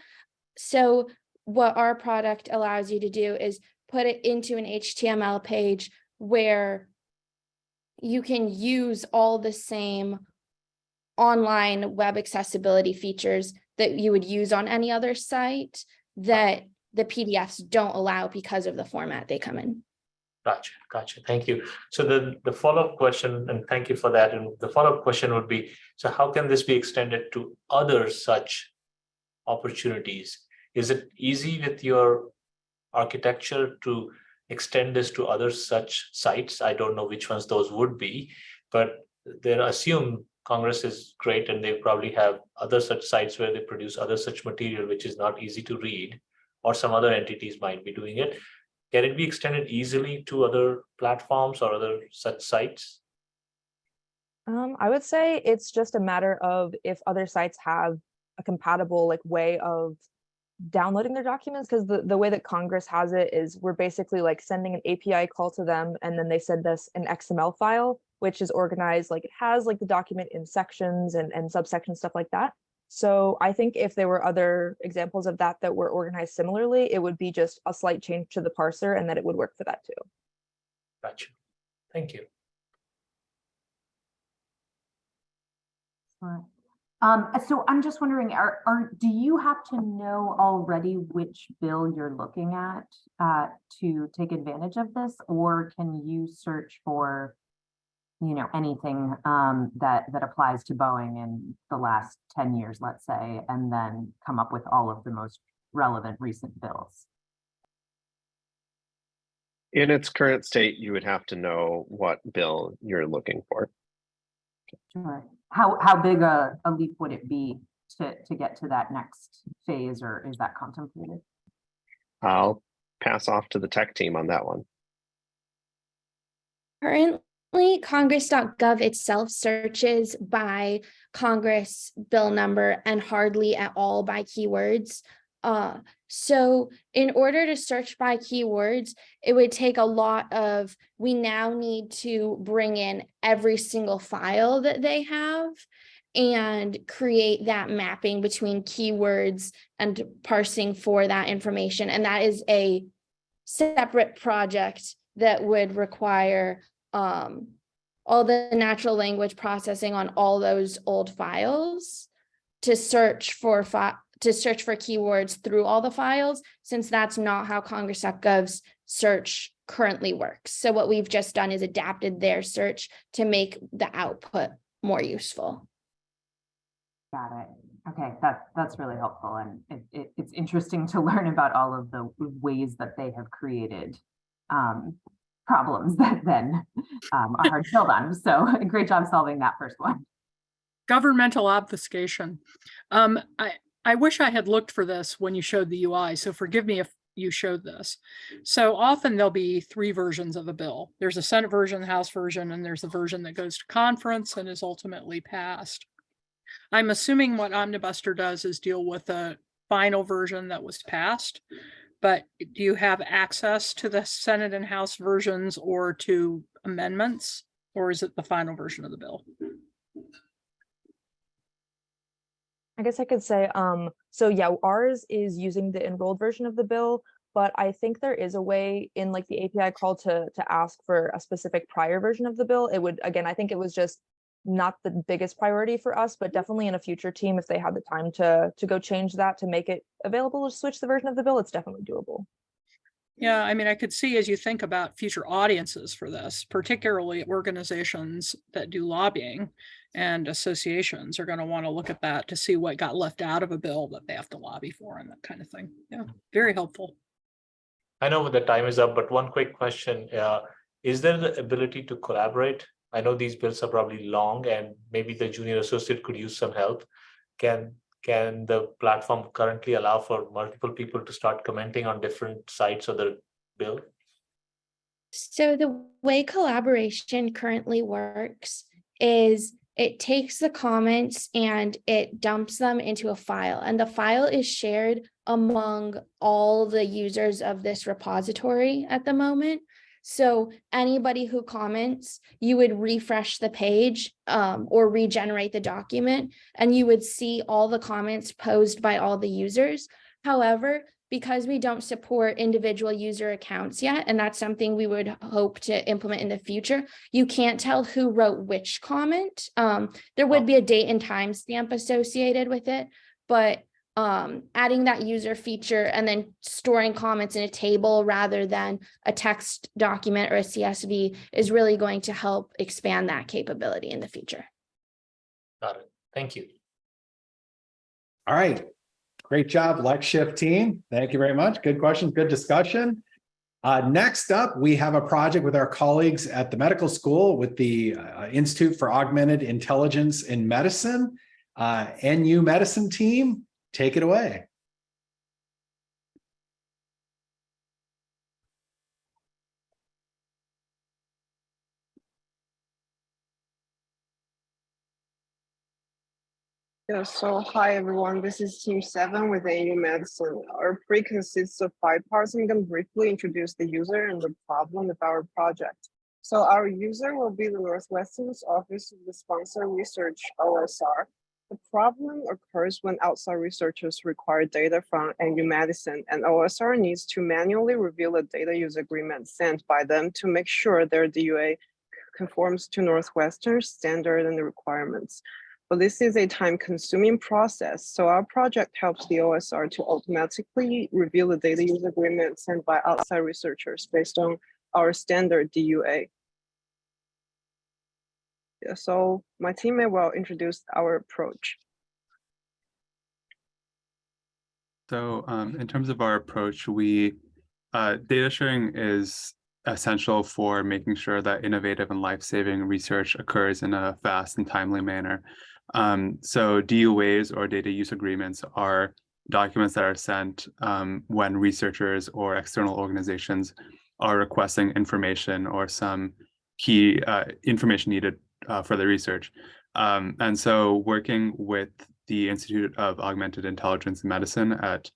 B: So what our product allows you to do is put it into an HTML page where you can use all the same online web accessibility features that you would use on any other site that the PDFs don't allow because of the format they come in.
I: Gotcha. Thank you. So the follow-up question, and thank you for that. And the follow-up question would be, so how can this be extended to other such opportunities? Is it easy with your architecture to extend this to other such sites? I don't know which ones those would be, but they assume Congress is great and they probably have other such sites where they produce other such material, which is not easy to read, or some other entities might be doing it. Can it be extended easily to other platforms or other such sites?
J: I would say it's just a matter of if other sites have a compatible way of downloading their documents, because the way that Congress has it is we're basically sending an API call to them, and then they send us an XML file, which is organized, it has the document in sections and subsections, stuff like that. So I think if there were other examples of that were organized similarly, it would be just a slight change to the parser and that it would work for that too.
I: Gotcha. Thank you.
H: So I'm just wondering, do you have to know already which bill you're looking at to take advantage of this, or can you search for anything that applies to Boeing in the last 10 years, let's say, and then come up with all of the most relevant recent bills?
K: In its current state, you would have to know what bill you're looking for.
H: Sure. How big a leap would it be to get to that next phase, or is that contemplated?
K: I'll pass off to the tech team on that one.
B: Currently, Congress.gov itself searches by Congress bill number and hardly at all by keywords.
O: So in order to search by keywords, it would take a lot of, we now need to bring in every single file that they have and create that mapping between keywords and parsing for that information. And that is a separate project that would require all the natural language processing on all those old files to search for keywords through all the files, since that's not how Congress.gov's search currently works. So what we've just done is adapted their search to make the output more useful.
H: Got it. Okay, that's really helpful, and it's interesting to learn about all of the ways that they have created problems that then are hard to build on. So great job solving that first one.
G: Governmental obfuscation. I wish I had looked for this when you showed the UI, so forgive me if you showed this. So often there'll be 3 versions of a bill. There's a Senate version, the House version, and there's a version that goes to conference and is ultimately passed. I'm assuming what Omnibuster does is deal with the final version that was passed, but do you have access to the Senate and House versions or to amendments, or is it the final version of the bill?
J: I guess I could say, so yeah, ours is using the enrolled version of the bill, but I think there is a way in like the API call to ask for a specific prior version of the bill. It would, again, I think it was just not the biggest priority for us, but definitely in a future team, if they had the time to go change that to make it available to switch the version of the bill, it's definitely doable.
G: Yeah, I mean, I could see as you think about future audiences for this, particularly organizations that do lobbying and associations are going to want to look at that to see what got left out of a bill that they have to lobby for and that kind of thing. Yeah, very helpful.
I: I know the time is up, but one quick question. Is there the ability to collaborate? I know these bills are probably long and maybe the junior associate could use some help. Can the platform currently allow for multiple people to start commenting on different sides of the bill?
O: So the way collaboration currently works is it takes the comments and it dumps them into a file, and the file is shared among all the users of this repository at the moment. So anybody who comments, you would refresh the page or regenerate the document, and you would see all the comments posed by all the users. However, because we don't support individual user accounts yet, and that's something we would hope to implement in the future, you can't tell who wrote which comment. There would be a date and time stamp associated with it, but adding that user feature and then storing comments in a table rather than a text document or a CSV is really going to help expand that capability in the future.
I: Got it. Thank you.
A: All right. Great job, LexShift team. Thank you very much. Good questions, good discussion. Next up, we have a project with our colleagues at the medical school with the Institute for Augmented Intelligence in Medicine. NU Medicine team, take it away.
P: Yeah, so hi everyone, this is Team 7 with AU Medicine. Our pre consists of 5 parts. I'm going to briefly introduce the user and the problem with our project. So our user will be the Northwestern's Office of the Sponsor Research, OSR. The problem occurs when outside researchers require data from NU Medicine, and OSR needs to manually reveal a data use agreement sent by them to make sure their DUA conforms to Northwestern's standard and the requirements. But this is a time-consuming process, so our project helps the OSR to automatically reveal the data use agreement sent by outside researchers based on our standard DUA. Yeah, so my teammate will introduce our approach.
S: So in terms of our approach, data sharing is essential for making sure that innovative and life-saving research occurs in a fast and timely manner. So DUAs, or data use agreements, are documents that are sent when researchers or external organizations are requesting information or some key information needed for the research. And so working with the Institute of Augmented Intelligence in Medicine at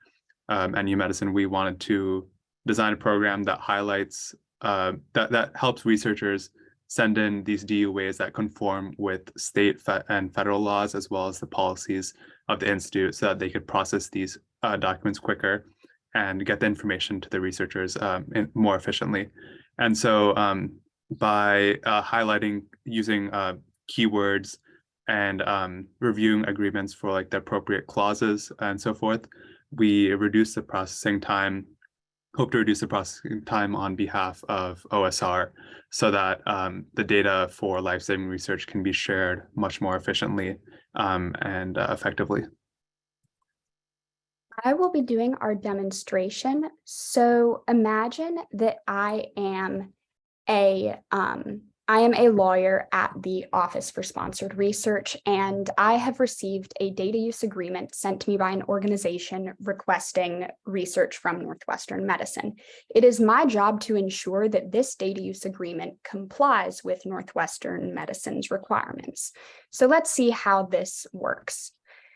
S: NU Medicine, we wanted to design a program that highlights, that helps researchers send in these DUAs that conform with state and federal laws, as well as the policies of the institute, so that they could process these documents quicker and get the information to the researchers more efficiently. And so by highlighting, using keywords and reviewing agreements for like the appropriate clauses and so forth, we reduce the processing time, hope to reduce the processing time on behalf of OSR, so that the data for life-saving research can be shared much more efficiently and effectively.
B: I will be doing our demonstration. So imagine that I am a lawyer at the Office for Sponsored Research, and I have received a data use agreement sent to me by an organization requesting research from Northwestern Medicine. It is my job to ensure that this data use agreement complies with Northwestern Medicine's requirements. So let's see how this works.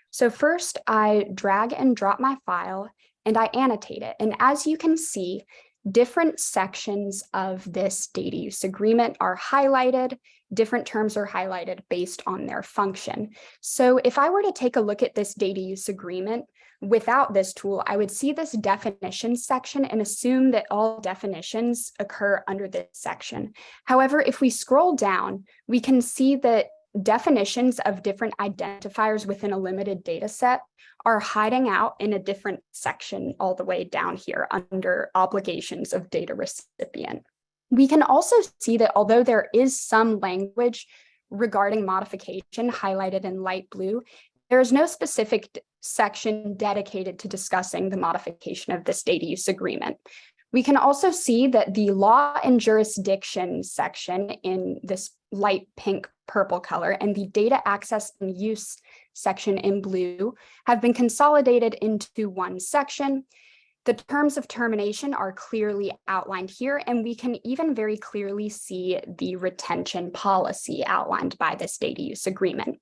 B: So first, I drag and drop my file and I annotate it. And as you can see, different sections of this data use agreement are highlighted. Different terms are highlighted based on their function. So if I were to take a look at this data use agreement without this tool, I would see this definitions section and assume that all definitions occur under this section. However, if we scroll down, we can see that definitions of different identifiers within a limited data set are hiding out in a different section all the way down here under obligations of data recipient. We can also see that although there is some language regarding modification highlighted in light blue, there is no specific section dedicated to discussing the modification of this data use agreement. We can also see that the law and jurisdiction section in this light pink purple color and the data access and use section in blue have been consolidated into one section. The terms of termination are clearly outlined here, and we can even very clearly see the retention policy outlined by this data use agreement.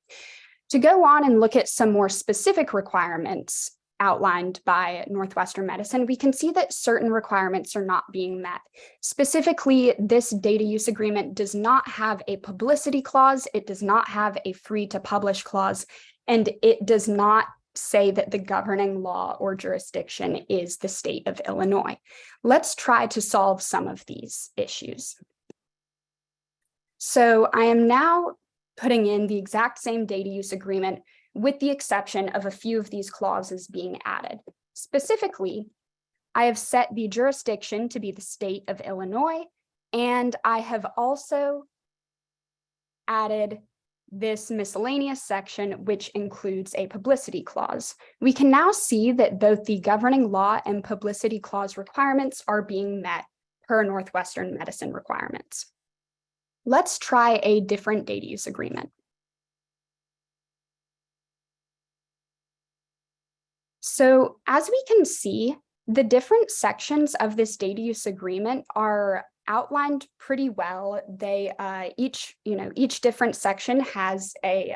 B: To go on and look at some more specific requirements outlined by Northwestern Medicine, we can see that certain requirements are not being met. Specifically, this data use agreement does not have a publicity clause, it does not have a free to publish clause, and it does not say that the governing law or jurisdiction is the state of Illinois. Let's try to solve some of these issues. So I am now putting in the exact same data use agreement with the exception of a few of these clauses being added. Specifically, I have set the jurisdiction to be the state of Illinois, and I have also added this miscellaneous section, which includes a publicity clause. We can now see that both the governing law and publicity clause requirements are being met per Northwestern Medicine requirements. Let's try a different data use agreement. So as we can see, the different sections of this data use agreement are outlined pretty well. They each different section has a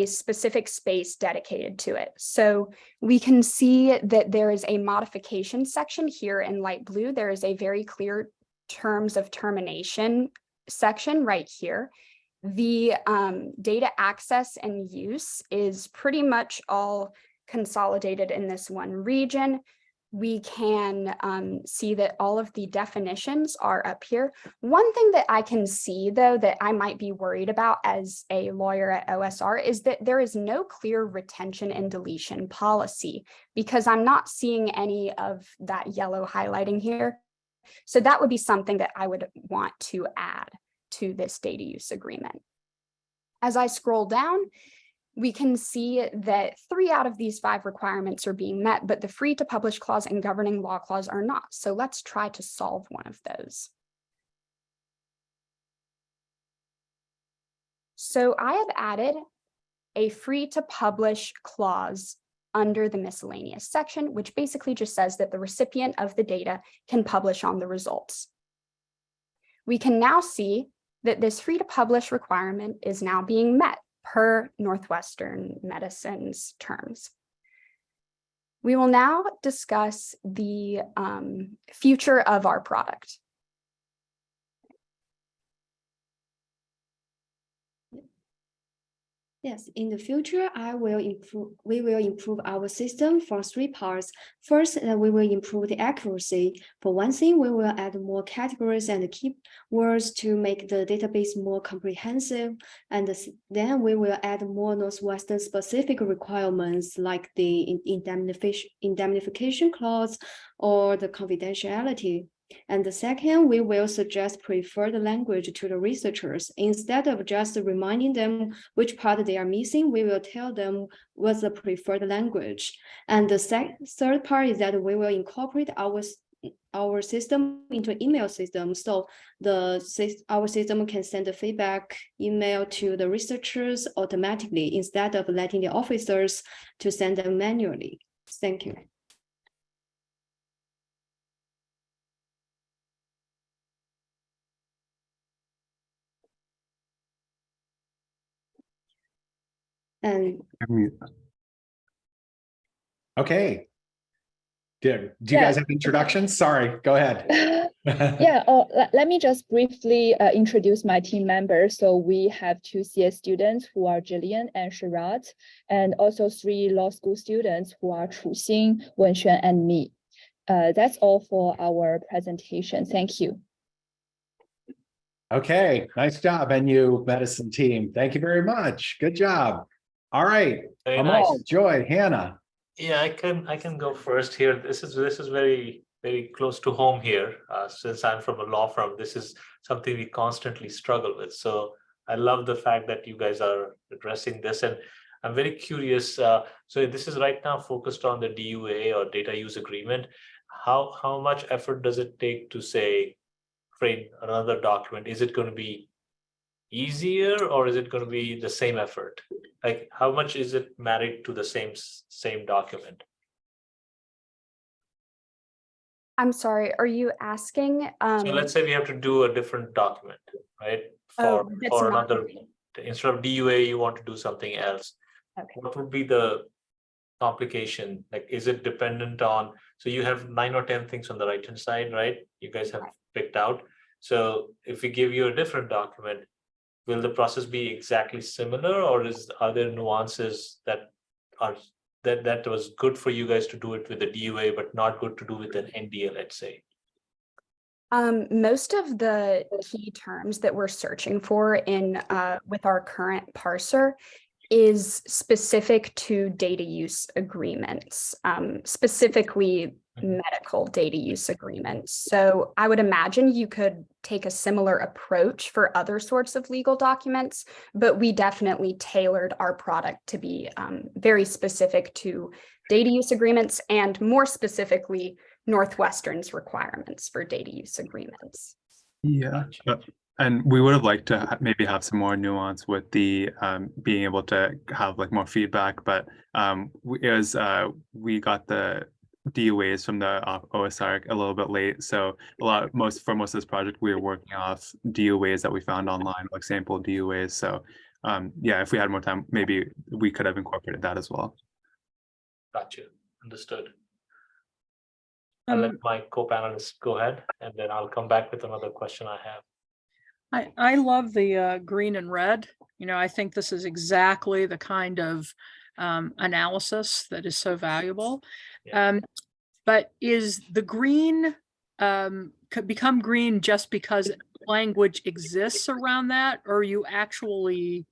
B: specific space dedicated to it. So we can see that there is a modification section here in light blue. There is a very clear terms of termination section right here. The data access and use is pretty much all consolidated in this one region. We can see that all of the definitions are up here. One thing that I can see, though, that I might be worried about as a lawyer at OSR is that there is no clear retention and deletion policy because I'm not seeing any of that yellow highlighting here. So that would be something that I would want to add to this data use agreement. As I scroll down, we can see that 3 out of these 5 requirements are being met, but the free to publish clause and governing law clause are not. So let's try to solve one of those. So I have added a free to publish clause under the miscellaneous section, which basically just says that the recipient of the data can publish on the results. We can now see that this free to publish requirement is now being met per Northwestern Medicine's terms.
M: We will now discuss the future of our product.
Q: Yes, in the future, we will improve our system for 3 parts. First, we will improve the accuracy. For one thing, we will add more categories and keywords to make the database more comprehensive. And then we will add more Northwestern specific requirements like the indemnification clause or the confidentiality. And the second, we will suggest preferred language to the researchers. Instead of just reminding them which part they are missing, we will tell them what's the preferred language. And the third part is that we will incorporate our system into an email system. So our system can send a feedback email to the researchers automatically instead of letting the officers to send them manually. Thank you. And
A: okay. Do you guys have introductions? Sorry, go ahead.
R: Yeah, let me just briefly introduce my team members. So we have 2 CS students who are Jillian and Sharat, and also 3 law school students who are Chuxing, Wenxuan, and me. That's all for our presentation. Thank you.
A: Okay, nice job, NU medicine team. Thank you very much. Good job. All right,
I: Very
A: Amal,
I: nice.
A: Joy, Hannah.
I: Yeah, I can go first here. This is very close to home here. Since I'm from a law firm, this is something we constantly struggle with. So I love the fact that you guys are addressing this, and I'm very curious. So this is right now focused on the DUA or data use agreement. How much effort does it take to say create another document? Is it going to be easier or is it going to be the same effort? Like how much is it married to the same document?
M: I'm sorry, are you asking?
I: So let's say we have to do a different document, right? For another, instead of DUA, you want to do something else.
M: Okay.
I: What would be the complication? Like, is it dependent on, so you have 9 or 10 things on the right hand side, right? You guys have picked out. So if we give you a different document, will the process be exactly similar, or are there nuances that was good for you guys to do it with the DUA, but not good to do with an NDA, let's say?
M: Most of the key terms that we're searching for in with our current parser is specific to data use agreements, specifically medical data use agreements. So I would imagine you could take a similar approach for other sorts of legal documents, but we definitely tailored our product to be very specific to data use agreements and more specifically Northwestern's requirements for data use agreements.
S: Yeah. And we would have liked to maybe have some more nuance with the being able to have like more feedback, but we got the DUAs from the OSR a little bit late, so for most of this project we were working off DUAs that we found online, like sample DUAs. So yeah, if we had more time, maybe we could have incorporated that as well.
I: Gotcha, understood. I'll let my co-panelists go ahead, and then I'll come back with another question I have.
G: I love the green and red. You know, I think this is exactly the kind of analysis that is so valuable. Yeah. But is the green could become green just because language exists around that, or are you actually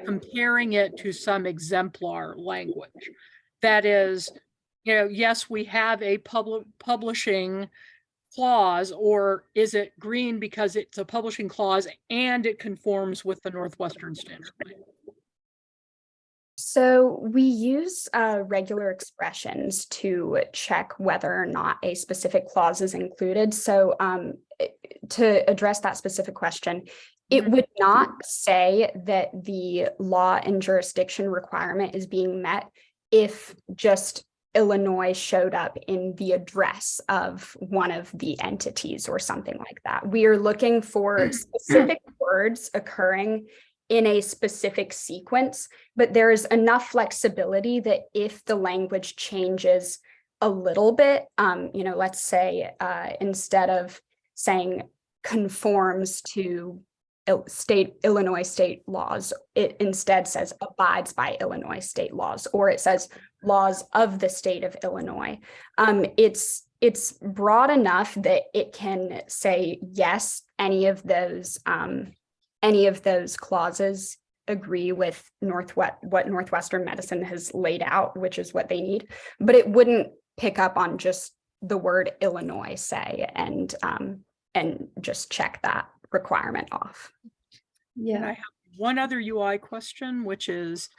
G: comparing it to some exemplar language? That is, you know, yes, we have a publishing clause, or is it green because it's a publishing clause and it conforms with the Northwestern Standard?
M: So we use regular expressions to check whether or not a specific clause is included. So to address that specific question, it would not say that the law and jurisdiction requirement is being met if just Illinois showed up in the address of one of the entities or something like that. We are looking for specific words occurring in a specific sequence, but there is enough flexibility that if the language changes a little bit. Let's say instead of saying conforms to Illinois state laws, it instead says abides by Illinois state laws, or it says laws of the state of Illinois. It's broad enough that it can say yes, any of those clauses agree with what Northwestern Medicine has laid out, which is what they need, but it wouldn't pick up on just the word Illinois, say, and just check that requirement off.
G: And I have one other UI question, which is,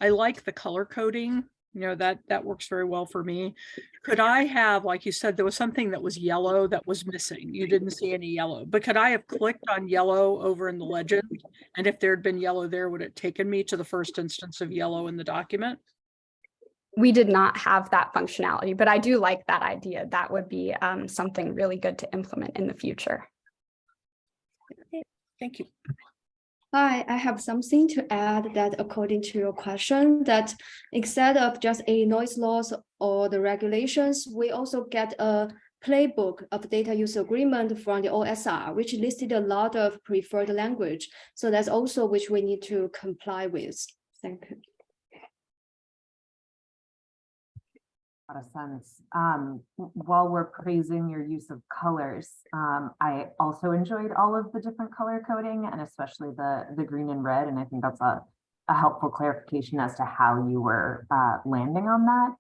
G: I like the color coding. That works very well for me. Could I have, like you said, there was something that was yellow that was missing. You didn't see any yellow, but could I have clicked on yellow over in the legend? And if there had been yellow there, would it taken me to the first instance of yellow in the document?
M: We did not have that functionality, but I do like that idea. That would be something really good to implement in the future.
G: Thank you.
Q: Hi, I have something to add that according to your question, that instead of just a noise laws or the regulations, we also get a playbook of data use agreement from the OSR, which listed a lot of preferred language. So that's also which we need to comply with. Thank you.
H: A lot of sense. While we're praising your use of colors, I also enjoyed all of the different color coding, and especially the green and red. And I think that's a helpful clarification as to how you were landing on that.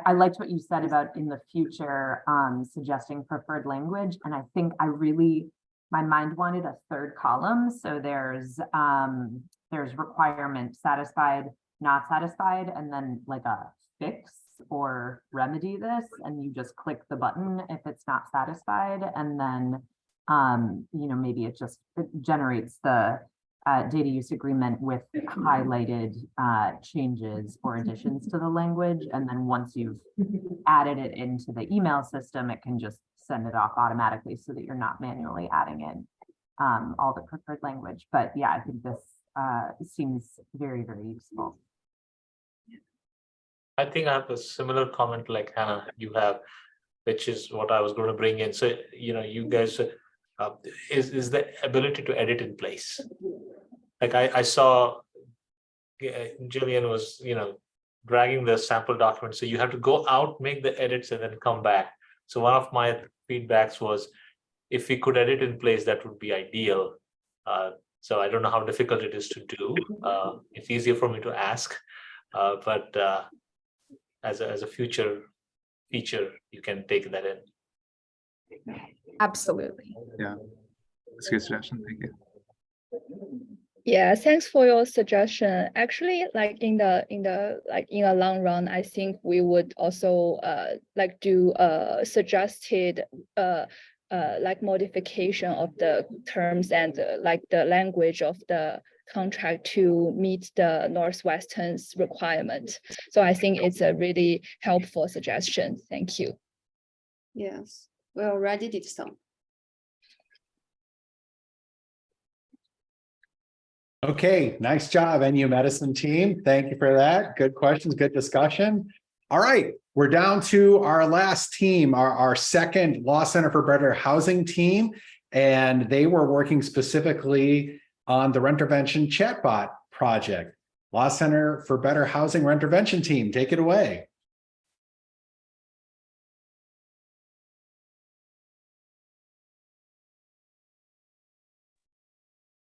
H: I liked what you said about in the future suggesting preferred language, and I think my mind wanted a third column. So there's requirement satisfied, not satisfied, and then like a fix or remedy this, and you just click the button if it's not satisfied, and then maybe it generates the data use agreement with highlighted changes or additions to the language, and then once you've added it into the email system, it can just send it off automatically so that you're not manually adding in all the preferred language. But yeah, I think this seems very, very useful.
I: I think I have a similar comment like Hannah you have, which is what I was going to bring in. So, you guys, is the ability to edit in place. Like I saw Jillian was, dragging the sample document. So you have to go out, make the edits, and then come back. So one of my feedbacks was, if we could edit in place, that would be ideal. So I don't know how difficult it is to do. It's easier for me to ask, but as a future feature, you can take that in.
M: Absolutely.
S: Yeah, that's a good suggestion. Thank you.
R: Yeah, thanks for your suggestion. Actually, like in a long run, I think we would also do suggested modification of the terms and the language of the contract to meet the Northwestern's requirement. So I think it's a really helpful suggestion. Thank you.
Q: Yes, we already did some.
A: Okay, nice job, NU Medicine team. Thank you for that. Good questions, good discussion. All right, we're down to our last team, our second Law Center for Better Housing team, and they were working specifically on the Rentervention chatbot project. Law Center for Better Housing Rentervention team, take it away.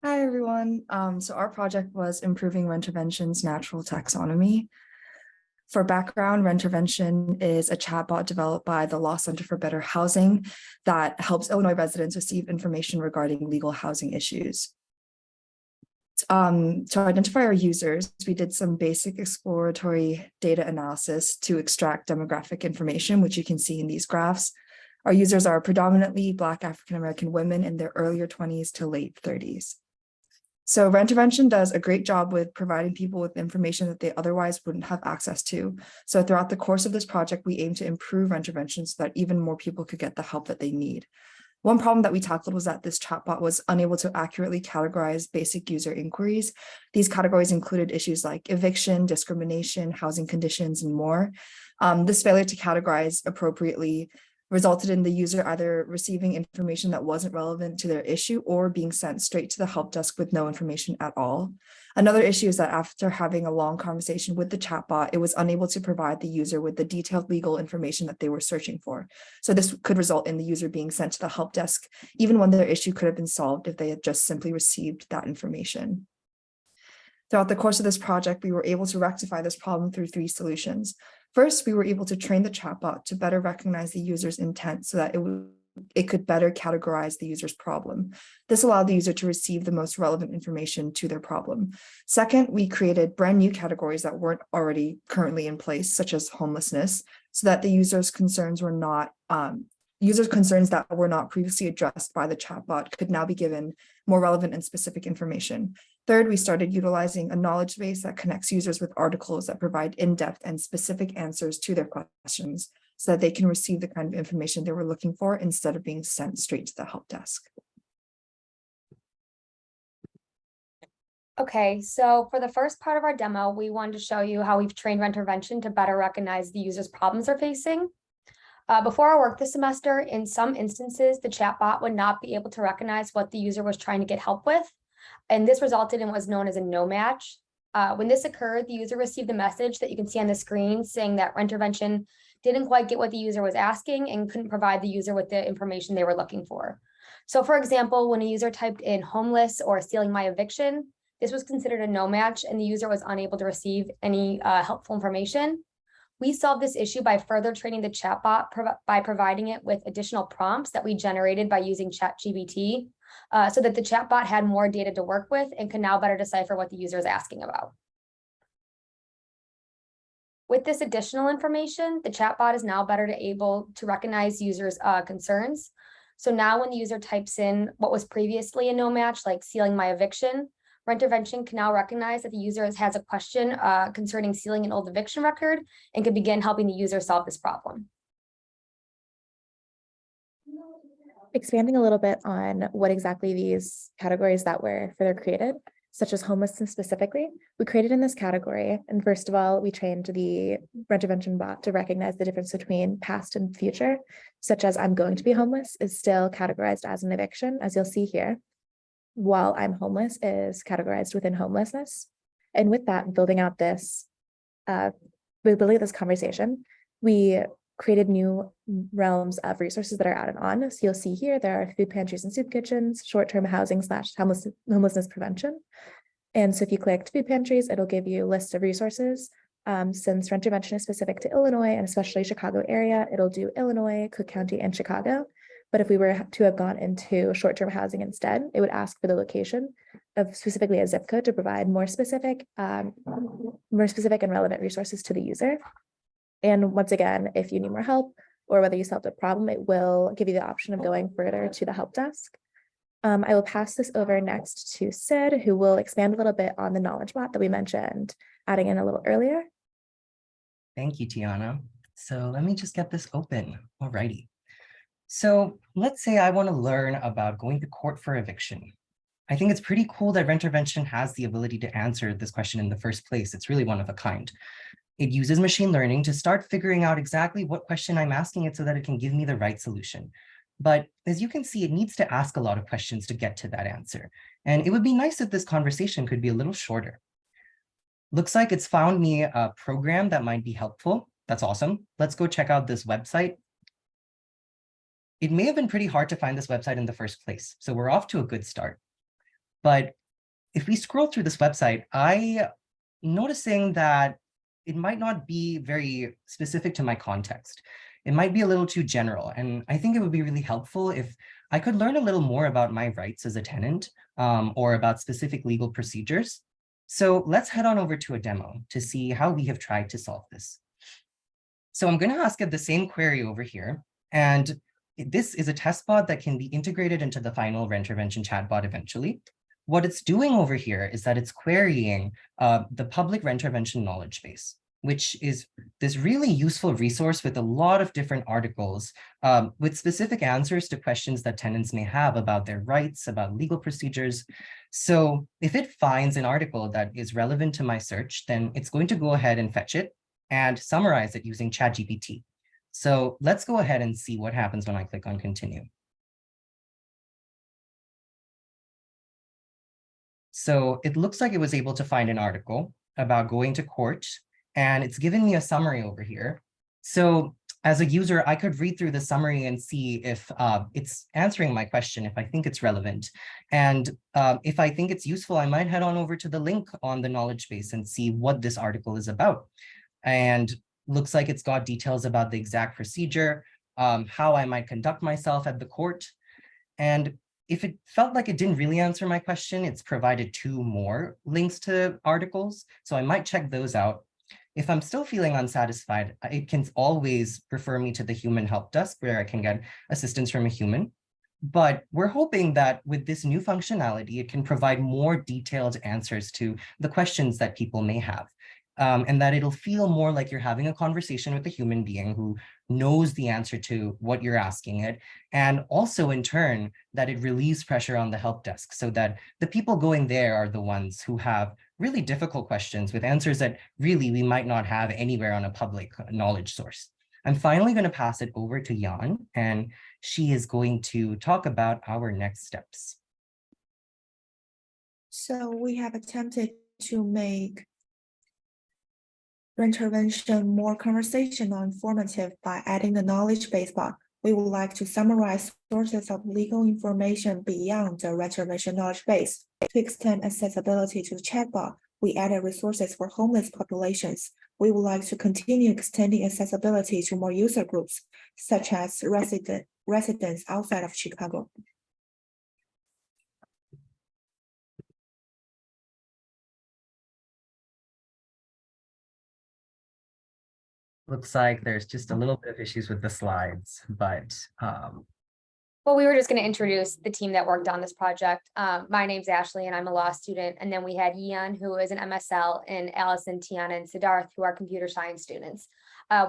F: Hi, everyone. So our project was improving Rentervention's natural taxonomy. For background, Rentervention is a chatbot developed by the Law Center for Better Housing that helps Illinois residents receive information regarding legal housing issues. To identify our users, we did some basic exploratory data analysis to extract demographic information, which you can see in these graphs. Our users are predominantly Black African-American women in their earlier 20s to late 30s. So Rentervention does a great job with providing people with information that they otherwise wouldn't have access to. So throughout the course of this project, we aim to improve Rentervention so that even more people could get the help that they need. One problem that we tackled was that this chatbot was unable to accurately categorize basic user inquiries. These categories included issues like eviction, discrimination, housing conditions, and more. This failure to categorize appropriately resulted in the user either receiving information that wasn't relevant to their issue or being sent straight to the help desk with no information at all. Another issue is that after having a long conversation with the chatbot, it was unable to provide the user with the detailed legal information that they were searching for. So this could result in the user being sent to the help desk, even when their issue could have been solved if they had just simply received that information. Throughout the course of this project, we were able to rectify this problem through 3 solutions. First, we were able to train the chatbot to better recognize the user's intent so that it could better categorize the user's problem. This allowed the user to receive the most relevant information to their problem. Second, we created brand new categories that weren't already currently in place, such as homelessness, so that the user's concerns that were not previously addressed by the chatbot could now be given more relevant and specific information. Third, we started utilizing a knowledge base that connects users with articles that provide in-depth and specific answers to their questions so that they can receive the kind of information they were looking for instead of being sent straight to the help desk.
E: Okay, so for the first part of our demo, we wanted to show you how we've trained Rentervention to better recognize the user's problems they're facing. Before our work this semester, in some instances, the chatbot would not be able to recognize what the user was trying to get help with. And this resulted in what's known as a no match. When this occurred, the user received a message that you can see on the screen saying that Rentervention didn't quite get what the user was asking and couldn't provide the user with the information they were looking for. So for example, when a user typed in homeless or stealing my eviction, this was considered a no match and the user was unable to receive any helpful information. We solved this issue by further training the chatbot by providing it with additional prompts that we generated by using ChatGPT so that the chatbot had more data to work with and can now better decipher what the user is asking about. With this additional information, the chatbot is now better able to recognize users' concerns. So now when the user types in what was previously a no match, like sealing my eviction, Rentervention can now recognize that the user has a question concerning sealing an old eviction record and can begin helping the user solve this problem.
T: Expanding a little bit on what exactly these categories that were further created, such as homelessness specifically, we created in this category. And first of all, we trained the Rentervention bot to recognize the difference between past and future, such as I'm going to be homeless is still categorized as an eviction, as you'll see here, while I'm homeless is categorized within homelessness. And with that, building out this conversation, we created new realms of resources that are added on. So you'll see here, there are food pantries and soup kitchens, short-term housing / homelessness prevention. And so if you click food pantries, it'll give you a list of resources. Since Rentervention is specific to Illinois and especially Chicago area, it'll do Illinois, Cook County, and Chicago. But if we were to have gone into short-term housing instead, it would ask for the location of specifically a zip code to provide more specific and relevant resources to the user. And once again, if you need more help or whether you solved a problem, it will give you the option of going further to the help desk. I will pass this over next to Sid, who will expand a little bit on the knowledge bot that we mentioned, adding in a little earlier.
U: Thank you, Tiana. So let me just get this open. Alrighty. So let's say I want to learn about going to court for eviction. I think it's pretty cool that Rentervention has the ability to answer this question in the first place. It's really one of a kind. It uses machine learning to start figuring out exactly what question I'm asking it so that it can give me the right solution. But as you can see, it needs to ask a lot of questions to get to that answer. And it would be nice if this conversation could be a little shorter. Looks like it's found me a program that might be helpful. That's awesome. Let's go check out this website. It may have been pretty hard to find this website in the first place, so we're off to a good start. But if we scroll through this website, I'm noticing that it might not be very specific to my context. It might be a little too general, and I think it would be really helpful if I could learn a little more about my rights as a tenant or about specific legal procedures. So let's head on over to a demo to see how we have tried to solve this. So I'm going to ask it the same query over here, and this is a test bot that can be integrated into the final Rentervention chatbot eventually. What it's doing over here is that it's querying the public Rentervention knowledge base, which is this really useful resource with a lot of different articles with specific answers to questions that tenants may have about their rights, about legal procedures. So if it finds an article that is relevant to my search, then it's going to go ahead and fetch it and summarize it using ChatGPT. So let's go ahead and see what happens when I click on continue. So it looks like it was able to find an article about going to court, and it's given me a summary over here. So as a user, I could read through the summary and see if it's answering my question, if I think it's relevant. And if I think it's useful, I might head on over to the link on the knowledge base and see what this article is about. And looks like it's got details about the exact procedure, how I might conduct myself at the court. And if it felt like it didn't really answer my question, it's provided 2 more links to articles. So I might check those out. If I'm still feeling unsatisfied, it can always refer me to the human help desk where I can get assistance from a human. But we're hoping that with this new functionality, it can provide more detailed answers to the questions that people may have. And that it'll feel more like you're having a conversation with a human being who knows the answer to what you're asking it. And also in turn, that it relieves pressure on the help desk so that the people going there are the ones who have really difficult questions with answers that really we might not have anywhere on a public knowledge source. I'm finally going to pass it over to Jan, and she is going to talk about our next steps.
F: So we have attempted to make intervention more conversational and informative by adding the knowledge base box. We would like to summarize sources of legal information beyond the intervention knowledge base. To extend accessibility to the chatbot, we added resources for homeless populations. We would like to continue extending accessibility to more user groups, such as residents outside of Chicago.
U: Looks like there's just a little bit of issues with the slides, but
E: Well, we were just going to introduce the team that worked on this project. My name's Ashley and I'm a law student. And then we had Ian, who is an MSL, and Allison, Tiana, and Siddharth, who are computer science students.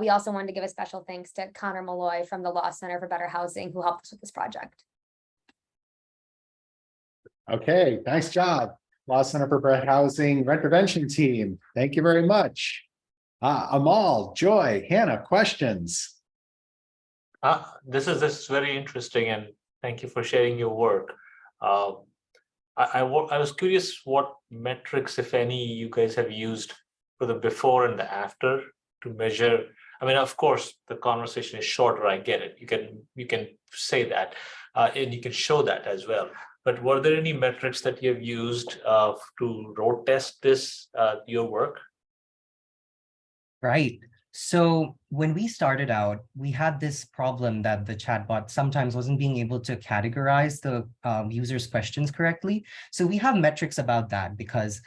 E: We also wanted to give a special thanks to Connor Malloy from the Law Center for Better Housing, who helped us with this project.
A: Okay, nice job. Law Center for Better Housing Intervention team. Thank you very much. Amal, Joy, Hannah, questions?
I: This is very interesting, and thank you for sharing your work. I was curious what metrics, if any, you guys have used for the before and the after to measure. I mean, of course, the conversation is shorter. I get it. You can say that, and you can show that as well. But were there any metrics that you have used to road test this your work?
U: right. So when we started out, we had this problem that the chatbot sometimes wasn't being able to categorize the users' questions correctly. So we have metrics about that because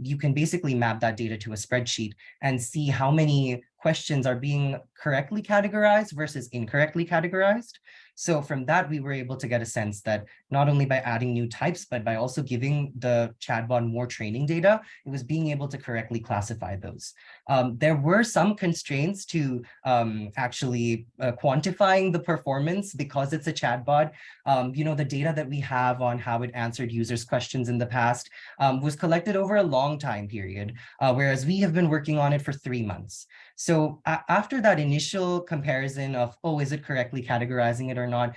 U: you can basically map that data to a spreadsheet and see how many questions are being correctly categorized versus incorrectly categorized. So from that, we were able to get a sense that not only by adding new types, but by also giving the chatbot more training data, it was being able to correctly classify those. There were some constraints to actually quantifying the performance because it's a chatbot. The data that we have on how it answered users' questions in the past was collected over a long time period, whereas we have been working on it for 3 months. So after that initial comparison of, oh, is it correctly categorizing it or not,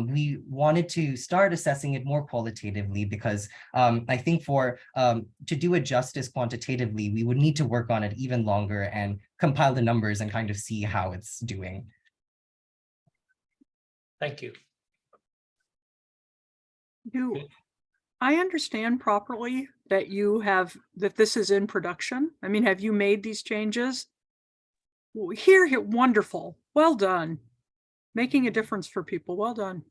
U: we wanted to start assessing it more qualitatively because I think to do it justice quantitatively, we would need to work on it even longer and compile the numbers and kind of see how it's doing.
I: Thank you.
G: Do I understand properly that that this is in production? I mean, have you made these changes? Here, wonderful. Well done. Making a difference for people. Well done.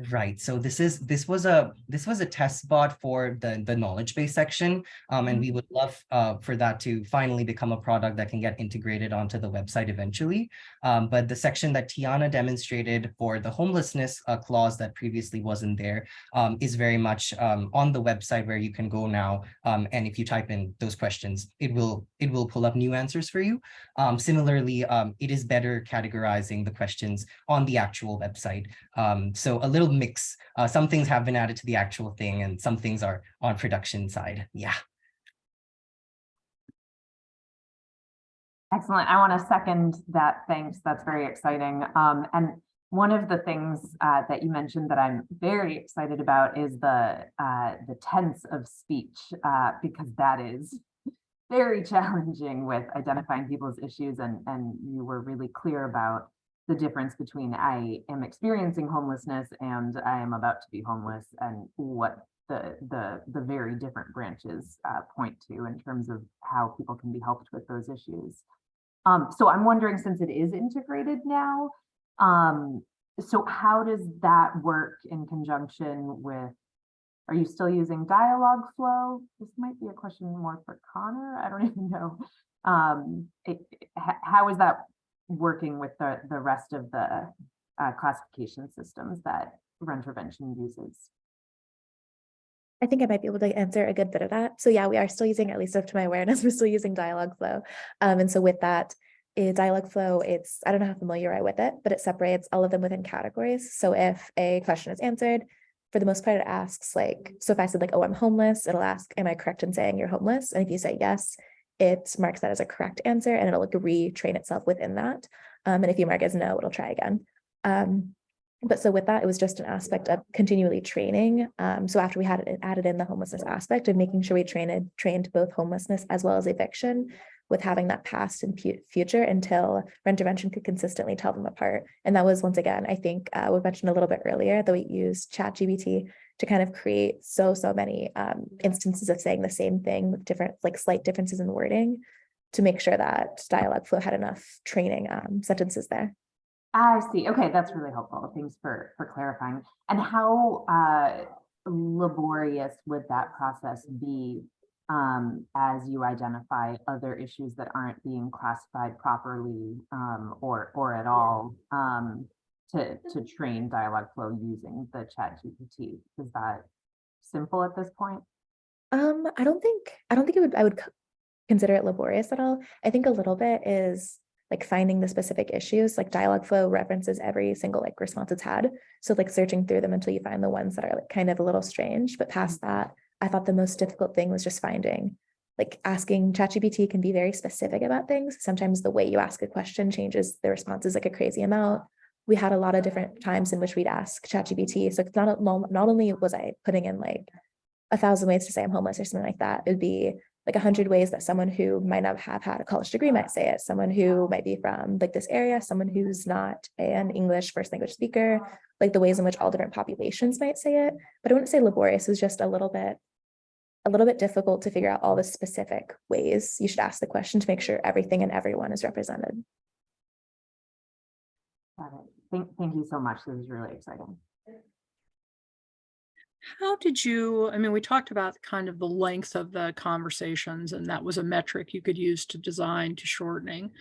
U: Right. So this was a test bot for the knowledge base section, and we would love for that to finally become a product that can get integrated onto the website eventually. But the section that Tiana demonstrated for the homelessness clause that previously wasn't there is very much on the website where you can go now. And if you type in those questions, it will pull up new answers for you. Similarly, it is better categorizing the questions on the actual website. So a little mix. Some things have been added to the actual thing and some things are on production side. Yeah.
H: Excellent. I want to second that. Thanks. That's very exciting. And one of the things that you mentioned that I'm very excited about is the tense of speech, because that is very challenging with identifying people's issues. And you were really clear about the difference between I am experiencing homelessness and I am about to be homeless, and what the very different branches point to in terms of how people can be helped with those issues. So I'm wondering, since it is integrated now, so how does that work in conjunction with, are you still using Dialogflow? This might be a question more for Connor. I don't even know. How is that working with the rest of the classification systems that Rentervention uses?
T: I think I might be able to answer a good bit of that. So yeah, we are still using, at least up to my awareness, we're still using Dialogflow. And so with that, Dialogflow, I don't know how familiar you are with it, but it separates all of them within categories. So if a question is answered, for the most part, it asks like, so if I said like, oh, I'm homeless, it'll ask, am I correct in saying you're homeless? And if you say yes, it marks that as a correct answer, and it'll like retrain itself within that. And if you mark as no, it'll try again. But so with that, it was just an aspect of continually training. So after we had it added in the homelessness aspect of making sure we trained both homelessness as well as eviction, with having that past and future until Rentervention could consistently tell them apart. And that was, once again, I think we mentioned a little bit earlier that we used ChatGPT to kind of create so many instances of saying the same thing with different, like slight differences in wording, to make sure that Dialogflow had enough training sentences there.
H: I see. Okay, that's really helpful. Thanks for clarifying. And how laborious would that process be as you identify other issues that aren't being classified properly or at all, to train Dialogflow using the ChatGPT? Is that simple at this point?
T: I don't think I would consider it laborious at all. I think a little bit is like finding the specific issues. Like Dialogflow references every single like response it's had. So like searching through them until you find the ones that are like kind of a little strange. But past that, I thought the most difficult thing was just finding, like asking ChatGPT can be very specific about things. Sometimes the way you ask a question changes the responses like a crazy amount. We had a lot of different times in which we'd ask ChatGPT. So it's not only was I putting in like 1,000 ways to say I'm homeless or something like that, it'd be like 100 ways that someone who might not have had a college degree might say it, someone who might be from like this area, someone who's not an English first language speaker, like the ways in which all different populations might say it. But I wouldn't say laborious, is just a little bit difficult to figure out all the specific ways you should ask the question to make sure everything and everyone is represented.
H: Got it. Thank you so much. This is really exciting.
G: How did you, I mean, we talked about kind of the length of the conversations, and that was a metric you could use to design to shortening.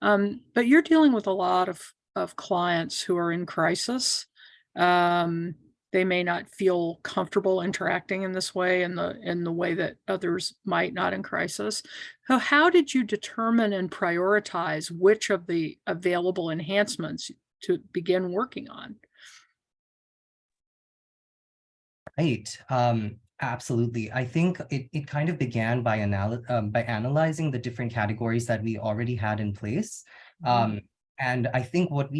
G: But you're dealing with a lot of clients who are in crisis. They may not feel comfortable interacting in this way, in the way that others might not in crisis. So how did you determine and prioritize which of the available enhancements to begin working on?
U: Right. Absolutely. I think it kind of began by analyzing the different categories that we already had in place. And I think what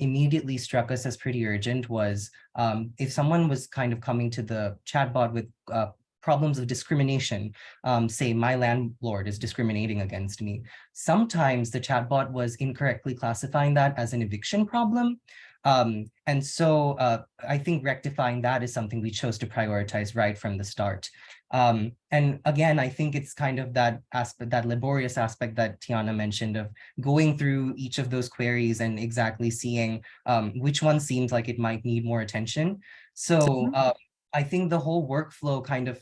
U: immediately struck us as pretty urgent was if someone was kind of coming to the chatbot with problems of discrimination, say my landlord is discriminating against me, sometimes the chatbot was incorrectly classifying that as an eviction problem. And so I think rectifying that is something we chose to prioritize right from the start. And again, I think it's kind of that aspect, that laborious aspect that Tiana mentioned, of going through each of those queries and exactly seeing which one seems like it might need more attention. So I think the whole workflow kind of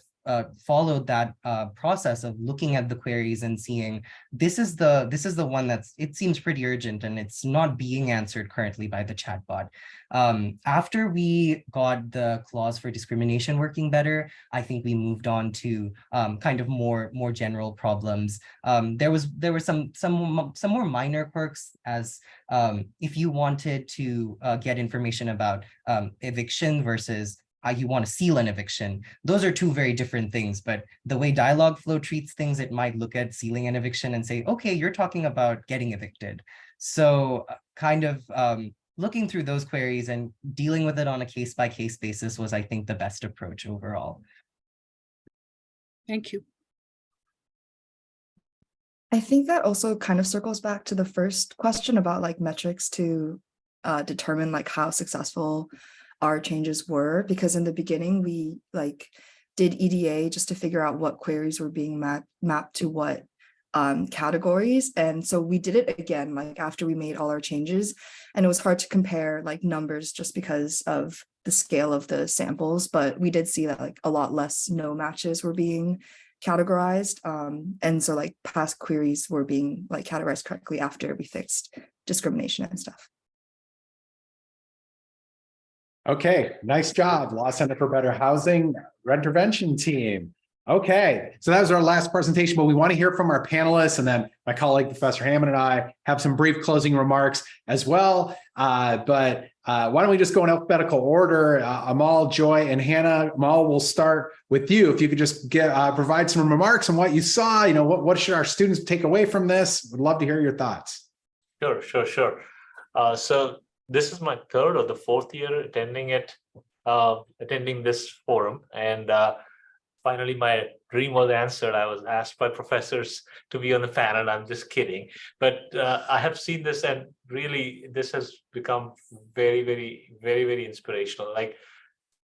U: followed that process of looking at the queries and seeing this is the one it seems pretty urgent and it's not being answered currently by the chatbot. After we got the clause for discrimination working better, I think we moved on to kind of more general problems. There were some more minor quirks, as if you wanted to get information about eviction versus you want to seal an eviction. Those are two very different things, but the way Dialogflow treats things, it might look at sealing an eviction and say, okay, you're talking about getting evicted. So kind of looking through those queries and dealing with it on a case-by-case basis was, I think, the best approach overall.
G: Thank you.
F: I think that also kind of circles back to the first question about like metrics to determine like how successful our changes were, because in the beginning we like did EDA just to figure out what queries were being mapped to what categories. And so we did it again, like after we made all our changes, and it was hard to compare like numbers just because of the scale of the samples, but we did see that like a lot less no matches were being categorized. And so like past queries were being like categorized correctly after we fixed discrimination and stuff.
A: Okay, nice job, Law Center for Better Housing Reintervention team. Okay, so that was our last presentation, but we want to hear from our panelists, and then my colleague, Professor Hammond, and I have some brief closing remarks as well. Why don't we just go in alphabetical order? Amal, Joy, and Hannah. Amal, we'll start with you. If you could just provide some remarks on what you saw, what should our students take away from this? Would love to hear your thoughts.
I: Sure. So this is my third or the fourth year attending this forum, and finally my dream was answered. I was asked by professors to be on the panel. I'm just kidding, but I have seen this, and really this has become very, very, very, very inspirational. Like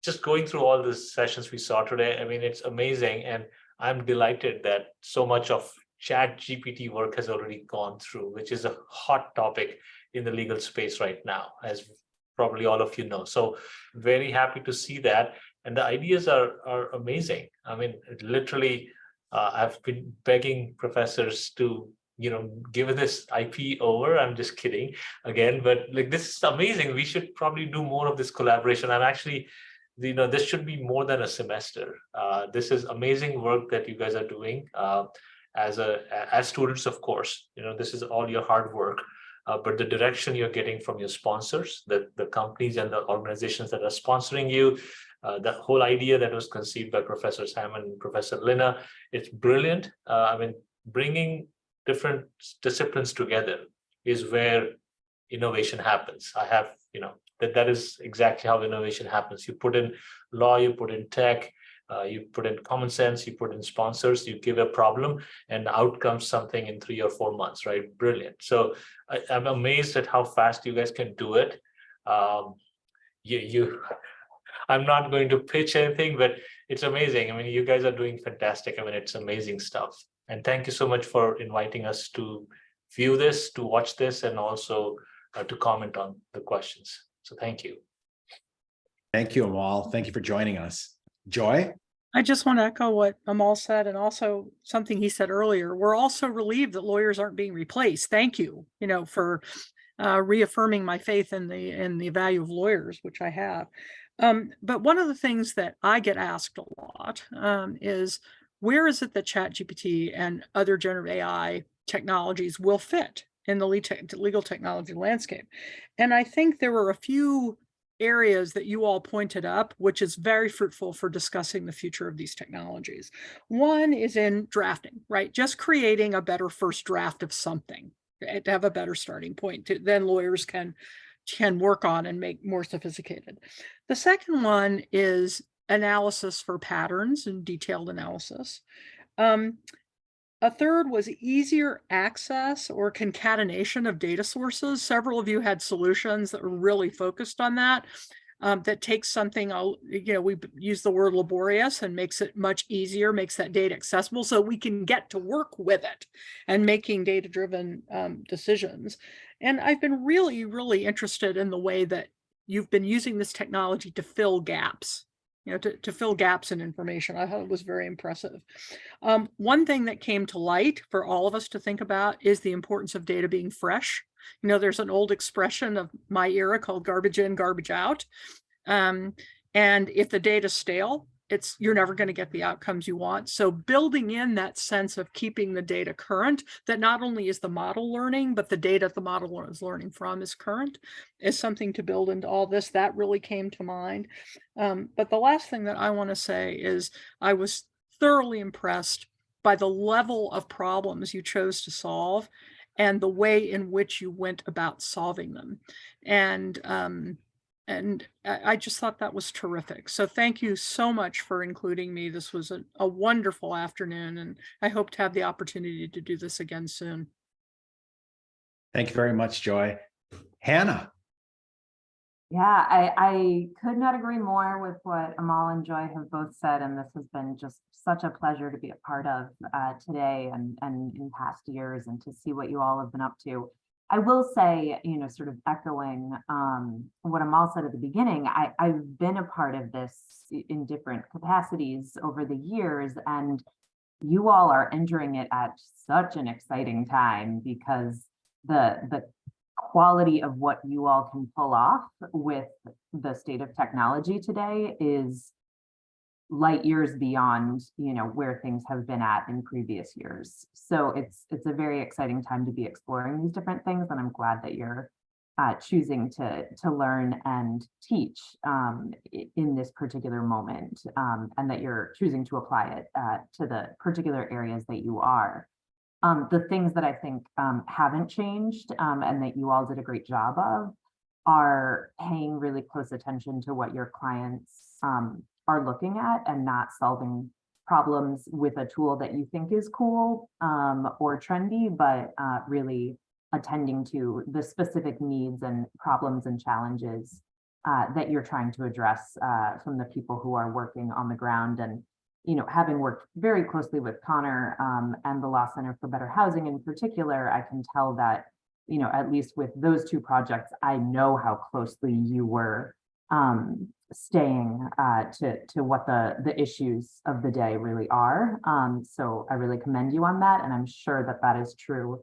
I: just going through all the sessions we saw today, I mean, it's amazing, and I'm delighted that so much of ChatGPT work has already gone through, which is a hot topic in the legal space right now, as probably all of you know. So very happy to see that. And the ideas are amazing. I mean, literally, I've been begging professors to, give this IP over. I'm just kidding again, but like, this is amazing. We should probably do more of this collaboration. I'm actually, this should be more than a semester. This is amazing work that you guys are doing as students, of course. This is all your hard work. But the direction you're getting from your sponsors, the companies and the organizations that are sponsoring you, the whole idea that was conceived by Professor Hammond and Professor Lina, it's brilliant. I mean, bringing different disciplines together is where innovation happens. That is exactly how innovation happens. You put in law, you put in tech, you put in common sense, you put in sponsors, you give a problem, and out comes something in 3 or 4 months, right? Brilliant. So I'm amazed at how fast you guys can do it. I'm not going to pitch anything, but it's amazing. I mean, you guys are doing fantastic. I mean, it's amazing stuff. And thank you so much for inviting us to view this, to watch this, and also to comment on the questions. So thank you.
A: Thank you, Amal. Thank you for joining us. Joy?
G: I just want to echo what Amal said, and also something he said earlier. We're also relieved that lawyers aren't being replaced. Thank you, for reaffirming my faith in the value of lawyers, which I have. But one of the things that I get asked a lot is, where is it that ChatGPT and other generative AI technologies will fit in the legal technology landscape? And I think there were a few areas that you all pointed up, which is very fruitful for discussing the future of these technologies. One is in drafting, right? Just creating a better first draft of something to have a better starting point then lawyers can work on and make more sophisticated. The second one is analysis for patterns and detailed analysis. A third was easier access or concatenation of data sources. Several of you had solutions that were really focused on that. That takes something, we use the word laborious and makes it much easier, makes that data accessible so we can get to work with it and making data-driven decisions. And I've been really, really interested in the way that you've been using this technology to fill gaps. To fill gaps in information. I thought it was very impressive. One thing that came to light for all of us to think about is the importance of data being fresh. There's an old expression of my era called garbage in, garbage out. And if the data's stale, you're never going to get the outcomes you want. So building in that sense of keeping the data current, that not only is the model learning, but the data the model is learning from is current, is something to build into all this. That really came to mind. But the last thing that I want to say is I was thoroughly impressed by the level of problems you chose to solve and the way in which you went about solving them. And I just thought that was terrific. So thank you so much for including me. This was a wonderful afternoon, and I hope to have the opportunity to do this again soon.
A: Thank you very much, Joy. Hannah.
H: Yeah, I could not agree more with what Amal and Joy have both said, and this has been just such a pleasure to be a part of today and in past years, and to see what you all have been up to. I will say, sort of echoing what Amal said at the beginning, I've been a part of this in different capacities over the years, and you all are entering it at such an exciting time, because the quality of what you all can pull off with the state of technology today is light years beyond, where things have been at in previous years. So it's a very exciting time to be exploring these different things, and I'm glad that you're choosing to learn and teach in this particular moment, and that you're choosing to apply it to the particular areas that you are. The things that I think haven't changed and that you all did a great job of are paying really close attention to what your clients are looking at, and not solving problems with a tool that you think is cool or trendy, but really attending to the specific needs and problems and challenges that you're trying to address from the people who are working on the ground. And having worked very closely with Connor and the Law Center for Better Housing in particular, I can tell that, at least with those two projects, I know how closely you were staying to what the issues of the day really are. So I really commend you on that, and I'm sure that that is true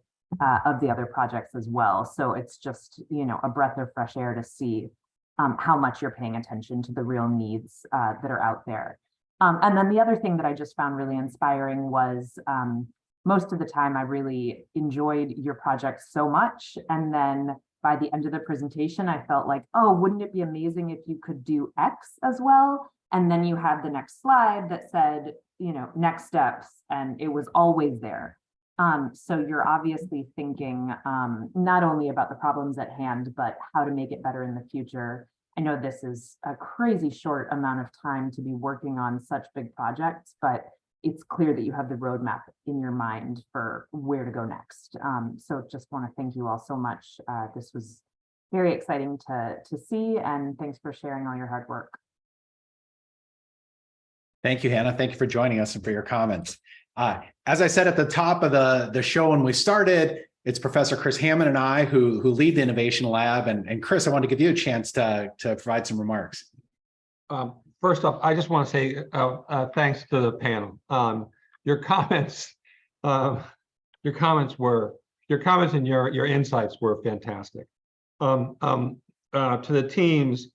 H: of the other projects as well. So it's just, a breath of fresh air to see how much you're paying attention to the real needs that are out there. And then the other thing that I just found really inspiring was most of the time I really enjoyed your project so much. And then by the end of the presentation, I felt like, oh, wouldn't it be amazing if you could do X as well? And then you had the next slide that said, next steps, and it was always there. So you're obviously thinking not only about the problems at hand, but how to make it better in the future. I know this is a crazy short amount of time to be working on such big projects, but it's clear that you have the roadmap in your mind for where to go next. So just want to thank you all so much. This was very exciting to see, and thanks for sharing all your hard work.
A: Thank you, Hannah. Thank you for joining us and for your comments. As I said at the top of the show when we started, it's Professor Chris Hammond and I who lead the Innovation Lab. And Chris, I want to give you a chance to provide some remarks.
D: First off, I just want to say thanks to the panel. Your comments and your insights were fantastic. To the teams,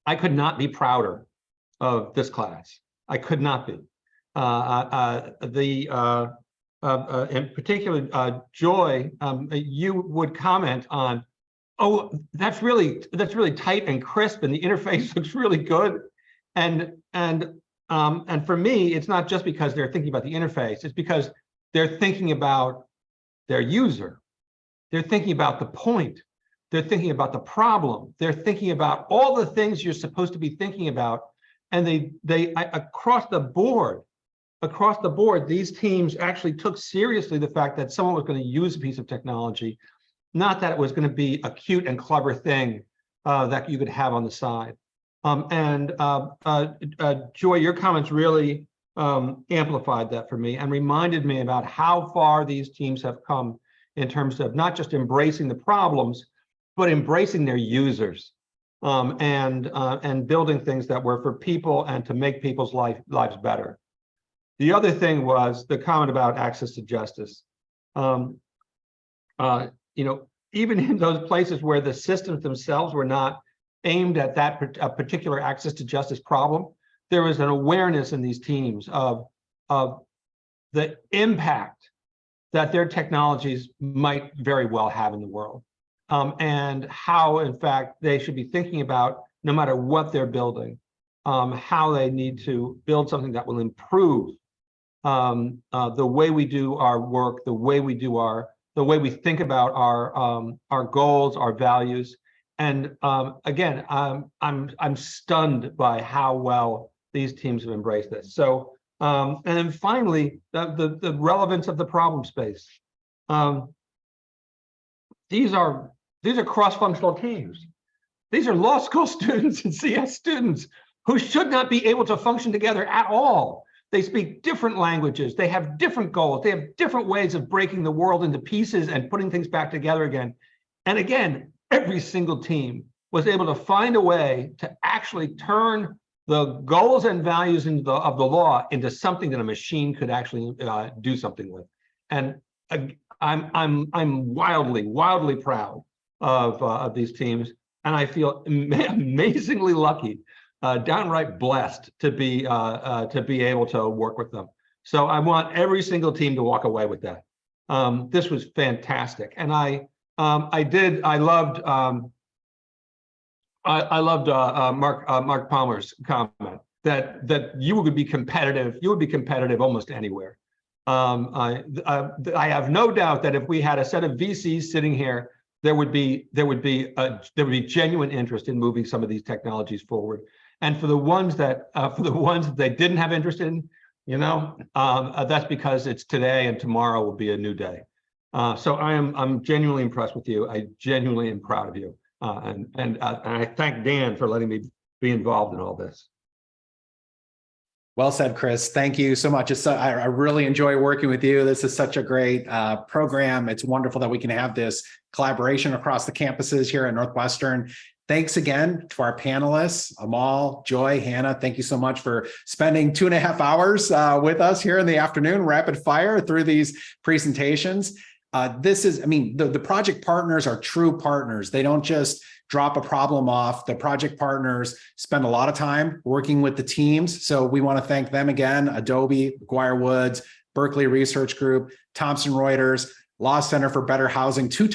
D: I could not be prouder of this class. I could not be. In particular, Joy, you would comment on, oh, that's really tight and crisp, and the interface looks really good. And for me, it's not just because they're thinking about the interface, it's because they're thinking about their user. They're thinking about the point. They're thinking about the problem. They're thinking about all the things you're supposed to be thinking about. And they across the board, these teams actually took seriously the fact that someone was going to use a piece of technology, not that it was going to be a cute and clever thing that you could have on the side. Joy, your comments really amplified that for me and reminded me about how far these teams have come in terms of not just embracing the problems, but embracing their users and building things that were for people and to make people's lives better. The other thing was the comment about access to justice. Even in those places where the systems themselves were not aimed at that particular access to justice problem, there is an awareness in these teams of the impact that their technologies might very well have in the world, and how, in fact, they should be thinking about, no matter what they're building, how they need to build something that will improve the way we do our work, the way we think about our goals, our values. And again, I'm stunned by how well these teams have embraced this. So, and then finally, the relevance of the problem space. These are cross-functional teams. These are law school students and CS students who should not be able to function together at all. They speak different languages. They have different goals. They have different ways of breaking the world into pieces and putting things back together again. And again, every single team was able to find a way to actually turn the goals and values of the law into something that a machine could actually do something with. And I'm wildly proud of these teams, and I feel amazingly lucky, downright blessed to be able to work with them. So I want every single team to walk away with that. This was fantastic, and I loved Mark Palmer's comment that you would be competitive. You would be competitive almost anywhere. I have no doubt that if we had a set of VCs sitting here, there would be genuine interest in moving some of these technologies forward. And for the ones that they didn't have interest in, that's because it's today and tomorrow will be a new day. So I'm genuinely impressed with you. I genuinely am proud of you. And I thank Dan for letting me be involved in all this.
A: Well said, Chris. Thank you so much. I really enjoy working with you. This is such a great program. It's wonderful that we can have this collaboration across the campuses here at Northwestern. Thanks again to our panelists, Amal, Joy, Hannah. Thank you so much for spending 2.5 hours with us here in the afternoon, rapid fire through these presentations. The project partners are true partners. They don't just drop a problem off. The project partners spend a lot of time working with the teams. So we want to thank them again: Adobe, McGuire Woods, Berkeley Research Group, Thomson Reuters, Law Center for Better Housing, 2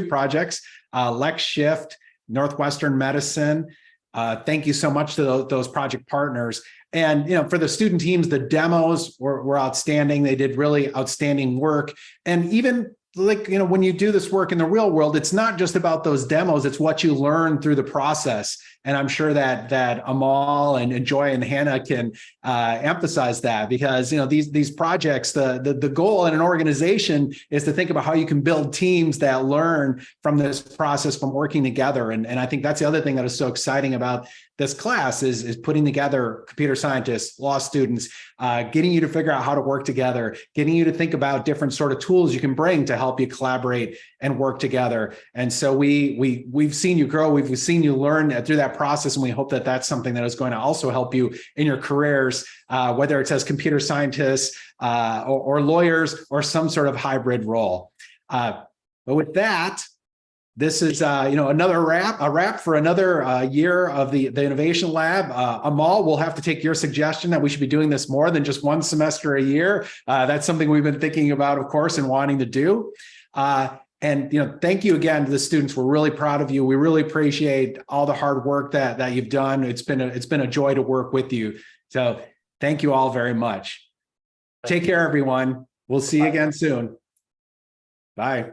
A: projects, Lex Shift, Northwestern Medicine. Thank you so much to those project partners. And for the student teams, the demos were outstanding. They did really outstanding work. And even when you do this work in the real world, it's not just about those demos, it's what you learn through the process. And I'm sure that Amal and Joy and Hannah can emphasize that, because these projects, the goal in an organization is to think about how you can build teams that learn from this process, from working together. And I think that's the other thing that is so exciting about this class is putting together computer scientists, law students, getting you to figure out how to work together, getting you to think about different sort of tools you can bring to help you collaborate and work together. And so we've seen you grow, we've seen you learn through that process, and we hope that that's something that is going to also help you in your careers, whether it's as computer scientists or lawyers or some sort of hybrid role. But with that, this is another wrap for another year of the Innovation Lab. Amal, we'll have to take your suggestion that we should be doing this more than just 1 semester a year. That's something we've been thinking about, of course, and wanting to do. And thank you again to the students. We're really proud of you. We really appreciate all the hard work that you've done. It's been a joy to work with you. So thank you all very much. Take care, everyone. We'll see you again soon. Bye.